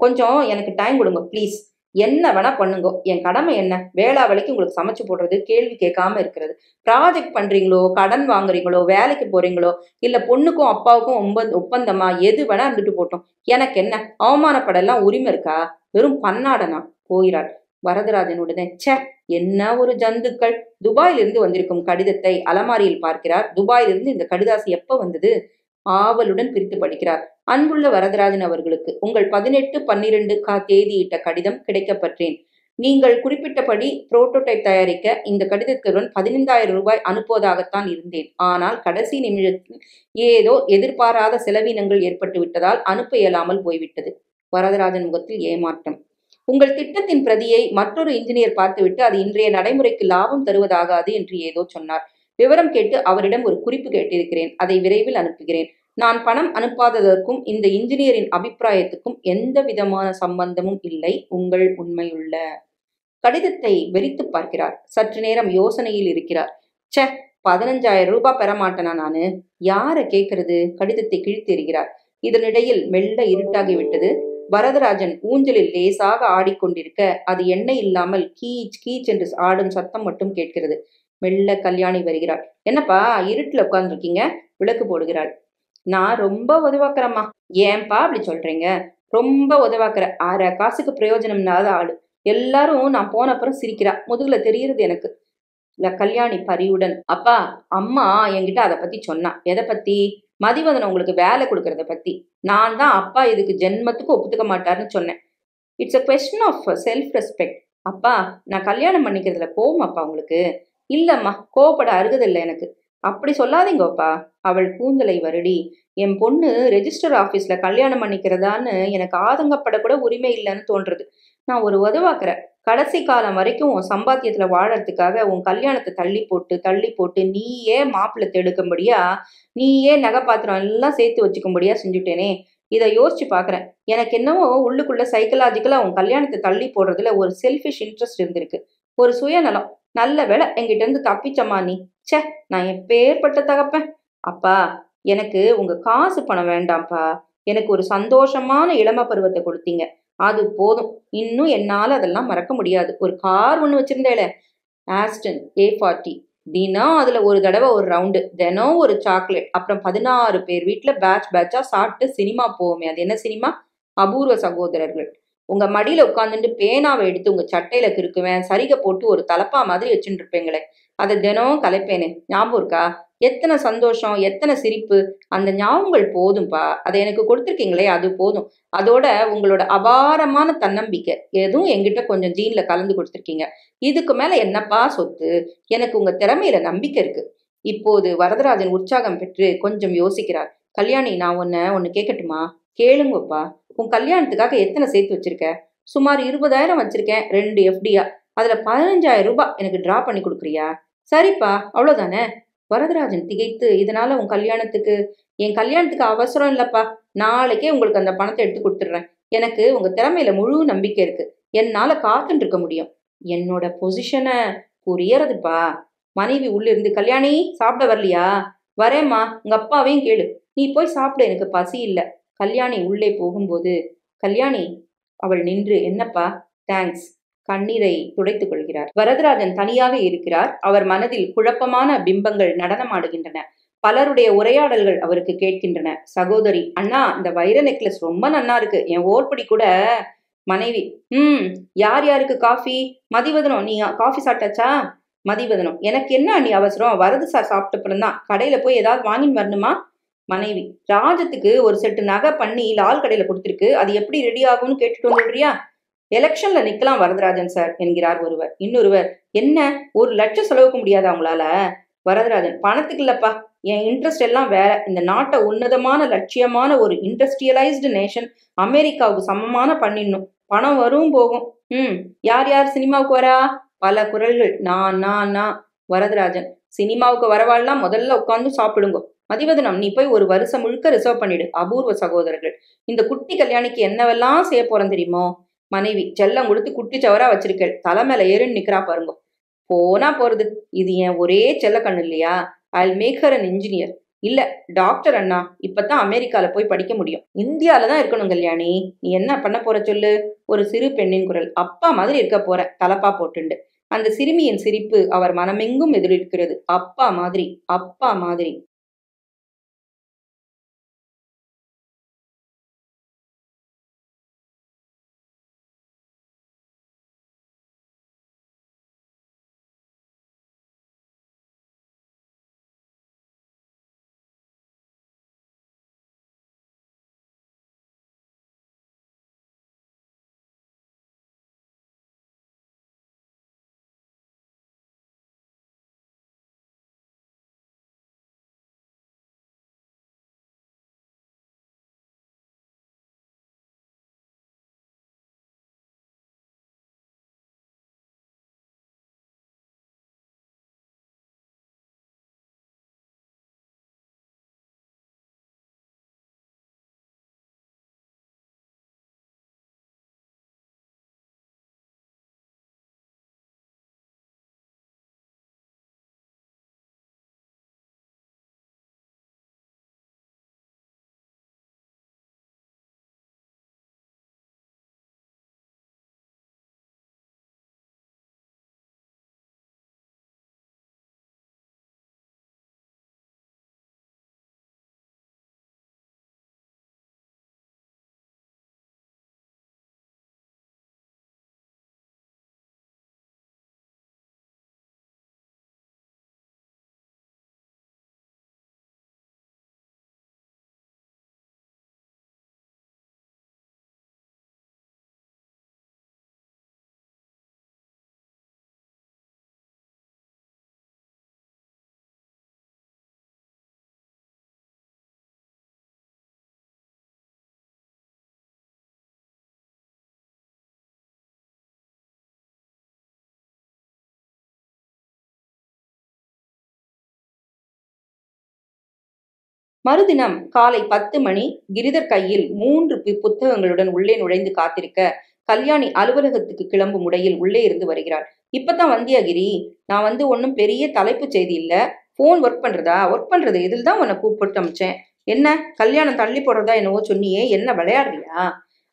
கொஞ்சம் எனக்கு டைம் கொடுங்க ப்ளீஸ். என்ன வேணா பண்ணுங்க, என் கடமை என்ன? வேளா வேலைக்கு உங்களுக்கு சமைச்சு போடுறது, கேள்வி கேட்காம இருக்கிறது. ப்ராஜெக்ட் பண்றீங்களோ, கடன் வாங்குறீங்களோ, வேலைக்கு போறீங்களோ, இல்ல பொண்ணுக்கும் அப்பாவுக்கும் ஒப்பந்தமா, எது வேணா இருந்துட்டு போட்டோம். எனக்கு என்ன? அவமானப்படலாம் உரிமை இருக்கா? வெறும் பன்னாடனா? போகிறாள். வரதராஜனுடனே ச்சே, என்ன ஒரு ஜந்துக்கள். துபாயிலிருந்து வந்திருக்கும் கடிதத்தை அலமாரியில் பார்க்கிறார். துபாயிலிருந்து இந்த கடிதாசி எப்ப வந்தது? ஆவலுடன் பிரித்து படிக்கிறார். அன்புள்ள வரதராஜன் அவர்களுக்கு உங்கள் 18/12 தேதியிட்ட கடிதம் கிடைக்கப்பெற்றேன். நீங்கள் குறிப்பிட்டபடி புரோட்டோடைப் தயாரிக்க இந்த கடிதத்துடன் 15,000 ரூபாய் அனுப்புவதாகத்தான் இருந்தேன். ஆனால் கடைசி நிமிடத்தில் ஏதோ எதிர்பாராத செலவினங்கள் ஏற்பட்டு விட்டதால் அனுப்ப இயலாமல் போய்விட்டது. வரதராஜன் முகத்தில் ஏமாற்றம். உங்கள் திட்டத்தின் பிரதியை மற்றொரு இன்ஜினியர் பார்த்துவிட்டு அது இன்றைய நடைமுறைக்கு லாபம் தருவதாகாது என்று ஏதோ சொன்னார். விவரம் கேட்டு அவரிடம் ஒரு குறிப்பு கேட்டிருக்கிறேன். அதை விரைவில் அனுப்புகிறேன். நான் பணம் அனுப்பாததற்கும் இந்த இன்ஜினியரின் அபிப்பிராயத்துக்கும் எந்த விதமான சம்பந்தமும் இல்லை. உங்கள் உண்மையுள்ள. கடிதத்தை வெறித்து பார்க்கிறார். சற்று நேரம் யோசனையில் இருக்கிறார். ச்சே, 15,000 ரூபாய் பெறமாட்டேனா நானு? யார கேட்கறது? கடிதத்தை கிழித்தெறிகிறார். இதனிடையில் மெல்ல இருட்டாகிவிட்டது. வரதராஜன் ஊஞ்சலில் லேசாக ஆடிக்கொண்டிருக்க அது எண்ணெய் இல்லாமல் கீச் கீச் என்று ஆடும் சத்தம் மட்டும் கேட்கிறது. மெல்ல கல்யாணி வருகிறாள். என்னப்பா இருட்டுல உட்கார்ந்துருக்கீங்க? விளக்கு போடுகிறாள். நான் ரொம்ப உதவாக்குறேம்மா. ஏன்பா அப்படி சொல்றீங்க? ரொம்ப உதவாக்குற. அரை காசுக்கு பிரயோஜனம் இல்லாத ஆளு. எல்லாரும் நான் போன அப்புறம் சிரிக்கிறா. முதுகுல தெரியுறது எனக்கு. கல்யாணி பரிவுடன். அப்பா, அம்மா என்கிட்ட அதை பத்தி சொன்னா. எதை பத்தி? மதிவதன் உங்களுக்கு வேலை கொடுக்கறத பத்தி. நான் தான் அப்பா இதுக்கு ஜென்மத்துக்கு ஒப்புத்துக்க மாட்டாருன்னு சொன்னேன். It's a question of self respect. அப்பா, நான் கல்யாணம் பண்ணிக்கிறதுல கோவம் அப்பா உங்களுக்கு? இல்லம்மா, கோவப்பட அருகதில்லை எனக்கு. அப்படி சொல்லாதீங்கப்பா. அவள் கூந்தலை வருடி, என் பொண்ணு ரெஜிஸ்டர் ஆபீஸ்ல கல்யாணம் பண்ணிக்கிறதான்னு எனக்கு ஆதங்கப்படக்கூட உரிமை இல்லைன்னு தோன்றது. நான் ஒரு உதவாக்குறேன். கடைசி காலம் வரைக்கும் உன் சம்பாத்தியத்துல வாழறதுக்காக உன் கல்யாணத்தை தள்ளி போட்டு நீயே மாப்பிள்ளை தேடுக்கும்படியா, நீயே நகை பாத்திரம் எல்லாம் சேர்த்து வச்சுக்கும்படியா செஞ்சுட்டேனே. இதை யோசிச்சு பாக்குறேன். எனக்கு என்னவோ உள்ளுக்குள்ள சைக்கலாஜிக்கலா உன் கல்யாணத்தை தள்ளி போடுறதுல ஒரு செல்ஃபிஷ் இன்ட்ரெஸ்ட் இருந்திருக்கு. ஒரு சுயநலம். நல்ல வேலை என்கிட்ட இருந்து தப்பிச்சம்மா நீ. ச்சே, நான் எப்பேற்பட்ட தகப்பேன். அப்பா, எனக்கு உங்க காசு பணம் வேண்டாம்ப்பா. எனக்கு ஒரு சந்தோஷமான இளம பருவத்தை கொடுத்தீங்க. அது போதும். இன்னும் என்னால அதெல்லாம் மறக்க முடியாது. ஒரு கார் ஒண்ணு வச்சிருந்தேளே, ஆஸ்டன் A40. தினம் அதுல ஒரு தடவை ஒரு ரவுண்டு, தினம் ஒரு சாக்லேட், அப்புறம் 16 பேர் வீட்டுல பேட்ச் பேட்சா சாப்பிட்டு சினிமா போவோமே, அது என்ன சினிமா? அபூர்வ சகோதரர்கள். உங்க மடியில உட்காந்துட்டு பேனாவை எடுத்து உங்க சட்டையில கிறுக்குவேன், சரிகை போட்டு ஒரு தலப்பா மாதிரி வச்சுட்டு இருப்பீங்களே, அதை தினம் கலைப்பேனே, ஞாபகம் இருக்கா? எத்தனை சந்தோஷம், எத்தனை சிரிப்பு. அந்த ஞாபகங்கள் போதும்பா. அதை எனக்கு கொடுத்துருக்கீங்களே, அது போதும். அதோட உங்களோட அபாரமான தன்னம்பிக்கை எதுவும் என்கிட்ட கொஞ்சம் ஜீன்ல கலந்து கொடுத்துருக்கீங்க. இதுக்கு மேல என்னப்பா சொத்து? எனக்கு உங்க திறமையில நம்பிக்கை இருக்கு. இப்போது வரதராஜன் உற்சாகம் பெற்று கொஞ்சம் யோசிக்கிறார். கல்யாணி, நான் ஒன்னு கேட்கட்டுமா? கேளுங்கப்பா. உன் கல்யாணத்துக்காக எத்தனை சேர்த்து வச்சிருக்க? சுமார் 20,000 வச்சிருக்கேன், 2 FDயா. அதுல 15,000 ரூபாய் எனக்கு டிரா பண்ணி கொடுக்குறியா? சரிப்பா, அவ்வளவுதானே? வரதராஜன் திகைத்து, இதனால என் கல்யாணத்துக்கு அவசரம் இல்லப்பா. நாளைக்கே உங்களுக்கு அந்த பணத்தை எடுத்து கொடுத்துடுறேன். எனக்கு உங்க திறமையில முழு நம்பிக்கை இருக்கு. என்னால காத்துட்டு இருக்க முடியும். என்னோட பொசிஷனை புரியறதுப்பா. மனைவி உள்ளிருந்து, கல்யாணி சாப்பிட வரலையா? வரேம்மா, உங்க அப்பாவையும் கேளு. நீ போய் சாப்பிட, எனக்கு பசி இல்ல. கல்யாணி உள்ளே போகும்போது, கல்யாணி. அவள் நின்று, என்னப்பா? தேங்க்ஸ். கண்ணீரை துடைத்துக் கொள்கிறார். வரதராஜன் தனியாக இருக்கிறார். அவர் மனதில் குழப்பமான பிம்பங்கள் நடனமாடுகின்றன. பலருடைய உரையாடல்கள் அவருக்கு கேட்கின்றன. சகோதரி, அண்ணா, இந்த வைர நெக்லஸ் ரொம்ப நன்னா இருக்கு, என் ஓர்படி கூட. மனைவி, யார் யாருக்கு காஃபி? மதிவதனம், நீ காஃபி சாப்பிட்டாச்சா? மதிவதனம், எனக்கு என்ன அண்ணி அவசரம்? வரது சார் சாப்பிட்டப்புறம் தான். கடையில போய் ஏதாவது வாங்கின்னு வரணுமா? மனைவி, ராஜத்துக்கு ஒரு செட்டு நகை பண்ணி லால் கடையில கொடுத்துருக்கு, அது எப்படி ரெடி ஆகும்னு கேட்டுட்டு வந்துடுறியா? எலெக்ஷன்ல நிக்கலாம் வரதராஜன் சார் என்கிறார் ஒருவர். இன்னொருவர், என்ன 1,00,000 செலவுக்கு முடியாதா உங்களால? வரதராஜன், பணத்துக்கு இல்லப்பா, என் இன்ட்ரெஸ்ட் எல்லாம் வேற. இந்த நாட்டை உன்னதமான லட்சியமான ஒரு இண்டஸ்ட்ரியலைஸ்டு நேஷன் அமெரிக்காவுக்கு சமமான பண்ணிடணும். பணம் வரும் போகும். யார் யார் சினிமாவுக்கு வரா? பல குரல்கள். நான். வரதராஜன், சினிமாவுக்கு வரவாள்லாம் முதல்ல உட்காந்து சாப்பிடுங்க. மதிவதனம், நீ போய் ஒரு வருஷம் முழுக்க ரிசர்வ் பண்ணிடு. அபூர்வ சகோதரர்கள். இந்த குட்டி கல்யாணிக்கு என்னவெல்லாம் செய்ய போறேன் தெரியுமோ? மனைவி, செல்லம் கொடுத்து குட்டி சவரா வச்சிருக்கேள், தலை மேல ஏறுன்னு நிக்கிறா பாருங்க. போனா போறது. இது என் ஒரே செல்ல கண்ணு இல்லையா? ஐல் மேக் ஹர் அன் இன்ஜினியர். இல்ல, டாக்டர் அண்ணா. இப்பதான் அமெரிக்கால போய் படிக்க முடியும். இந்தியால தான் இருக்கணும் கல்யாணி. நீ என்ன பண்ண போற சொல்லு? ஒரு சிறு பெண்ணின் குரல். அப்பா மாதிரி இருக்க போற, தலப்பா போட்டுண்டு. அந்த சிறுமியின் சிரிப்பு அவர் மனமெங்கும் எதிரொலிக்கிறது. அப்பா மாதிரி, அப்பா மாதிரி. மறுதினம் காலை 10 மணி. கிரிதர் கையில் 3 புத்தகங்களுடன் உள்ளே நுழைந்து காத்திருக்க கல்யாணி அலுவலகத்துக்கு கிளம்பும் முடையில் உள்ளே இருந்து வருகிறாள். இப்பதான் வந்தியா கிரி? நான் ஒன்னும் பெரிய தலைப்பு செய்தி இல்ல. போன் ஒர்க் பண்றதா? ஒர்க் பண்றது இதில் தான் உன்னை கூப்பிட்டு அமிச்சேன். என்ன கல்யாணம் தள்ளி போடுறதா என்னவோ சொன்னியே, என்ன விளையாடுறியா?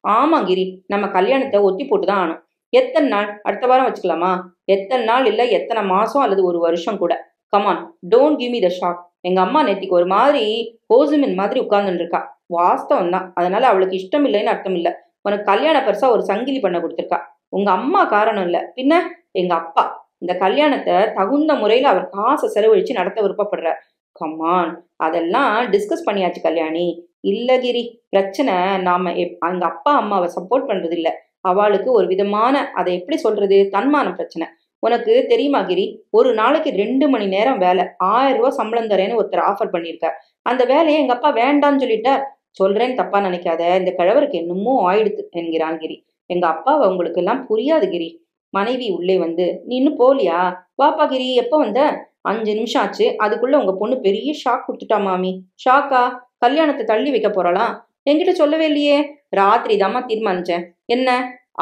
ஆமா கிரி, நம்ம கல்யாணத்தை ஒத்தி போட்டுதான் ஆனும். எத்தனை நாள்? அடுத்த வாரம் வச்சுக்கலாமா? எத்தனை நாள் இல்ல, எத்தனை மாசம் அல்லது ஒரு வருஷம் கூட. Come on, don't give me the shock. எங்க அம்மா நேத்திக்கு ஒரு மாதிரி ஹோசுமின் மாதிரி உட்கார்ந்துட்டு இருக்கா. வாஸ்தவம் தான், அதனால அவளுக்கு இஷ்டம் இல்லைன்னு அர்த்தம் இல்ல. உனக்கு கல்யாண பரிசா ஒரு சங்கிலி பண்ண கொடுத்துருக்கா. உங்க அம்மா காரணம் இல்ல, பின்ன எங்க அப்பா. இந்த கல்யாணத்தை தகுந்த முறையில அவர் காசை செலவழிச்சு நடத்த விருப்பப்படுறார். கமான், அதெல்லாம் டிஸ்கஸ் பண்ணியாச்சு கல்யாணி. இல்ல கிரி, பிரச்சனை நாம எங்க அப்பா அம்மாவை சப்போர்ட் பண்றது இல்ல. அவளுக்கு ஒரு விதமான, அதை எப்படி சொல்றது, தன்மான பிரச்சனை. உனக்கு தெரியுமா கிரி, ஒரு நாளைக்கு 2 மணி நேரம் வேலை, 1000 ரூபாய் சம்பளம் தரேன்னு ஒருத்தர் ஆஃபர் பண்ணியிருக்கார். அந்த வேலையை எங்க அப்பா வேண்டான்னு சொல்லிட்டார். சொல்றேன்னு தப்பா நினைக்காத, இந்த கிழவருக்கு என்னமோ ஆயிடுத்து என்கிறான் கிரி. எங்க அப்பாவை உங்களுக்கு எல்லாம் புரியாது கிரி. மனைவி உள்ளே வந்து, நீ இன்னும் போலியா? வாப்பா கிரி, எப்ப வந்த? 5 நிமிஷம் ஆச்சு. அதுக்குள்ள உங்க பொண்ணு பெரிய ஷாக் கொடுத்துட்டா மாமி. ஷாக்கா? கல்யாணத்தை தள்ளி வைக்க போறாளாம். என்கிட்ட சொல்லவே இல்லையே. ராத்திரி தாமா தீர்மானிச்சேன். என்ன?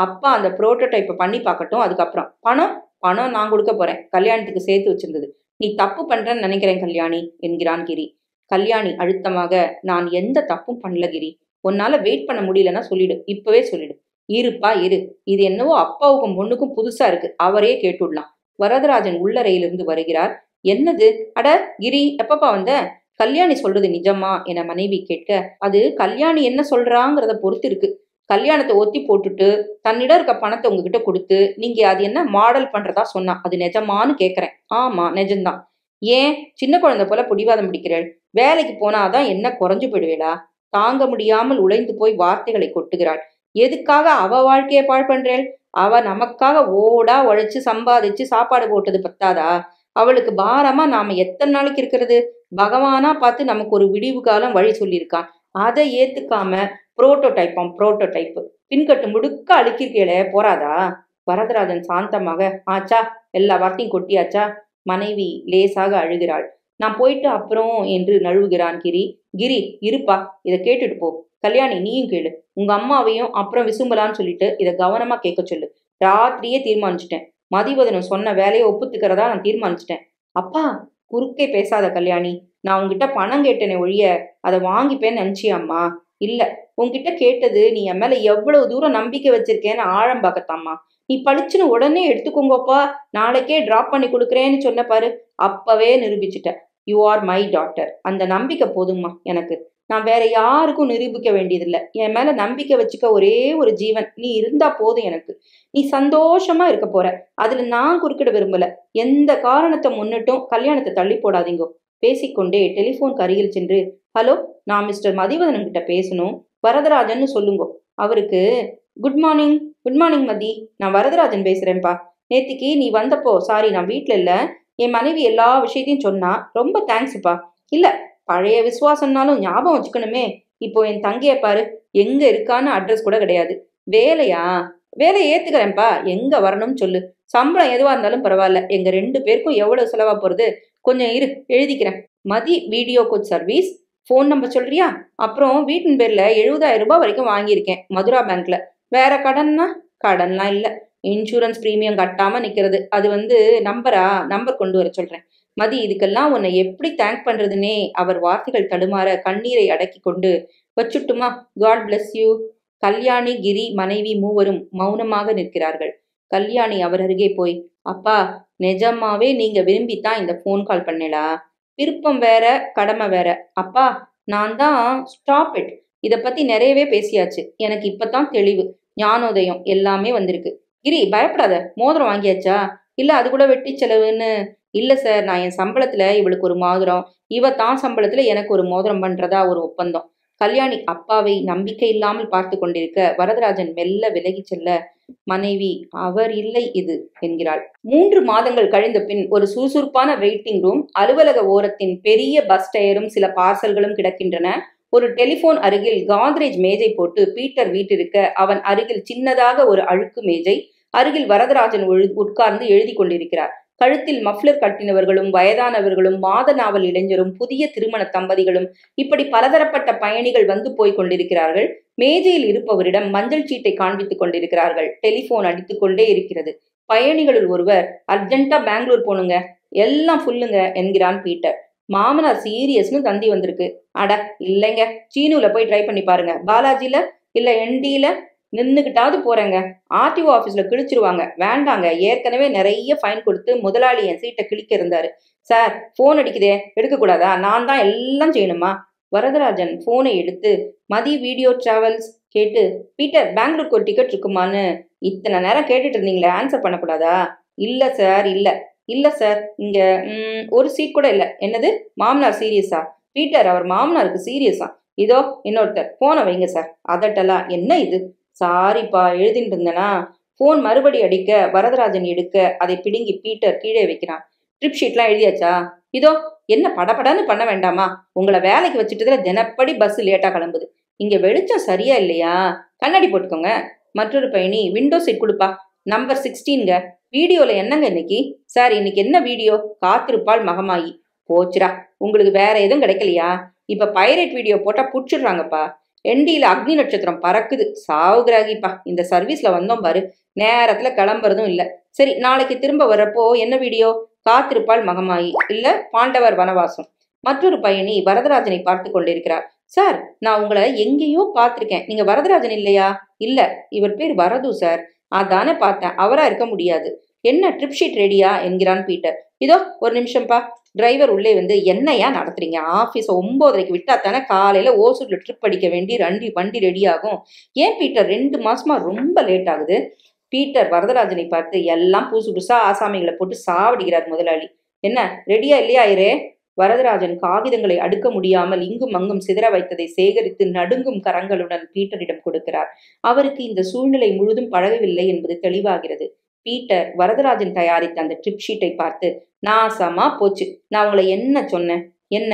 அப்பா அந்த புரோட்டோடைப்பை பண்ணி பார்க்கட்டும், அதுக்கப்புறம் பணம் பணம் நான் கொடுக்க போறேன். கல்யாணத்துக்கு சேர்த்து வச்சிருந்தது. நீ தப்பு பண்றேன்னு நினைக்கிறேன் கல்யாணி என்கிறான் கிரி. கல்யாணி அழுத்தமாக, நான் எந்த தப்பும் பண்ணல கிரி. உன்னால வெயிட் பண்ண முடியலன்னா சொல்லிடு, இப்பவே சொல்லிடு. இருப்பா இரு, இது என்னவோ அப்பாவுக்கும் பொண்ணுக்கும் புதுசா இருக்கு, அவரே கேட்டுடலாம். வரதராஜன் உள்ளறையிலிருந்து வருகிறார். என்னது? அட கிரி, எப்பப்பா வந்த? கல்யாணி சொல்றது நிஜமா என மனைவி கேட்க, அது கல்யாணி என்ன சொல்றாங்கிறத பொறுத்து இருக்கு. கல்யாணத்தை ஒத்தி போட்டுட்டு தன்னிடம் இருக்க பணத்தை உங்ககிட்ட கொடுத்து நீங்க அது என்ன மாடல் பண்றதா சொன்னா, அது நிஜமானு கேக்குறேன். ஆமா நிஜம்தான். ஏன் சின்ன குழந்தை போல பிடிவாதம் பிடிக்கிறேள்? வேலைக்கு போனாதான் என்ன குறைஞ்சு போயிடுவேளா? தாங்க முடியாமல் உழைந்து போய் வார்த்தைகளை கொட்டுகிறாள். எதுக்காக அவ வாழ்க்கையை பாழ் பண்றேள்? அவ நமக்காக ஓடா உழைச்சு சம்பாதிச்சு சாப்பாடு போட்டது பத்தாதா? அவளுக்கு பாரமா நாம எத்தனை நாளைக்கு இருக்கிறது? பகவானா பார்த்து நமக்கு ஒரு விடிவு காலம் வழி சொல்லியிருக்கான். அதை ஏத்துக்காம புரோட்டோடைப்பு பின்கட்டு முடுக்க அழுக்கிருக்கேளே, போறாதா? வரதராஜன் சாந்தமாக, ஆச்சா, எல்லா வார்த்தையும் கொட்டியாச்சா? மனைவி லேசாக அழுகிறாள். நான் போயிட்டு அப்புறம் என்று நழுவுகிறான் கிரி. கிரி இருப்பா, இதை கேட்டுட்டு போ. கல்யாணி நீயும் கேளு. உங்க அம்மாவையும் அப்புறம் விசும்பலான்னு சொல்லிட்டு இதை கவனமா கேட்க சொல்லு. ராத்திரியே தீர்மானிச்சிட்டேன். மதிவதனம் சொன்ன வேலையை ஒப்புத்துக்கிறதா நான் தீர்மானிச்சிட்டேன். அப்பா, குறுக்கே பேசாத கல்யாணி. நான் உங்ககிட்ட பணம் கேட்டேனே ஒழிய அதை வாங்கிப்பேன்னு நினைச்சியாம்மா? இல்ல, உன்கிட்ட கேட்டது நீ என் மேல எவ்வளவு தூரம் நம்பிக்கை வச்சிருக்கேன்னு ஆழம் பார்க்கத்தாம்மா. நீ பளிச்சுன்னு உடனே எடுத்துக்கோங்கப்பா, நாளைக்கே டிராப் பண்ணி கொடுக்குறேன்னு சொன்ன பாரு, அப்பவே நிரூபிச்சுட்ட. You are my daughter. அந்த நம்பிக்கை போதும்மா எனக்கு. நான் வேற யாருக்கும் நிரூபிக்க வேண்டியதில்லை. என் மேல நம்பிக்கை வச்சுக்க ஒரே ஒரு ஜீவன் நீ இருந்தா போதும் எனக்கு. நீ சந்தோஷமா இருக்க போற, அதுல நான் குறுக்கிட விரும்பல. எந்த காரணத்தை முன்னிட்டும் கல்யாணத்தை தள்ளி போடாதீங்கோ. பேசிக்கொண்டே டெலிபோனுக்கு அருகில் சென்று, ஹலோ, நான் மிஸ்டர் மதிவதனன் கிட்ட பேசணும், வரதராஜன் சொல்லுங்கோ. அவருக்கு குட் மார்னிங். குட் மார்னிங் மதி, நான் வரதராஜன் பேசுறேன்ப்பா. நேத்திக்கு நீ வந்தப்போ, சாரி நான் வீட்டுல இல்ல, என் மனைவி எல்லா விஷயத்தையும் சொன்னா. ரொம்ப தேங்க்ஸ்ப்பா. இல்ல, பழைய விசுவாசம்னாலும் ஞாபகம் வச்சுக்கணுமே. இப்போ என் தங்கைய பாரு, எங்க இருக்கான்னு அட்ரஸ் கூட கிடையாது. வேலையா? வேலையை ஏத்துக்கிறேன்ப்பா, எங்க வரணும்னு சொல்லு. சம்பளம் எதுவா இருந்தாலும் பரவாயில்ல. எங்க 2 பேருக்கும் எவ்வளவு செலவா போறது? கொஞ்சம் இரு, எழுதிக்கிறேன். Mathi video coach service. Phone number சொல்றியா? அப்புறம் வீட்டின் பேர்ல 70,000 ரூபாய் வரைக்கும் வாங்கியிருக்கேன் மதுரா பேங்க்ல. வேற கடன்னா? கடன்லாம் இல்ல. இன்சூரன்ஸ் பிரீமியம் கட்டாம நிக்கிறது. அது நம்பர் கொண்டு வர சொல்றேன். மதி, இதுக்கெல்லாம் உன்னை எப்படி தேங்க் பண்றதுன்னே அவர் வார்த்தைகள் தடுமாற கண்ணீரை அடக்கி கொண்டு, வச்சுட்டுமா, காட் பிளஸ் யூ. கல்யாணி, கிரி மனைவி மூவரும் மௌனமாக நிற்கிறார்கள். கல்யாணி அவர் அருகே போய், அப்பா, நிஜமாவே நீங்க விரும்பித்தான் இந்த போன் கால் பண்ணலா? விருப்பம் வேற, கடமை வேற. அப்பா, நான் தான் ஸ்டாப் இட். இத பத்தி நிறையவே பேசியாச்சு. எனக்கு இப்பதான் தெளிவு, ஞானோதயம் எல்லாமே வந்திருக்கு. கிரி பயப்படாத. மோதிரம் வாங்கியாச்சா? இல்ல அது கூட வெட்டி செலவுன்னு? இல்ல சார், நான் என் சம்பளத்துல இவளுக்கு ஒரு மோதிரம், இவ தான் சம்பளத்துல எனக்கு ஒரு மோதிரம் பண்றதா ஒரு ஒப்பந்தம். கல்யாணி அப்பாவை நம்பிக்கை இல்லாமல் பார்த்து கொண்டிருக்க வரதராஜன் மெல்ல விலகி செல்ல, மனைவி, அவர் இல்லை இது என்கிறாள். 3 மாதங்கள் கழிந்த பின் ஒரு சுறுசுறுப்பான வெயிட்டிங் ரூம், அலுவலக ஓரத்தின் பெரிய பஸ் டயரும் சில பார்சல்களும் கிடக்கின்றன. ஒரு டெலிபோன் அருகில் காத்ரேஜ் மேஜை போட்டு பீட்டர் வீட்டிருக்க, அவன் அருகில் சின்னதாக ஒரு அழுக்கு மேஜை, அருகில் வரதராஜன் உட்கார்ந்து எழுதி கொண்டிருக்கிறார். கழுத்தில் மஃப்ளர் கட்டினவர்களும் வயதானவர்களும் மாத நாவல் இளைஞரும் புதிய திருமண தம்பதிகளும் இப்படி பலதரப்பட்ட பயணிகள் வந்து போய் கொண்டிருக்கிறார்கள். மேஜையில் இருப்பவரிடம் மஞ்சள் சீட்டை காண்பித்துக் கொண்டிருக்கிறார்கள். டெலிபோன் அடித்துக் கொண்டே இருக்கிறது. பயணிகளுள் ஒருவர், அர்ஜென்ட்டா பெங்களூர் போனுங்க, எல்லாம் ஃபுல்லுங்க என்கிறான் பீட்டர். மாமனார் சீரியஸ்னு தந்தி வந்திருக்கு. அட இல்லைங்க, சீனுல போய் ட்ரை பண்ணி பாருங்க. பாலாஜில இல்ல என்டில நின்னுகிட்டாவது போறேங்க. ஆர்டிஓ ஆபீஸ்ல கிழிச்சிருவாங்க. வேண்டாங்க, ஏற்கனவே நிறைய ஃபைன் கொடுத்து முதலாளி என் சீட்டை கிழிக்க இருந்தாரு. சார் போன் அடிக்குதே, எடுக்க கூடாதா? நான் தான் எல்லாம் செய்யணுமா? வரதராஜன் போனை எடுத்து மதி வீடியோ டிராவல்ஸ் கேட்டு, பீட்டர் பெங்களூருக்கு ஒரு டிக்கெட் இருக்குமான்னு இத்தனை நேரம் கேட்டுட்டு இருந்தீங்களே, ஆன்சர் பண்ணக்கூடாதா? இல்ல சார், இல்ல இல்ல சார், இங்க ஒரு சீட் கூட இல்ல. என்னது, மாமனார் சீரியஸா? பீட்டர் அவர் மாமனாருக்கு சீரியஸா? இதோ இன்னொருத்தர், போனை வைங்க சார். அதட்டலா, என்ன இது? சாரிப்பா, எழுதிட்டு இருந்தேனா? போன் மறுபடி அடிக்க வரதராஜன் எடுக்க அதை பிடுங்கி பீட்டர் கீழே வைக்கிறான். ட்ரிப் ஷீட்லாம் எழுதியாச்சா? இதோ. என்ன படபடன்னு பண்ண வேண்டாமா? உங்களை வேலைக்கு வச்சுட்டதுல தினப்படி பஸ் லேட்டா கிளம்புது. இங்க வெளிச்சம் சரியா இல்லையா? கண்ணாடி போட்டுக்கோங்க. மற்றொரு பயணி, விண்டோ சீட் கொடுப்பா, நம்பர் 16ங்க. வீடியோல என்னங்க இன்னைக்கு? சார் இன்னைக்கு என்ன வீடியோ? காத்திருப்பாள் மகமாயி. போச்சுரா, உங்களுக்கு வேற எதுவும் கிடைக்கலையா? இப்ப பைரேட் வீடியோ போட்டா புடிச்சிடுறாங்கப்பா. என்டியில அக்னி நட்சத்திரம் பறக்குது. சாவுகிராகிப்பா, இந்த சர்வீஸ்ல வந்தோம் பாரு, நேரத்துல கிளம்புறதும் இல்ல. சரி, நாளைக்கு திரும்ப வர்றப்போ என்ன வீடியோ? காத்திருப்பாள் மகமாயி இல்ல பாண்டவர் வனவாசம். மற்றொரு பயணி வரதராஜனை பார்த்து கொண்டிருக்கிறார். சார், நான் உங்களை எங்கேயோ பார்த்திருக்கேன். நீங்க வரதராஜன் இல்லையா? இல்ல, இவர் பேர் வரது சார். அதானே பார்த்தேன், அவரா இருக்க முடியாது. என்ன ட்ரிப் ஷீட் ரெடியா என்கிறான் பீட்டர். இதோ ஒரு நிமிஷம்ப்பா. டிரைவர் உள்ளே வந்து, என்னையா நடத்துறீங்க? ஆபீஸ் 9:30க்கு விட்டா தானே காலையில ஓசூர்ல ட்ரிப் அடிக்க வேண்டி வண்டி ரெடி ஆகும். ஏன் பீட்டர் 2 மாசமா ரொம்ப லேட் ஆகுது? பீட்டர் வரதராஜனை பார்த்து, எல்லாம் புதுசு புதுசா ஆசாமிகளை போட்டு சாவடிக்கிறார் முதலாளி. என்ன ரெடியா இல்லையா ஐரே? வரதராஜன் காகிதங்களை அடுக்க முடியாமல் இங்கும் அங்கும் சிதற வைத்ததை சேகரித்து நடுங்கும் கரங்களுடன் பீட்டரிடம் கொடுக்கிறார். அவருக்கு இந்த சூழ்நிலை முழுதும் பழகவில்லை என்பது தெளிவாகிறது. பீட்டர் வரதராஜன் தயாரித்த அந்த ட்ரிப் ஷீட்டை பார்த்து, நாசமா போச்சு. நான் உங்களை என்ன சொன்னேன்? என்ன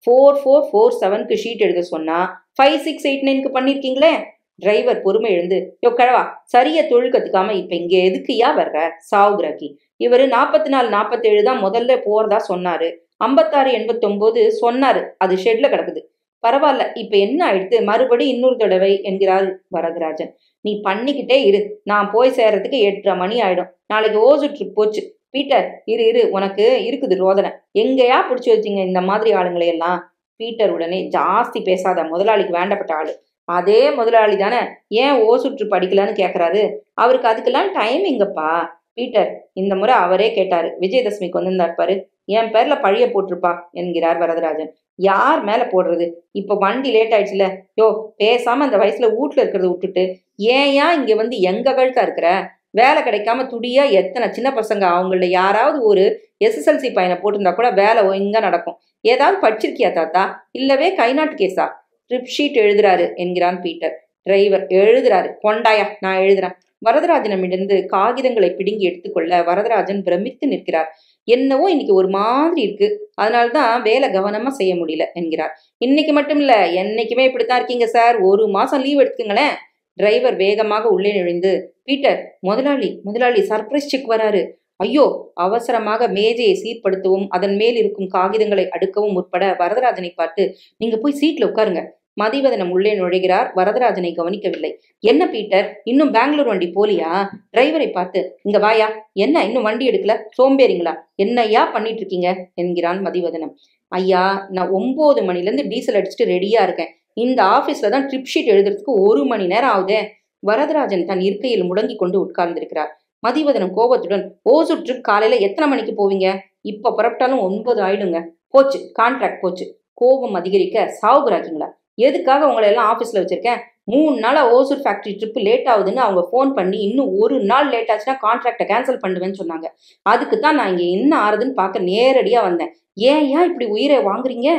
4447க்கு ஷீட் எழுத சொன்னா 5689க்கு பண்ணிருக்கீங்களே. டிரைவர் பொறுமை எழுந்து, யோ கழவா, சரியா தொழில் கத்துக்காம இப்ப இங்க எதுக்குயா வர்ற? சாவுகிராக்கி. இவரு 44-47 தான் முதல்ல போறதா சொன்னாரு. 56-89 சொன்னாரு. அது ஷெட்ல கிடக்குது. பரவாயில்ல, இப்ப என்ன ஆயிடுத்து? மறுபடி இன்னொரு தடவை என்கிறார் வரதராஜன். நீ பண்ணிக்கிட்டே இரு, நான் போய் சேர்றதுக்கு 8:30 மணி ஆயிடும். நாளைக்கு ஓசூர் ட்ரிப் போச்சு. பீட்டர் இரு, உனக்கு இருக்குது ரோதனை. எங்கேயா பிடிச்சி வச்சிங்க இந்த மாதிரி ஆளுங்களை எல்லாம்? பீட்டர் உடனே, ஜாஸ்தி பேசாத, முதலாளிக்கு வேண்டப்பட்ட ஆளு. அதே முதலாளி தானே ஏன் ஓசூர் ட்ரிப் அடிக்கலான்னு கேட்கறாரு. அவருக்கு அதுக்கெல்லாம் டைம் எங்கப்பா? பீட்டர், இந்த முறை அவரே கேட்டாரு. விஜயதசமிக்கு வந்திருந்தார் பாரு, என் பேர்ல பழிய போட்டிருப்பா என்கிறார் வரதராஜன். யார் மேல போடுறது? இப்ப வண்டி லேட் ஆயிடுச்சுல. யோ பேசாம அந்த வயசுல வீட்டுல இருக்கிறத விட்டுட்டு ஏன் இங்க வந்து எங்க கழுத்தா இருக்கிற? வேலை கிடைக்காம துடியா எத்தனை சின்ன பசங்க, அவங்கள யாராவது ஒரு SSLC பையனை போட்டிருந்தா கூட வேலை ஒழுங்கா நடக்கும். ஏதாவது படிச்சிருக்கியா தாத்தா? இல்லவே கைநாட்டு கேஸா? ட்ரிப் ஷீட் எழுதுறாரு என்கிறான் பீட்டர். டிரைவர், எழுதுறாரு, கொண்டாயா, நான் எழுதுறேன். வரதராஜனிடமிருந்து காகிதங்களை பிடுங்கி எடுத்துக்கொள்ள வரதராஜன் பிரமித்து நிற்கிறார். என்னவோ இன்னைக்கு ஒரு மாதிரி இருக்கு, அதனால்தான் வேலை கவனமா செய்ய முடியல என்கிறார். இன்னைக்கு மட்டும் இல்ல, என்னைக்குமே இப்படித்தான் இருக்கீங்க சார். 1 மாசம் லீவ் எடுத்துங்களேன். டிரைவர் வேகமாக உள்ளே நுழைந்து, பீட்டர், முதலாளி சர்ப்ரைஸ் செக் வராரு. ஐயோ! அவசரமாக மேஜையை சீர்படுத்தவும் அதன் மேல் இருக்கும் காகிதங்களை அடுக்கவும் முற்பட வரதராஜனை பார்த்து, நீங்க போய் சீட்ல உட்காருங்க. மதிவதனம் உள்ளே நுழைகிறார். வரதராஜனை கவனிக்கவில்லை. என்ன பீட்டர், இன்னும் பெங்களூர் வண்டி போலியா? டிரைவரை பார்த்து, இங்க வாயா, என்ன இன்னும் வண்டி எடுக்கல? சோம்பேறிங்களா? என்னையா பண்ணிட்டு இருக்கீங்க என்கிறான் மதிவதனம். ஐயா, நான் 9 மணிலேருந்து டீசல் அடிச்சுட்டு ரெடியா இருக்கேன். இந்த ஆபீஸ்ல தான் ட்ரிப் ஷீட் எழுதுறதுக்கு 1 மணி நேரம் ஆகுதே. வரதராஜன் தன் இருக்கையில் முடங்கி கொண்டு உட்கார்ந்திருக்கிறார். மதிவதனம் கோபத்துடன், ஓசூர் ட்ரிப் காலையில எத்தனை மணிக்கு போவீங்க? இப்ப புறப்பட்டாலும் 9 ஆயிடுங்க. போச்சு, கான்ட்ராக்ட் போச்சு. கோபம் அதிகரிக்க, சாவுகுறாக்கீங்களா? எதுக்காக உங்களை எல்லாம் ஆபீஸ்ல வச்சிருக்கேன்? 3 நாளா ஓசூர் ஃபேக்டரி ட்ரிப் லேட் ஆகுதுன்னு அவங்க போன் பண்ணி, இன்னும் 1 நாள் லேட் ஆச்சுன்னா கான்ட்ராக்டை கேன்சல் பண்ணுவேன்னு சொன்னாங்க. அதுக்கு தான் நான் இங்க என்ன ஆறுதுன்னு பார்க்க நேரடியா வந்தேன். ஏன் இப்படி உயிரை வாங்குறீங்க?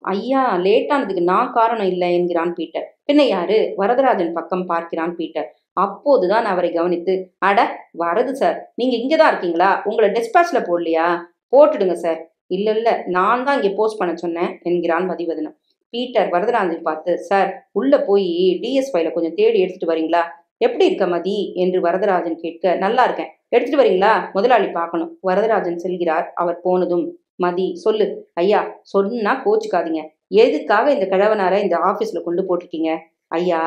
ஐயா, லேட் ஆனதுக்கு நான் காரணம் இல்லை என்கிறான் பீட்டர். பின்ன யாரு? வரதராஜன் பக்கம் பார்க்கிறான் பீட்டர். அப்போதுதான் அவரை கவனித்து, அட வரது சார், நீங்க இங்கதான் இருக்கீங்களா? உங்களை டிஸ்பேச்ல போடலையா? போட்டுடுங்க சார். இல்ல, நான் தான் இங்க போஸ்ட் பண்ண சொன்னேன் என்கிறான் மதிவதனம். பீட்டர் வரதராஜன் பார்த்து, சார், உள்ள போய் DS ஃபைல கொஞ்சம் தேடி எடுத்துட்டு வரீங்களா? எப்படி இருக்க மதி என்று வரதராஜன் கேட்க, நல்லா இருக்கேன். எடுத்துட்டு வரீங்களா, முதலாளி பார்க்கணும். வரதராஜன் செல்கிறார். அவர் போனதும் மதி, சொல்லு ஐயா, சொன்னா கோச்சுக்காதீங்க. எதுக்காக இந்த கிழவனார இந்த ஆபீஸ்ல கொண்டு போட்டிருக்கீங்க? ஐயா,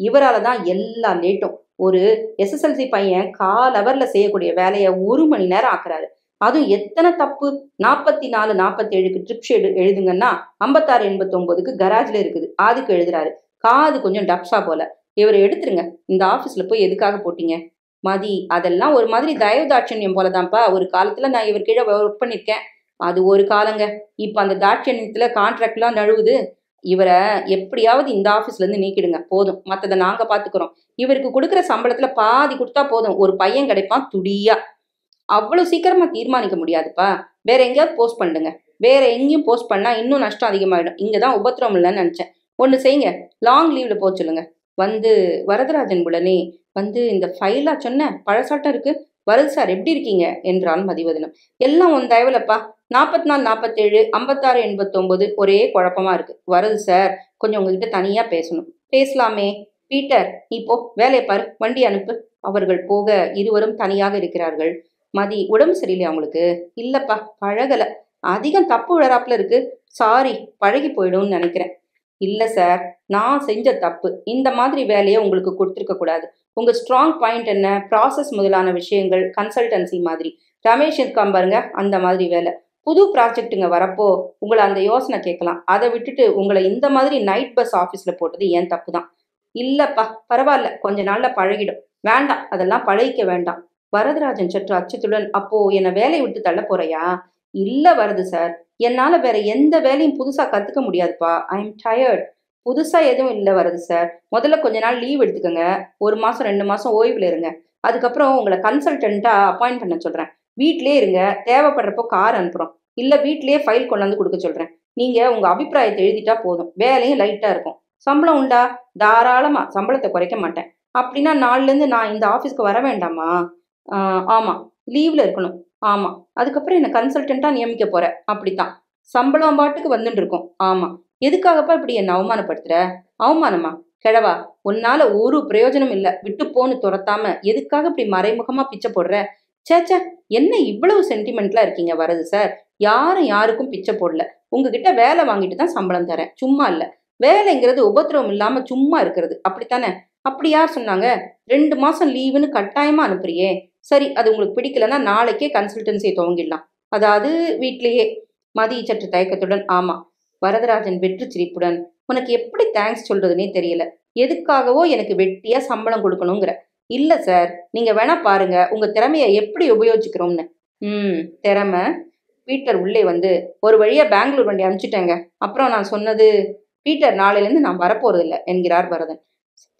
இவரால தான் எல்லா லேட்டும். ஒரு எஸ்எஸ்எல்சி பையன் கால் அவர்ல செய்யக்கூடிய வேலையை 1 மணி நேரம் ஆக்குறாரு. அதுவும் எத்தனை தப்பு! 44 47க்கு ட்ரிப் ஷீட் எழுதுங்கன்னா 56 89க்கு கராஜ்ல இருக்குது, அதுக்கு எழுதுறாரு. காது கொஞ்சம் டப்ஸா போல. இவரை எடுத்துருங்க. இந்த ஆபீஸ்ல போய் எதுக்காக போட்டீங்க? மதி, அதெல்லாம் ஒரு மாதிரி தயவு தாட்சண்யம் போலதான்ப்பா. ஒரு காலத்துல நான் இவர் கீழே ஒர்க் பண்ணிருக்கேன். அது ஒரு காலங்க. இப்ப அந்த தாட்சண்யத்துல கான்ட்ராக்ட்லாம் நழுவுது. இவரை எப்படியாவது இந்த ஆபீஸ்ல இருந்து நீக்கிடுங்க, போதும். மத்ததை நாங்க பாத்துக்கிறோம். இவருக்கு கொடுக்குற சம்பளத்துல பாதி கொடுத்தா போதும். ஒரு பையன் கிடைப்பான் துடியா. அவ்வளவு சீக்கிரமா தீர்மானிக்க முடியாதுப்பா. வேற எங்கேயாவது போஸ்ட் பண்ணுங்க. வேற எங்கேயும் போஸ்ட் பண்ணா இன்னும் நஷ்டம் அதிகமாயிடும். இங்கதான் உபத்திரம் இல்லைன்னு நினைச்சேன். ஒண்ணு செய்யுங்க, லாங் லீவ்ல போக சொல்லுங்க. வந்து வரதராஜன் உடனே வந்து, இந்த ஃபைலா சொன்ன பழசாட்டம் இருக்கு. வருது சார், எப்படி இருக்கீங்க என்றான் மதிவதனம். எல்லாம் உன் தயவுலப்பா. 44 47 56 89 ஒரே குழப்பமா இருக்கு. வருது சார், கொஞ்சம் உங்ககிட்ட தனியா பேசணும். பேசலாமே. பீட்டர், நீ போ, வேலையை பாரு, வண்டி அனுப்பு. அவர்கள் போக இருவரும் தனியாக இருக்கிறார்கள். மதி, உடம்பு சரியில்லையா உங்களுக்கு? இல்லப்பா, பழகல. அதிகம் தப்பு விழறாப்புல இருக்கு. சாரி, பழகி போயிடும்னு நினைக்கிறேன். இல்ல சார், நான் செஞ்ச தப்பு. இந்த மாதிரி வேலையை உங்களுக்கு கொடுத்துருக்க கூடாது. உங்க ஸ்ட்ராங் பாயிண்ட் என்ன? ப்ராசஸ் முதலான விஷயங்கள், கன்சல்டன்சி மாதிரி. ரமேஷ் இருக்கான் பாருங்க, அந்த மாதிரி வேலை. புது ப்ராஜெக்ட்டுங்க வரப்போ உங்களை அந்த யோசனை கேட்கலாம். அதை விட்டுட்டு உங்களை இந்த மாதிரி நைட் பஸ் ஆஃபீஸ்ல போட்டது ஏன் தப்பு தான். இல்லப்பா, பரவாயில்ல, கொஞ்ச நாள்ல பழகிடும். வேண்டாம், அதெல்லாம் பழகிக்க வேண்டாம். வரதராஜன் சற்று அச்சத்துடன், அப்போ என்னை வேலையை விட்டு தள்ள போறையா? இல்ல வருது சார், என்னால வேற எந்த வேலையும் புதுசா கத்துக்க முடியாதுப்பா. I am tired. புதுசா எதுவும் இல்ல வருது சார். முதல்ல கொஞ்ச நாள் லீவ் எடுத்துக்கங்க. 1 மாசம் 2 மாசம் ஓய்வுல இருங்க. அதுக்கப்புறம் உங்களை கன்சல்டன்ட்டா அப்பாயிண்ட் பண்ண சொல்றேன். வீட்லயே இருங்க. தேவைப்படுறப்போ கார் அனுப்புறோம். இல்ல வீட்லயே ஃபைல் கொண்டாந்து கொடுக்க சொல்றேன். நீங்க உங்க அபிப்பிராயத்தை எழுதிட்டா போதும். வேலையும் லைட்டா இருக்கும். சம்பளம் உண்டா? தாராளமா, சம்பளத்தை குறைக்க மாட்டேன். அப்படின்னா நாள்ல இருந்து நான் இந்த ஆபீஸ்க்கு வர வேண்டாமா? ஆமா. லீவ்ல இருக்கணும். ஆமா. அதுக்கப்புறம் என்ன கன்சல்டன்ட்டா நியமிக்க போற. அப்படித்தான். சம்பளம் பாட்டுக்கு வந்துட்டு இருக்கும். ஆமா. எதுக்காகப்பா இப்படி என்ன அவமானப்படுத்துற? அவமானமா? கிழவா, உன்னால ஒரு பிரயோஜனம் இல்ல. விட்டு போன்னு துரத்தாம எதுக்காக இப்படி மறைமுகமா பிச்சை போடுற? சேச்சே, என்ன இவ்வளவு சென்டிமெண்ட்லா இருக்கீங்க வரது சார்? யாரும் யாருக்கும் பிச்சை போடல. உங்ககிட்ட வேலை வாங்கிட்டு தான் சம்பளம் தரேன், சும்மா இல்ல. வேலைங்கிறது உபத்திரவம் இல்லாம சும்மா இருக்கிறது, அப்படித்தானே? அப்படி யார் சொன்னாங்க? 2 மாசம் லீவுன்னு கட்டாயமா அனுப்புறியே. சரி, அது உங்களுக்கு பிடிக்கலன்னா நாளைக்கே கன்சல்டன்சியை துவங்கிடலாம். அதாவது வீட்லயே. மதி சற்று தயக்கத்துடன், ஆமா. வரதராஜன் வெற்று சிரிப்புடன், உனக்கு எப்படி தேங்க்ஸ் சொல்றதுனே தெரியல. எதுக்காகவோ எனக்கு வெட்டியா சம்பளம் கொடுக்கணுங்கிற. இல்ல சார், நீங்க வேணா பாருங்க உங்க திறமையை எப்படி உபயோகிக்கிறோம்னு. திறமை? பீட்டர் உள்ளே வந்து, ஒரு வழியா பெங்களூர் வண்டி அனுப்பிச்சிட்டேங்க. அப்புறம் நான் சொன்னது. பீட்டர், நாளையிலேருந்து நான் வரப்போறது இல்லை என்கிறார் பரதன்.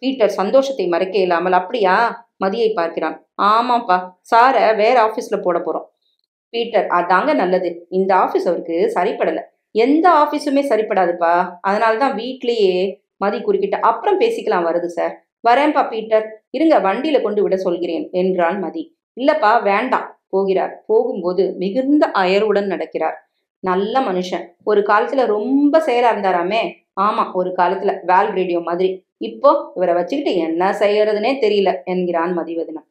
பீட்டர் சந்தோஷத்தை மறைக்க இல்லாமல், அப்படியா? மதியை பார்க்கிறான். ஆமாப்பா, சார வேற ஆபீஸ்ல போட போறோம். பீட்டர், அதாங்க நல்லது. இந்த ஆபீஸ் அவருக்கு சரிப்படல. எந்த ஆபீஸுமே சரிப்படாதுப்பா. அதனாலதான் வீட்லயே. மதி குறுக்கிட்ட, அப்புறம் பேசிக்கலாம் வருது சார். வரேன்பா பீட்டர், இருங்க வண்டியில கொண்டு விட சொல்கிறேன் என்றான் மதி. இல்லப்பா, வேண்டாம். போகிறார். போகும்போது மிகுந்த அயர்வுடன் நடக்கிறார். நல்ல மனுஷன். ஒரு காலத்துல ரொம்ப செயலா இருந்தாராமே. ஆமா, ஒரு காலத்துல வால் ரேடியோ மாதிரி. இப்போ இவரை வச்சுக்கிட்டு என்ன செய்யறதுனே தெரியல என்கிறான் மதிவதனம்.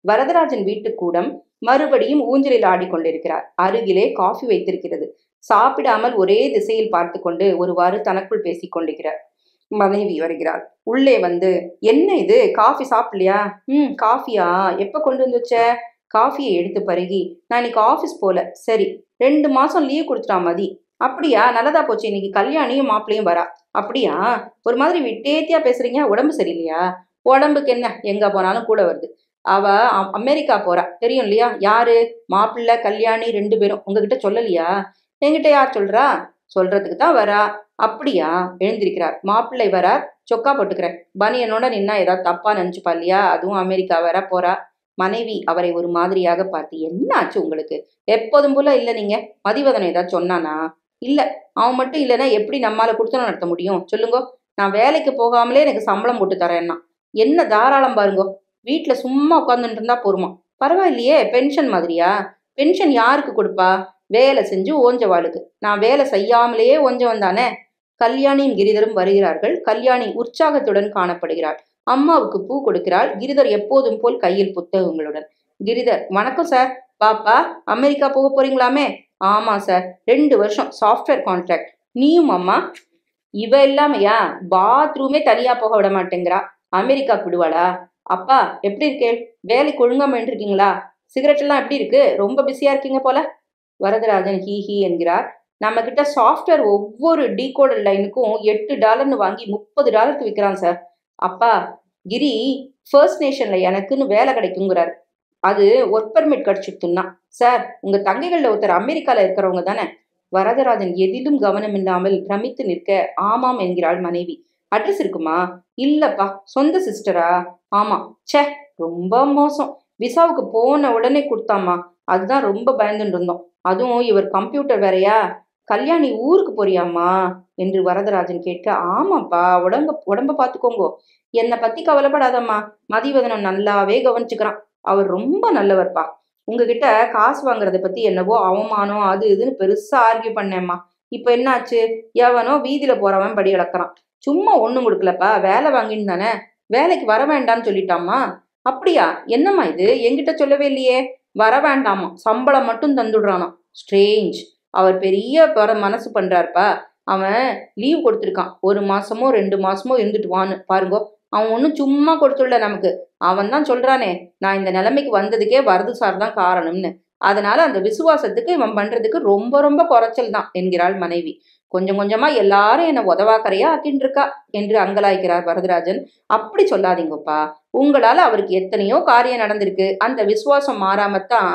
வரதராஜன் வீட்டு கூடம் மறுபடியும் ஊஞ்சலில் ஆடிக்கொண்டிருக்கிறார். அருகிலே காஃபி வைத்திருக்கிறது. சாப்பிடாமல் ஒரே திசையில் பார்த்து கொண்டு ஒருவாறு தனக்குள் பேசிக் கொண்டிருக்கிறார். மனைவி வருகிறாள். உள்ளே வந்து, என்ன இது, காஃபி சாப்பிடலையா? காஃபியா, எப்ப கொண்டு வந்து வச்ச? காஃபியை எடுத்து பருகி, நான் இன்னைக்கு ஆஃபீஸ் போல. சரி, 2 மாசம் லீவ் கொடுத்துட்டா மதி. அப்படியா, நல்லதா போச்சு. இன்னைக்கு கல்யாணியும் மாப்பிளையும் வரா. அப்படியா, ஒரு மாதிரி விட்டேத்தியா பேசுறீங்க. உடம்பு சரியில்லையா? உடம்புக்கு என்ன, எங்க போனாலும் கூட வருது. அவ அமெரிக்கா போறா, தெரியும் இல்லையா? யாரு? மாப்பிள்ளை கல்யாணி 2 பேரும். உங்ககிட்ட சொல்லலையா? என்கிட்ட யார் சொல்றா? சொல்றதுக்கு தான் வரா. அப்படியா? எழுந்திருக்கிறார். மாப்பிள்ளை வரார். சொக்கா போட்டுக்கிறேன். பனியனோட நின்னா ஏதாவது தப்பா நினைச்சுப்பா இல்லையா? அதுவும் அமெரிக்கா வர போறா. மனைவி அவரை ஒரு மாதிரியாக பார்த்து, என்ன ஆச்சு உங்களுக்கு? எப்போதும் போல இல்ல. நீங்க மதிவதனம் ஏதாவது சொன்னானா? இல்ல. அவன் மட்டும் இல்லைன்னா எப்படி நம்மால குடுத்தனம் நடத்த முடியும் சொல்லுங்க? நான் வேலைக்கு போகாமலே எனக்கு சம்பளம் போட்டு தரேன்னா என்ன தாராளம் பாருங்க. வீட்டுல சும்மா உட்காந்துட்டு இருந்தா போருமா? பரவாயில்லையே, பென்ஷன் மாதிரியா? பென்ஷன் யாருக்கு கொடுப்பா? வேலை செஞ்சு ஓஞ்சவாளுக்கு. நான் வேலை செய்யாமலேயே ஓஞ்சவன் தானே. கல்யாணியும் கிரிதரும் வருகிறார்கள். கல்யாணி உற்சாகத்துடன் காணப்படுகிறாள். அம்மாவுக்கு பூ கொடுக்கிறாள். கிரிதர் எப்போதும் போல் கையில் புத்தகங்களுடன். கிரிதர், வணக்கம் சார். பாப்பா, அமெரிக்கா போக போறீங்களாமே? ஆமா சார், 2 வருஷம் சாஃப்ட்வேர் கான்ட்ராக்ட். நீயும் அம்மா? இவ இல்லாமையா? பாத்ரூமே தனியா போக விட மாட்டேங்கிறா. அமெரிக்காக்கு விடுவாளா? அப்பா எப்படி இருக்கே? வேலைக்கு ஒழுங்காம இருக்கீங்களா? சிகரெட் எல்லாம் எப்படி இருக்கு? ரொம்ப பிஸியா இருக்கீங்க போல. வரதராஜன் ஹீ ஹீ என்கிறார். நம்ம கிட்ட சாஃப்ட்வேர் ஒவ்வொரு டீகோடர் லைனுக்கும் $8 வாங்கி $30 விற்கிறான் சார். அப்பா, கிரி ஃபர்ஸ்ட் நேஷன்ல எனக்குன்னு வேலை கிடைக்குங்கிறார். அது ஒர்க் பெர்மிட் கிடைச்சிட்டுன்னா. சார், உங்க தங்கைகள்ல ஒருத்தர் அமெரிக்கால இருக்கிறவங்க தானே? வரதராஜன் எதிலும் கவனம் இல்லாமல் பிரமித்து நிற்க, ஆமாம் என்கிறாள் மனைவி. அட்ரஸ் இருக்குமா? இல்லப்பா, சொந்த சிஸ்டரா? ஆமா. சே, ரொம்ப மோசம். விசாவுக்கு போன உடனே கொடுத்தாமா. அதுதான் ரொம்ப பயந்துட்டு இருந்தோம். அதுவும் இவர் கம்ப்யூட்டர் வேறையா? கல்யாணி ஊருக்கு போறியாமா என்று வரதராஜன் கேட்க, ஆமாப்பா, உடம்ப பாத்துக்கோங்கோ. என்னை பத்தி கவலைப்படாதம்மா. மதிவதனம் நல்லாவே கவனிச்சுக்கிறான். அவர் ரொம்ப நல்லவர்ப்பா. உங்ககிட்ட காசு வாங்குறத பத்தி என்னவோ அவமானம் அது இதுன்னு பெருசா ஆர்கியூ பண்ணேம்மா. இப்ப என்னாச்சு? எவனோ வீதியில போறவன் படி அளக்குறான். சும்மா ஒண்ணும் கொடுக்கலப்பா, வேலை வாங்கின்னு தானே. வேலைக்கு வர வேண்டாம்னு சொல்லிட்டாமா. அப்படியா? என்னம்மா இது, என்கிட்ட சொல்லவே இல்லையே. வர வேண்டாமா, சம்பளம் மட்டும் தந்துடுறானா. ஸ்ட்ரேஞ்ச். அவர் பெரிய மனசு பண்றாருப்பா. அவன் லீவ் கொடுத்துருக்கான். 1 மாசமோ 2 மாசமோ இருந்துட்டு வான்னு பாருங்க. அவன் ஒன்னும் சும்மா கொடுத்துடல நமக்கு. அவன் தான் சொல்றானே, நான் இந்த நிலைமைக்கு வந்ததுக்கே வரது சார் தான் காரணம்னு. அதனால அந்த விசுவாசத்துக்கு இவன் பண்றதுக்கு ரொம்ப ரொம்ப குறைச்சல் தான் என்கிறாள் மனைவி. கொஞ்சம் கொஞ்சமா எல்லாரும் என்ன உதவாக்கரையா ஆக்கின்னு இருக்கா என்று அங்கலாய்க்கிறார் வரதராஜன். அப்படி சொல்லாதீங்கப்பா. உங்களால அவருக்கு எத்தனையோ காரியம் நடந்திருக்கு. அந்த விசுவாசம் மாறாமத்தான்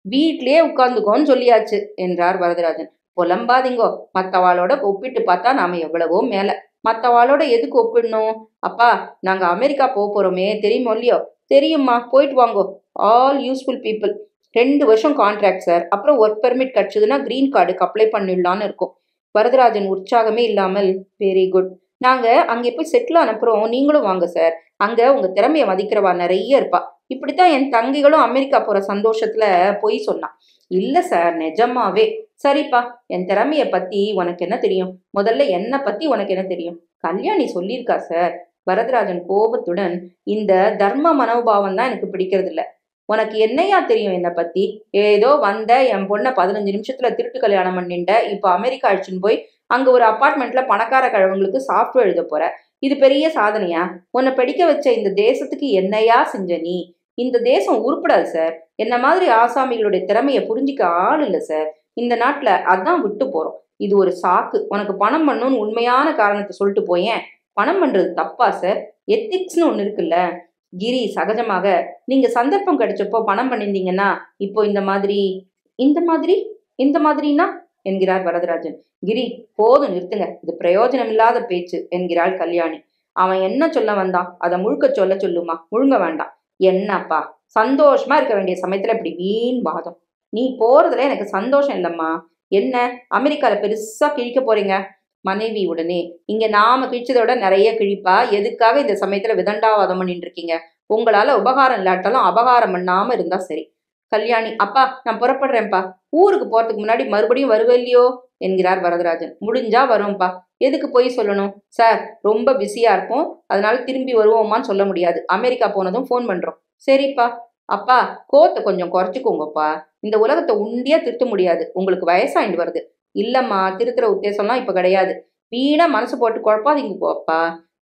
வீட்லயே உட்கார்ந்துக்கோன்னு சொல்லியாச்சு என்றார் வரதராஜன். புலம்பாதீங்கோ. மத்தவாளோட ஒப்பிட்டு பார்த்தா நாம எவ்வளவோ மேல. மத்தவாளோட எதுக்கு ஒப்பிடணும்? அப்பா, நாங்க அமெரிக்கா போறோமே, தெரியுமோ இல்லையோ? தெரியுமா, போயிட்டு வாங்கோ. All useful people. 2 வருஷம் கான்ட்ராக்ட் சார். அப்புறம் ஒர்க் பெர்மிட் கிடைச்சதுன்னா கிரீன் கார்டுக்கு அப்ளை பண்ணிடலான்னு இருக்கும். வரதராஜன் உற்சாகமே இல்லாமல், வெரி குட். நாங்க அங்கே போய் செட்டில் அனுப்புறோம், நீங்களும் வாங்க சார். அங்க உங்க திறமைய மதிக்கிறவா நிறைய இருப்பா. இப்படித்தான் என் தங்கைகளும் அமெரிக்கா போற சந்தோஷத்துல போய் சொன்னான். இல்ல சார், நிஜமாவே. சரிப்பா, என் திறமைய பத்தி உனக்கு என்ன தெரியும்? முதல்ல என்ன பத்தி உனக்கு என்ன தெரியும்? கல்யாணி சொல்லியிருக்கா சார். வரதராஜன் கோபத்துடன், இந்த தர்ம மனோபாவம் தான் எனக்கு பிடிக்கிறது இல்ல. உனக்கு என்னையா தெரியும் என்ன பத்தி? ஏதோ வந்த என் பொண்ண 15 நிமிஷத்துல திருட்டு கல்யாணம் பண்ணிண்ட. இப்ப அமெரிக்கா அழிச்சுன்னு போய் அங்க ஒரு அபார்ட்மெண்ட்ல பணக்கார கழவங்களுக்கு சாஃப்ட்வேர் எழுத போற. இது பெரிய சாதனையா? உன்னை படிக்க வச்ச இந்த தேசத்துக்கு என்னையா செஞ்ச நீ? இந்த தேசம் உருப்படாது சார். என்ன மாதிரி ஆசாமிகளுடைய திறமைய புரிஞ்சிக்க ஆள் இல்ல சார் இந்த நாட்டுல. அதான் விட்டு போறோம். இது ஒரு சாக்கு. உனக்கு பணம் பண்ணணும்னு உண்மையான காரணத்தை சொல்லிட்டு போயேன். பணம் பண்றது தப்பா சார்? எத்திக்ஸ்னு ஒண்ணு இருக்குல்ல. கிரி சகஜமாக, நீங்க சந்தர்ப்பம் கிடைச்சப்போ பணம் பண்ணிருந்தீங்கன்னா இப்போ இந்த மாதிரி இந்த மாதிரி இந்த மாதிரினா என்கிறார் வரதராஜன். கிரி, போதும் நிறுத்துங்க. இது பிரயோஜனம் இல்லாத பேச்சு என்கிறாள் கல்யாணி. அவன் என்ன சொல்ல வந்தான்? அதை முழுக்க சொல்ல சொல்லுமா. முழுங்க வேண்டாம். என்னப்பா, சந்தோஷமா இருக்க வேண்டிய சமயத்துல இப்படி வீண் வாதம். நீ போறதுல எனக்கு சந்தோஷம் இல்லம்மா. என்ன, அமெரிக்கால பெருசா கிழிக்க போறீங்க? மனைவி உடனே, இங்க நாம கிழிச்சதை விட நிறைய கிழிப்பா. எதுக்காக இந்த சமயத்துல விதண்டாவாதம் பண்ணிட்டு இருக்கீங்க? உங்களால உபகாரம் இல்லாட்டாலும் அபகாரம் பண்ணாம இருந்தா சரி. கல்யாணி, அப்பா நான் புறப்படுறேன்ப்பா. ஊருக்கு போறதுக்கு முன்னாடி மறுபடியும் வருவேல்லையோ என்கிறார் வரதராஜன். முடிஞ்சா வருவோம்ப்பா. எதுக்கு போய் சொல்லணும் சார்? ரொம்ப பிஸியா இருப்போம், அதனால திரும்பி வருவோமான்னு சொல்ல முடியாது. அமெரிக்கா போனதும் போன் பண்றோம். சரிப்பா. அப்பா கோத்தை கொஞ்சம் குறைச்சிக்கோங்கப்பா. இந்த உலகத்தை உண்டியா திருத்த முடியாது. உங்களுக்கு வயசாயிட்டு வருது. இல்லம்மா, திருத்துற உத்தேசம்லாம் இப்ப கிடையாது. வீணா மனசு போட்டு குழப்பாதீங்க போப்பா.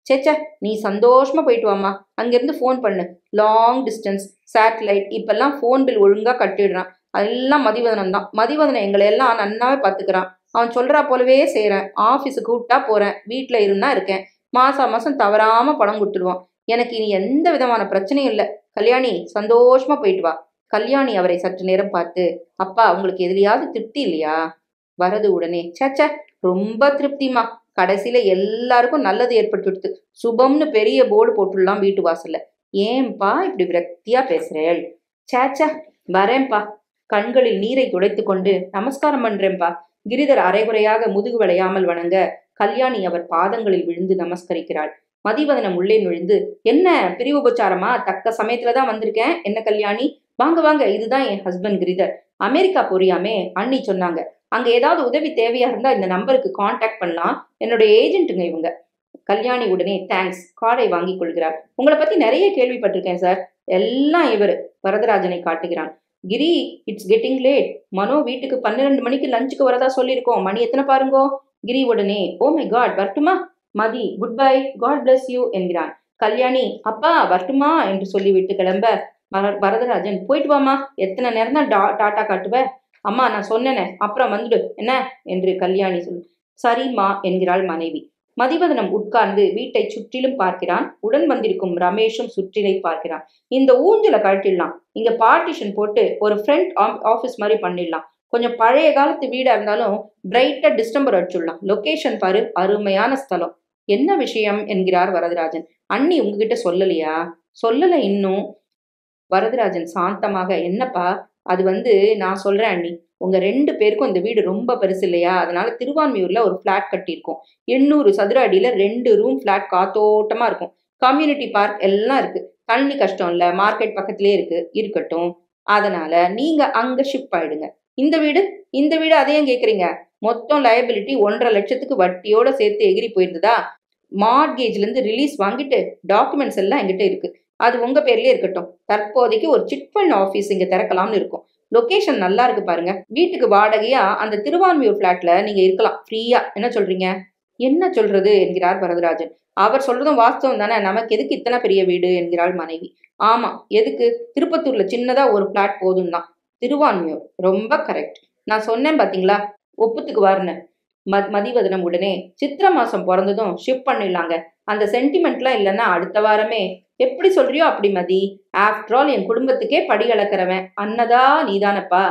சேச்சே, நீ சந்தோஷமா போயிட்டு வாமா. அங்கிருந்து ஃபோன் பண்ணு. லாங் டிஸ்டன்ஸ் சேட்டலைட் இப்பெல்லாம் ஃபோன் பில் ஒழுங்கா கட்டிடுறான். அதெல்லாம் மதிவதனம் தான். மதிவதனம் எங்களை எல்லாம் நன்னாவே பாத்துக்கிறான். அவன் சொல்றா போலவே செய்யறேன். ஆபீஸுக்கு கூப்பிட்டா போறேன், வீட்டுல இருந்தா இருக்கேன். மாசம் தவறாம பணம் கொடுத்துடுவான். எனக்கு இனி எந்த விதமான பிரச்சனையும் இல்லை. கல்யாணி, சந்தோஷமா போயிட்டு வா. கல்யாணி அவரை சற்று நேரம் பார்த்து, அப்பா உங்களுக்கு எதுலையாவது திருப்தி இல்லையா? வரது உடனே, சேச்சே, ரொம்ப திருப்திமா. கடைசியில எல்லாருக்கும் நல்லது ஏற்பட்டுடுது. சுபம்னு பெரிய போர்டு போட்டுடலாம் வீட்டு வாசல்ல. ஏன்பா இப்படி விரக்தியா பேசுறேள்? சேச்சா, வரேன்பா. கண்களில் நீரை துடைத்து கொண்டு நமஸ்காரம் பண்றேன்பா. கிரிதர் அரைகுறையாக முதுகு வளையாமல் வணங்க கல்யாணி அவர் பாதங்களில் விழுந்து நமஸ்கரிக்கிறாள். மதிவதனம் உள்ளே நுழைந்து, என்ன பிரிவுபச்சாரமா? தக்க சமயத்துலதான் வந்திருக்கேன். என்ன கல்யாணி? வாங்க வாங்க, இதுதான் என் ஹஸ்பண்ட் கிரிதர். அமெரிக்கா போறியாமே, அண்ணி சொன்னாங்க. அங்க ஏதாவது உதவி தேவையா இருந்தா இந்த நம்பருக்கு கான்டாக்ட் பண்ணலாம். என்னுடைய ஏஜென்ட்டுங்க இவங்க. கல்யாணி உடனே தேங்க்ஸ், கார்டை வாங்கி கொள்கிறார். உங்களை பத்தி நிறைய கேள்விப்பட்டிருக்கேன் சார். எல்லாம் இவர் வரதராஜனை காட்டுகிறான். கிரி, இட்ஸ் கெட்டிங் லேட். மனோ வீட்டுக்கு 12 மணிக்கு லஞ்சுக்கு வரதா சொல்லியிருக்கோம். மணி எத்தனை பாருங்கோ? கிரி உடனே, ஓ மை காட், வரட்டுமா? Mathi, good bye, God bless you என்கிறான். கல்யாணி, அப்பா வரட்டுமா என்று சொல்லிவிட்டு கிளம்ப வரதராஜன், போயிட்டு வாமா. எத்தனை நேரம் தான் டாட்டா காட்டுவ? அம்மா நான் சொன்னேனே, அப்புறம் வந்துடு என்ன என்று கல்யாணி சரிம்மா என்கிறாள் மனைவி. மதிவதனம் உட்கார்ந்து வீட்டை சுற்றிலும் பார்க்கிறான். உடன் வந்திருக்கும் ரமேஷும் சுற்றிலை பார்க்கிறான். இந்த ஊஞ்சலை கழட்டிடலாம். இங்க பார்ட்டிஷன் போட்டு ஒரு ஃப்ரண்ட் ஆபீஸ் மாதிரி பண்ணிடலாம். கொஞ்சம் பழைய காலத்து வீடா இருந்தாலும் பிரைட்டா டிஸ்டம்பர் அடிச்சுடலாம். லொகேஷன் பாரு, அருமையான ஸ்தலம். என்ன விஷயம் என்கிறார் வரதராஜன். அண்ணி உங்ககிட்ட சொல்லலையா? சொல்லல இன்னும். வரதராஜன் சாந்தமாக, என்னப்பா அது நான் சொல்றேன் அண்ணி. உங்க 2 பேருக்கும் இந்த வீடு ரொம்ப பெருசு இல்லையா? அதனால திருவான்மியூர்ல ஒரு பிளாட் கட்டியிருக்கோம். 800 சதுர அடியில 2 ரூம் பிளாட் காத்தோட்டமா இருக்கும். கம்யூனிட்டி பார்க் எல்லாம் இருக்கு. தண்ணி கஷ்டம் இல்ல, மார்க்கெட் பக்கத்திலே இருக்கு. இருக்கட்டும், அதனால நீங்க அங்க ஷிஃப்ட் ஆயிடுங்க. இந்த வீடு அதையும் கேக்குறீங்க? மொத்தம் லயபிலிட்டி 1.5 லட்சத்துக்கு வட்டியோட சேர்த்து எகிரி போயிருந்ததா? மார்ட்கேஜ்ல இருந்து ரிலீஸ் வாங்கிட்டு டாக்குமெண்ட்ஸ் எல்லாம் எங்கிட்ட இருக்கு. அது உங்க பேர்லயே இருக்கட்டும். தற்போதைக்கு ஒரு சிட் ஃபண்ட் ஆபீஸ் இங்க திறக்கலாம்னு இருக்கும். லொகேஷன் நல்லா இருக்கு பாருங்க. வீட்டுக்கு வாடகையா அந்த திருவான்மியூர் பிளாட்ல நீங்க இருக்கலாம் ஃப்ரீயா. என்ன சொல்றீங்க? என்ன சொல்றது என்கிறார் வரதராஜன். அவர் சொல்றதும் வாஸ்தவம் தானே. நமக்கு எதுக்கு இத்தனை பெரிய வீடு என்கிறாள் மனைவி. ஆமா, எதுக்கு? திருப்பத்தூர்ல சின்னதா ஒரு பிளாட் போதும் தான். திருவான்மியூர் ரொம்ப கரெக்ட். நான் சொன்னேன் பாத்தீங்களா, ஒப்புத்துக்கு வாருன்னு. மதிவதனம் உடனே, சித்திரை மாசம் பிறந்ததும் ஷிஃப்ட் பண்ணிடலாங்க. அந்த சென்டிமெண்ட்லாம் இல்லைன்னா அடுத்த வாரமே. எப்படி சொல்றியோ அப்படி மதி. ஆஃப்டர் ஆல் என் குடும்பத்துக்கே படி அளக்கிறவன் அன்னதா நீதானப்பா.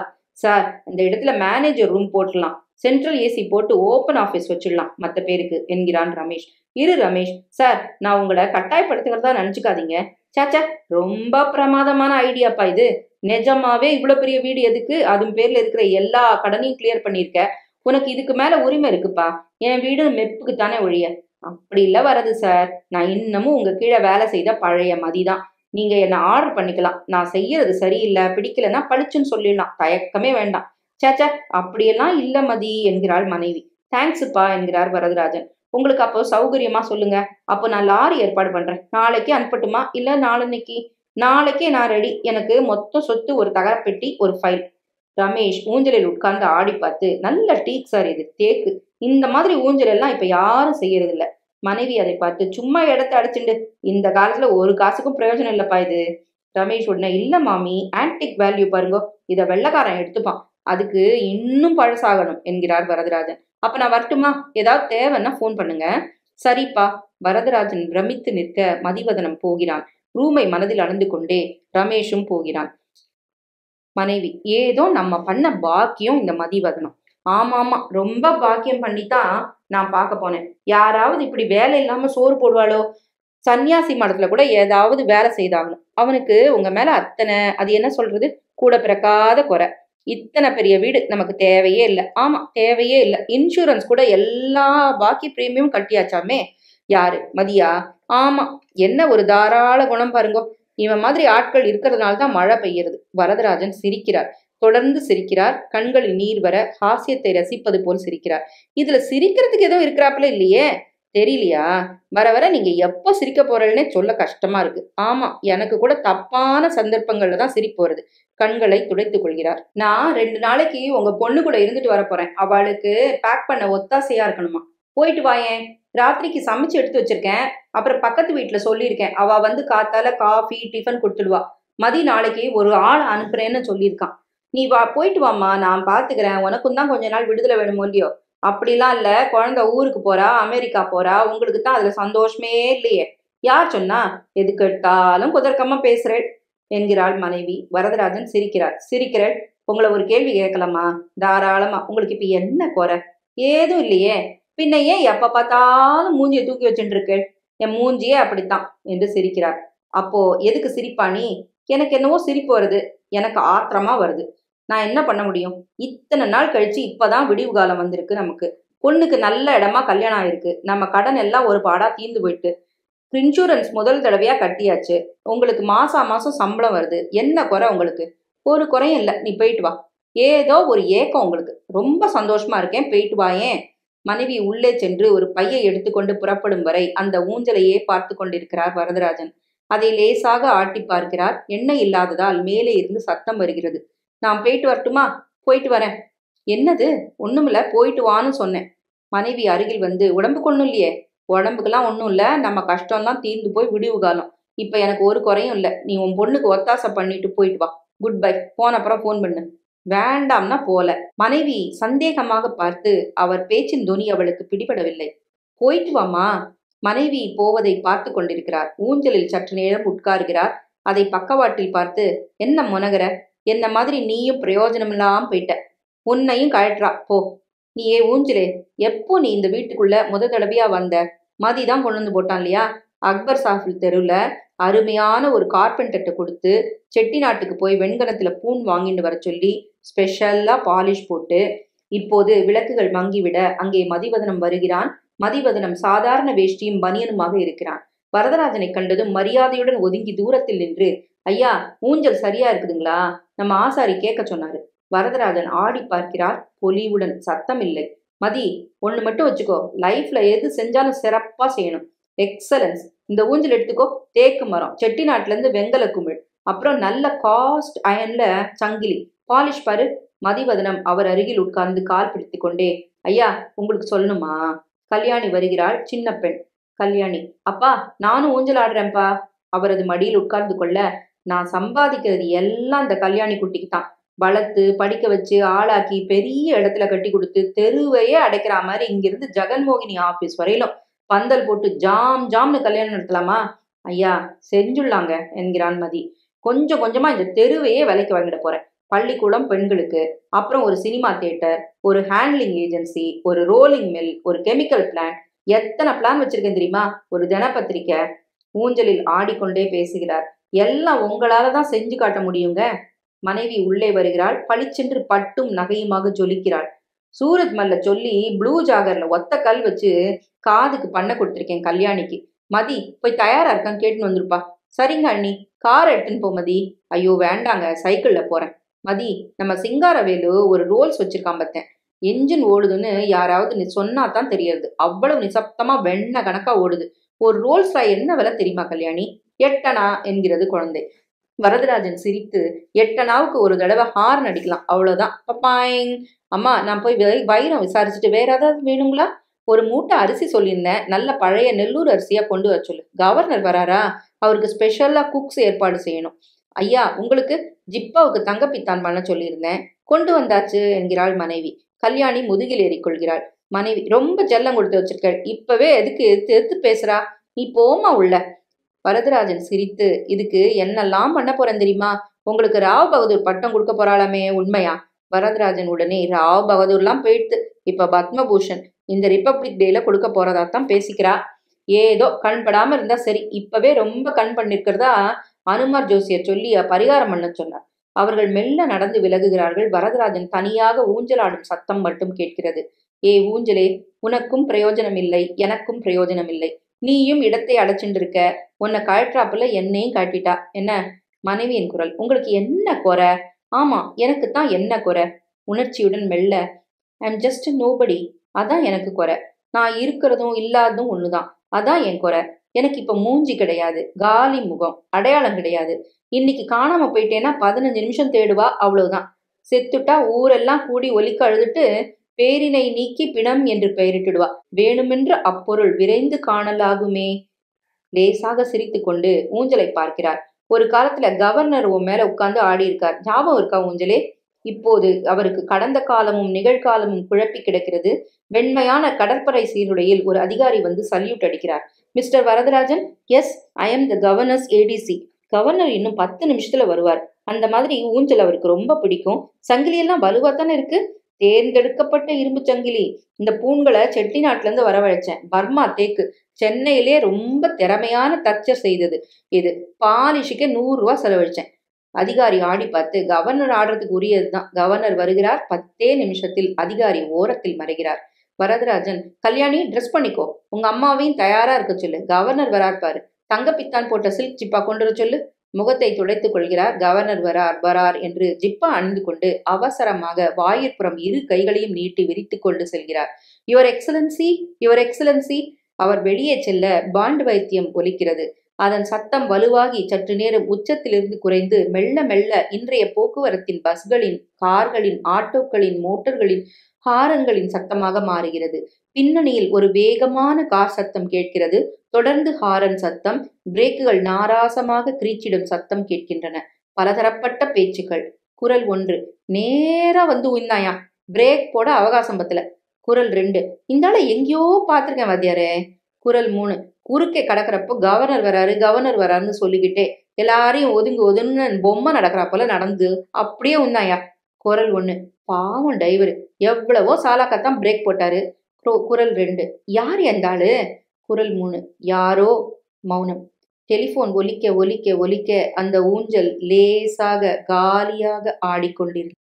சார், இந்த இடத்துல மேனேஜர் ரூம் போட்டுடலாம். சென்ட்ரல் ஏசி போட்டு ஓப்பன் ஆஃபீஸ் வச்சிடலாம் மற்ற பேருக்கு என்கிறான் ரமேஷ். இரு ரமேஷ் சார், நான் உங்களை கட்டாயப்படுத்துகிறதா நினைச்சுக்காதீங்க. சாச்சா, ரொம்ப பிரமாதமான ஐடியாப்பா இது. நிஜமாவே இவ்வளவு பெரிய வீடு எதுக்கு? அதுவும் பேர்ல இருக்கிற எல்லா கடனையும் கிளியர் பண்ணிருக்க. உனக்கு இதுக்கு மேல உரிமை இருக்குப்பா. என் வீடு மெப்புக்கு தானே ஒழிய. அப்படி இல்ல வரது சார், நான் இன்னமும் உங்க கீழே வேலை செய்த பழைய மதிதான். நீங்க என்ன ஆர்டர் பண்ணிக்கலாம். நான் செய்யறது சரியில்லை, பிடிக்கலன்னா பளிச்சுன்னு சொல்லிடலாம். தயக்கமே வேண்டாம். சேச்சா, அப்படியெல்லாம் இல்ல மதி என்கிறாள் மனைவி. தேங்க்ஸ்ப்பா என்கிறார் வரதராஜன். உங்களுக்கு அப்போ சௌகரியமா சொல்லுங்க. அப்போ நான் லாரி ஏற்பாடு பண்றேன். நாளைக்கு அனுப்பட்டுமா இல்ல நாளன்னைக்கு? நாளைக்கே நான் ரெடி. எனக்கு மொத்தம் சொத்து ஒரு தகரப்பெட்டி, ஒரு ஃபைல். ரமேஷ் ஊஞ்சலில் உட்கார்ந்து ஆடி பார்த்து, நல்ல டீக் சார் இது, தேக்கு. இந்த மாதிரி ஊஞ்சல் எல்லாம் இப்ப யாரும் செய்யறது இல்ல. மனைவி அதை பார்த்து, சும்மா இடத்த அடிச்சுண்டு, இந்த காலத்துல ஒரு காசுக்கும் பிரயோஜனம் இல்லப்பா இது. ரமேஷ் உடனே, இல்ல மாமி, ஆன்டிக் வேல்யூ பாருங்க, இத வெள்ளக்காரன் எடுத்துப்பான். அதுக்கு இன்னும் பழசாகணும் என்கிறார் வரதராஜன். அப்ப நான் வரட்டுமா? ஏதாவது தேவைன்னா போன் பண்ணுங்க. சரிப்பா. வரதராஜன் பிரமித்து நிற்க மதிவதனம் போகிறான். ரூமை மனதில் அளந்து கொண்டே ரமேஷும் போகிறான். மனைவி, ஏதோ நம்ம பண்ண பாக்கியம் இந்த மதிவதனம். ஆமா, ரொம்ப பாக்கியம் பண்ணித்தான் நான் பார்க்க போனேன். யாராவது இப்படி வேலை இல்லாம சோறு போடுவாளோ? சன்னியாசி மடத்துல கூட ஏதாவது வேலை செய்தாகணும். அவனுக்கு உங்க மேல அத்தனை, அது என்ன சொல்றது, கூட பிறக்காத குறை. இத்தனை பெரிய வீடு நமக்கு தேவையே இல்லை. ஆமா, தேவையே இல்லை. இன்சூரன்ஸ் கூட எல்லா பாக்கி பிரீமியம் கட்டியாச்சாமே. யாரு? மதியா? ஆமா, என்ன ஒரு தாராள குணம் பாருங்க. இவன் மாதிரி ஆட்கள் இருக்கிறதுனால தான் மழை பெய்யறது. வரதராஜன் சிரிக்கிறார். தொடர்ந்து சிரிக்கிறார். கண்களில் நீர் வர ஹாஸ்யத்தை ரசிப்பது போல் சிரிக்கிறார். இதுல சிரிக்கிறதுக்கு ஏதோ இருக்கிறாப்புல இல்லையே. தெரியலையா? வர வர நீங்க எப்போ சிரிக்க போறேன்னே சொல்ல கஷ்டமா இருக்கு. ஆமா, எனக்கு கூட தப்பான சந்தர்ப்பங்கள்ல தான் சிரிப்பு வருது. கண்களை துடைத்துக் கொள்கிறார். நான் 2 நாளைக்கு உங்க பொண்ணு கூட இருந்துட்டு வரப் போறேன். அவளுக்கு பேக் பண்ண ஒத்தாசையா இருக்கணுமா. போயிட்டு வாயேன். ராத்திரிக்கு சமைச்சு எடுத்து வச்சிருக்கேன். அப்புறம் பக்கத்து வீட்ல சொல்லியிருக்கேன். அவ வந்து காத்தால காஃபி, டிஃபன் குடுத்துடுவா. நாளைக்கு ஒரு ஆள அனுப்புறேன்னு சொல்லியிருக்கான். நீ வா, போயிட்டு வாம்மா, நான் பாத்துக்கிறேன். உனக்கும் தான் கொஞ்ச நாள் விடுதலை வேணுமோ இல்லையோ? அப்படிலாம் இல்ல. குழந்தை ஊருக்கு போறா, அமெரிக்கா போறா. உங்களுக்கு தான் அதுல சந்தோஷமே இல்லையே. யார் சொன்னா? எதுக்கெடுத்தாலும் குதர்க்கமா பேசுறேள் என்கிறாள் மனைவி. வரதராஜன் சிரிக்கிறார். சிரிக்கிறேள். உங்களை ஒரு கேள்வி கேட்கலாமா? தாராளமா. உங்களுக்கு இப்ப என்ன குறை? ஏதும் இல்லையே. பின்ன ஏன் எப்ப பார்த்தாலும் மூஞ்சியை தூக்கி வச்சுட்டு இருக்கேள்? என் மூஞ்சியே அப்படித்தான் என்று சிரிக்கிறார். அப்போ எதுக்கு சிரிப்பா நீ? எனக்கு என்னவோ சிரிப்பு வருது. எனக்கு ஆத்திரமா வருது. நான் என்ன பண்ண முடியும்? இத்தனை நாள் கழிச்சு இப்பதான் விடிவு காலம் வந்திருக்கு நமக்கு. பொண்ணுக்கு நல்ல இடமா கல்யாணம் ஆயிருக்கு. நம்ம கடன் எல்லாம் ஒரு பாடா தீர்ந்து போயிட்டு. இன்சூரன்ஸ் முதல் தடவையா கட்டியாச்சு. உங்களுக்கு மாசம் சம்பளம் வருது. என்ன குறை உங்களுக்கு? ஒரு குறையும் இல்ல. நீ போயிட்டு வா. ஏதோ ஒரு ஏக்கம் உங்களுக்கு. ரொம்ப சந்தோஷமா இருக்கேன். போயிட்டு வாயேன். மனைவி உள்ளே சென்று ஒரு பையை எடுத்துக்கொண்டு புறப்படும் வரை அந்த ஊஞ்சலையே பார்த்து கொண்டிருக்கிறார் வரதராஜன். அதை லேசாக ஆட்டி பார்க்கிறார். எண்ணெய் இல்லாததால் மேலே இருந்து சத்தம் வருகிறது. நான் போயிட்டு வரட்டுமா? போயிட்டு வரேன். என்னது? ஒண்ணுமில்ல, போயிட்டு வான்னு சொன்னேன். மனைவி அருகில் வந்து, உடம்புக்கு ஒண்ணும் இல்லையே? உடம்புக்கெல்லாம் ஒண்ணும் இல்ல. நம்ம கஷ்டம்லாம் தீர்ந்து போய் விடிவு காலம். இப்ப எனக்கு ஒரு குறையும் இல்ல. நீ உன் பொண்ணுக்கு ஒத்தாசை பண்ணிட்டு போயிட்டு வா. Good bye. போன அப்புறம் போன் பண்ணு. வேண்டாம்னா போல. மனைவி சந்தேகமாக பார்த்து அவர் பேச்சின் துணி அவளுக்கு பிடிபடவில்லை. போயிட்டு வாமா. மனைவி போவதை பார்த்து கொண்டிருக்கிறார். ஊஞ்சலில் சற்று நேரம் உட்கார்கிறார். அதை பக்கவாட்டில் பார்த்து, என்ன முனகர? என்ன மாதிரி நீயும் பிரயோஜனமில்லாம போயிட்ட. உன்னையும் கழற்றா போ. நீ ஏ ஊஞ்சலே, எப்போ நீ இந்த வீட்டுக்குள்ள தடவையா வந்த? மதிதான் கொண்டு வந்து போட்டான் இல்லையா? அக்பர் சாஹிப் தெருவுல அருமையான ஒரு கார்பெண்டர்ட்ட கொடுத்து செட்டி நாட்டுக்கு போய் வெண்கலத்துல பூன் வாங்கிட்டு வர சொல்லி ஸ்பெஷலா பாலிஷ் போட்டு, இப்போது விளக்குகள் மங்கிவிட அங்கே மதிவதனம் வருகிறான். மதிவதனம் சாதாரண வேஷ்டியும் பனியனுமாக இருக்கிறான். வரதராஜனை கண்டதும் மரியாதையுடன் ஒதுங்கி தூரத்தில் நின்று, ஐயா, ஊஞ்சல் சரியா இருக்குதுங்களா? நம்ம ஆசாரி கேட்க சொன்னாரு. வரதராஜன் ஆடி பார்க்கிறார். பொலிவுடன். சத்தம் இல்லை. மதி, ஒண்ணு மட்டும் வச்சுக்கோ. லைஃப்ல எது செஞ்சாலும் சிறப்பா செய்யணும். எக்ஸலன்ஸ். இந்த ஊஞ்சல் எடுத்துக்கோ. தேக்கு மரம், செட்டி நாட்டுல இருந்து வெங்கல குமிழ், அப்புறம் நல்ல காஸ்ட் அயன்ல சங்கிலி. பாலிஷ் பாரு. மதிவதனம் அவர் அருகில் உட்கார்ந்து கால் பிடித்து கொண்டே, ஐயா, உங்களுக்கு சொல்லணுமா? கல்யாணி வருகிறாள். சின்ன பெண். கல்யாணி, அப்பா, நானும் ஊஞ்சல் ஆடுறேன்ப்பா. அவரது மடியில் உட்கார்ந்து கொள்ள, நான் சம்பாதிக்கிறது எல்லாம் இந்த கல்யாணி குட்டிக்கு தான். வளர்த்து படிக்க வச்சு ஆளாக்கி பெரிய இடத்துல கட்டி கொடுத்து தெருவையே அடைக்கிற மாதிரி இங்கிருந்து ஜெகன்மோகினி ஆபீஸ் வரையிலும் பந்தல் போட்டு ஜாம் ஜாம்னு கல்யாணம் நடத்தலாமா? ஐயா, செஞ்சுள்ளாங்க என்கிறான் மதி. கொஞ்சம் கொஞ்சமா இந்த தெருவையே விலைக்கு வாங்கிட போறேன். பள்ளிக்கூடம் பெண்களுக்கு, அப்புறம் ஒரு சினிமா தியேட்டர், ஒரு ஹேண்ட்லிங் ஏஜென்சி, ஒரு ரோலிங் மில், ஒரு கெமிக்கல் பிளான்ட். எத்தனை பிளான் வச்சிருக்கேன் தெரியுமா? ஒரு தினப்பத்திரிக்கை. ஊஞ்சலில் ஆடிக்கொண்டே பேசுகிறார். எல்லாம் உங்களால தான் செஞ்சு காட்ட முடியுங்க. மனைவி உள்ளே வருகிறாள். பளிச்சென்று பட்டும் நகையுமாக ஜொலிக்கிறாள். சூரஜ் மல்ல சொல்லி ப்ளூ ஜாகர்ல ஒத்த கல் வச்சு காதுக்கு பண்ண கொடுத்திருக்கேன் கல்யாணிக்கு. மதி, போய் தயாரா இருக்கான்னு கேட்டுன்னு வந்துருப்பா. சரிங்க அண்ணி. கார் எடுத்துன்னு போ மதி. ஐயோ வேண்டாங்க, சைக்கிள்ல போறேன். மதி, நம்ம சிங்காரவேலு ஒரு ரோல்ஸ் வச்சிருக்கான் பார்த்தேன். என்ஜின் ஓடுதுன்னு யாராவது சொன்னா தான் தெரியுது. அவ்வளவு நிசப்தமா வெண்ண கணக்கா ஓடுது. ஒரு ரோல்ஸ் ராய் என்ன விலை தெரியுமா கல்யாணி? 8 அணா என்கிறது குழந்தை. வரதராஜன் சிரித்து, 8 அணாவுக்கு ஒரு தடவை ஹார்ன் அடிக்கலாம், அவ்வளவுதான். பப்பாயிங். அம்மா, நான் போய் வைரம் விசாரிச்சுட்டு வேற ஏதாவது வேணுங்களா? ஒரு மூட்டை அரிசி சொல்லியிருந்தேன். நல்ல பழைய நெல்லூர் அரிசியா கொண்டு வர சொல்லு. கவர்னர் வராரா? அவருக்கு ஸ்பெஷலா குக்ஸ் ஏற்பாடு செய்யணும். ஐயா, உங்களுக்கு ஜிப்பாவுக்கு தங்கப்பித்தான் பண்ண சொல்லியிருந்தேன். கொண்டு வந்தாச்சு என்கிறாள் மனைவி. கல்யாணி முதுகில் ஏறிக்கொள்கிறாள். மனைவி, ரொம்ப செல்லம் கொடுத்து வச்சிருக்க. இப்பவே எதுக்கு எடுத்து எடுத்து பேசுறா? நீ போமா உள்ள. வரதராஜன் சிரித்து, இதுக்கு என்னெல்லாம் பண்ண போறேன் தெரியுமா? உங்களுக்கு ராவ் பகதூர் பட்டம் கொடுக்க போறாளாமே, உண்மையா? வரதராஜன் உடனே, ராவ் பகதூர்லாம் போயிடுத்து. இப்ப பத்மபூஷன் இந்த ரிப்பப்ளிக் டேல கொடுக்க போறதாத்தான் பேசிக்கிறா. ஏதோ கண் படாம இருந்தா சரி. இப்பவே ரொம்ப கண் பண்ணிருக்கிறதா அனுமார் ஜோசியர் சொல்லி பரிகாரம் பண்ண சொன்னார். அவர்கள் மெல்ல நடந்து விலகுகிறார்கள். வரதராஜன் தனியாக ஊஞ்சலாடும் சத்தம் மட்டும் கேட்கிறது. ஏ ஊஞ்சலே, உனக்கும் பிரயோஜனம் இல்லை, எனக்கும் பிரயோஜனம் இல்லை. நீயும் இடத்தை அடைச்சுட்டு உன்னை கழற்றாப்புல என்னையும் கழட்டிட்டா என்ன? மனைவியின் குரல். உங்களுக்கு என்ன குறை? ஆமா, எனக்கு தான் என்ன குறை? உணர்ச்சியுடன் மெல்ல, ஐ எம் ஜஸ்ட் நோபடி. அதான் எனக்கு குறை. நான் இருக்கிறதும் இல்லாததும் ஒண்ணுதான். அதான் என் குறை. எனக்கு இப்ப மூஞ்சி கிடையாது, காலி முகம், அடையாளம் கிடையாது. இன்னைக்கு காணாம போயிட்டேன்னா 15 நிமிஷம் தேடுவா, அவ்வளவுதான். செத்துட்டா ஊரெல்லாம் கூடி ஒலிக்க அழுதுட்டு பேரினை நீக்கி பிணம் என்று பெயரிட்டுடுவா. வேணுமென்று அப்பொருள் விரைந்து காணலாகுமே. லேசாக சிரித்துக்கொண்டு ஊஞ்சலை பார்க்கிறார். ஒரு காலத்துல கவர்னர் உன் மேல உட்கார்ந்து ஆடி இருக்கார். ஞாபகம் இருக்கா ஊஞ்சலே? இப்போது அவருக்கு கடந்த காலமும் நிகழ்காலமும் குழப்பி கிடக்கிறது. வெண்மையான கடற்படை சீருடையில் ஒரு அதிகாரி வந்து சல்யூட் அடிக்கிறார். Mister Varadarajan, yes, I am the governor's ADC. Governor இன்னும் 10 நிமிஷத்துல வருவார். அந்த மாதிரி ஊஞ்சல் அவருக்கு ரொம்ப பிடிக்கும். சங்கிலியெல்லாம் வலுவா தானே இருக்கு. தேர்ந்தெடுக்கப்பட்ட இரும்பு சங்கிலி. இந்த பூண்களை செட்டிநாட்டுல இருந்து வரவழைச்சேன். பர்மா தேக்கு. சென்னையிலே ரொம்ப திறமையான தச்சர் செய்தது இது. பாலிஷுக்கு 100 ரூபாய் செலவழிச்சேன். அதிகாரி ஆடி பார்த்து கவர்னர் ஆடுறதுக்கு உரியதுதான். கவர்னர் வருகிறார். 10 நிமிஷத்தில் அதிகாரி ஓரத்தில் மறைகிறார். வரதராஜன், கல்யாணி ட்ரெஸ் பண்ணிக்கோ. உங்க அம்மாவையும் தயாரா இருக்க சொல்லு. கவர்னர் வரார். தங்கப்பித்தான் போட்ட சில்க் ஜிப்பா கொண்டு வர சொல்லு. முகத்தை துடைத்துக் கொள்கிறார். கவர்னர் வரார் என்று ஜிப்பா அணிந்து கொண்டு அவசரமாக வாயிற்புறம் 2 கைகளையும் நீட்டி விரித்து கொண்டு செல்கிறார். Your excellency, your excellency. அவர் வெளியே செல்ல பாண்ட் வைத்தியம் ஒலிக்கிறது. அதன் சத்தம் வலுவாகி சற்று நேரம் உச்சத்திலிருந்து குறைந்து மெல்ல மெல்ல இன்றைய போக்குவரத்தின் பஸ்களின், கார்களின், ஆட்டோக்களின், மோட்டார்களின் ஹாரன்களின் சத்தமாக மாறுகிறது. பின்னணியில் ஒரு வேகமான கார் சத்தம் கேட்கிறது. தொடர்ந்து ஹாரன் சத்தம், பிரேக்குகள் நாராசமாக கிரீச்சிடும் சத்தம் கேட்கின்றன. பலதரப்பட்ட பேச்சுக்கள். குரல் 1, நேரா வந்து உயிர்ந்தாயா, பிரேக் போட அவகாசம் பத்தல. குரல் 2, இந்தால எங்கேயோ பார்த்திருக்கேன் வாத்தியாரே. குரல் 3, குறுக்கே கடக்கிறப்போ கவர்னர் வராருன்னு சொல்லிக்கிட்டே எல்லாரையும் ஒதுங்கு ஒதுங்க பொம்மை நடக்கிறா போல நடந்து அப்படியே உந்தாயா. குரல் 1, பாவம் டிரைவர், எவ்வளவோ சாலாக்கத்தான் பிரேக் போட்டாரு. குரல் 2, யார் எந்த ஆளு? குரல் 3, யாரோ. மௌனம். டெலிபோன் ஒலிக்க ஒலிக்க ஒலிக்க அந்த ஊஞ்சல் லேசாக காலியாக ஆடிக்கொண்டிருந்தது.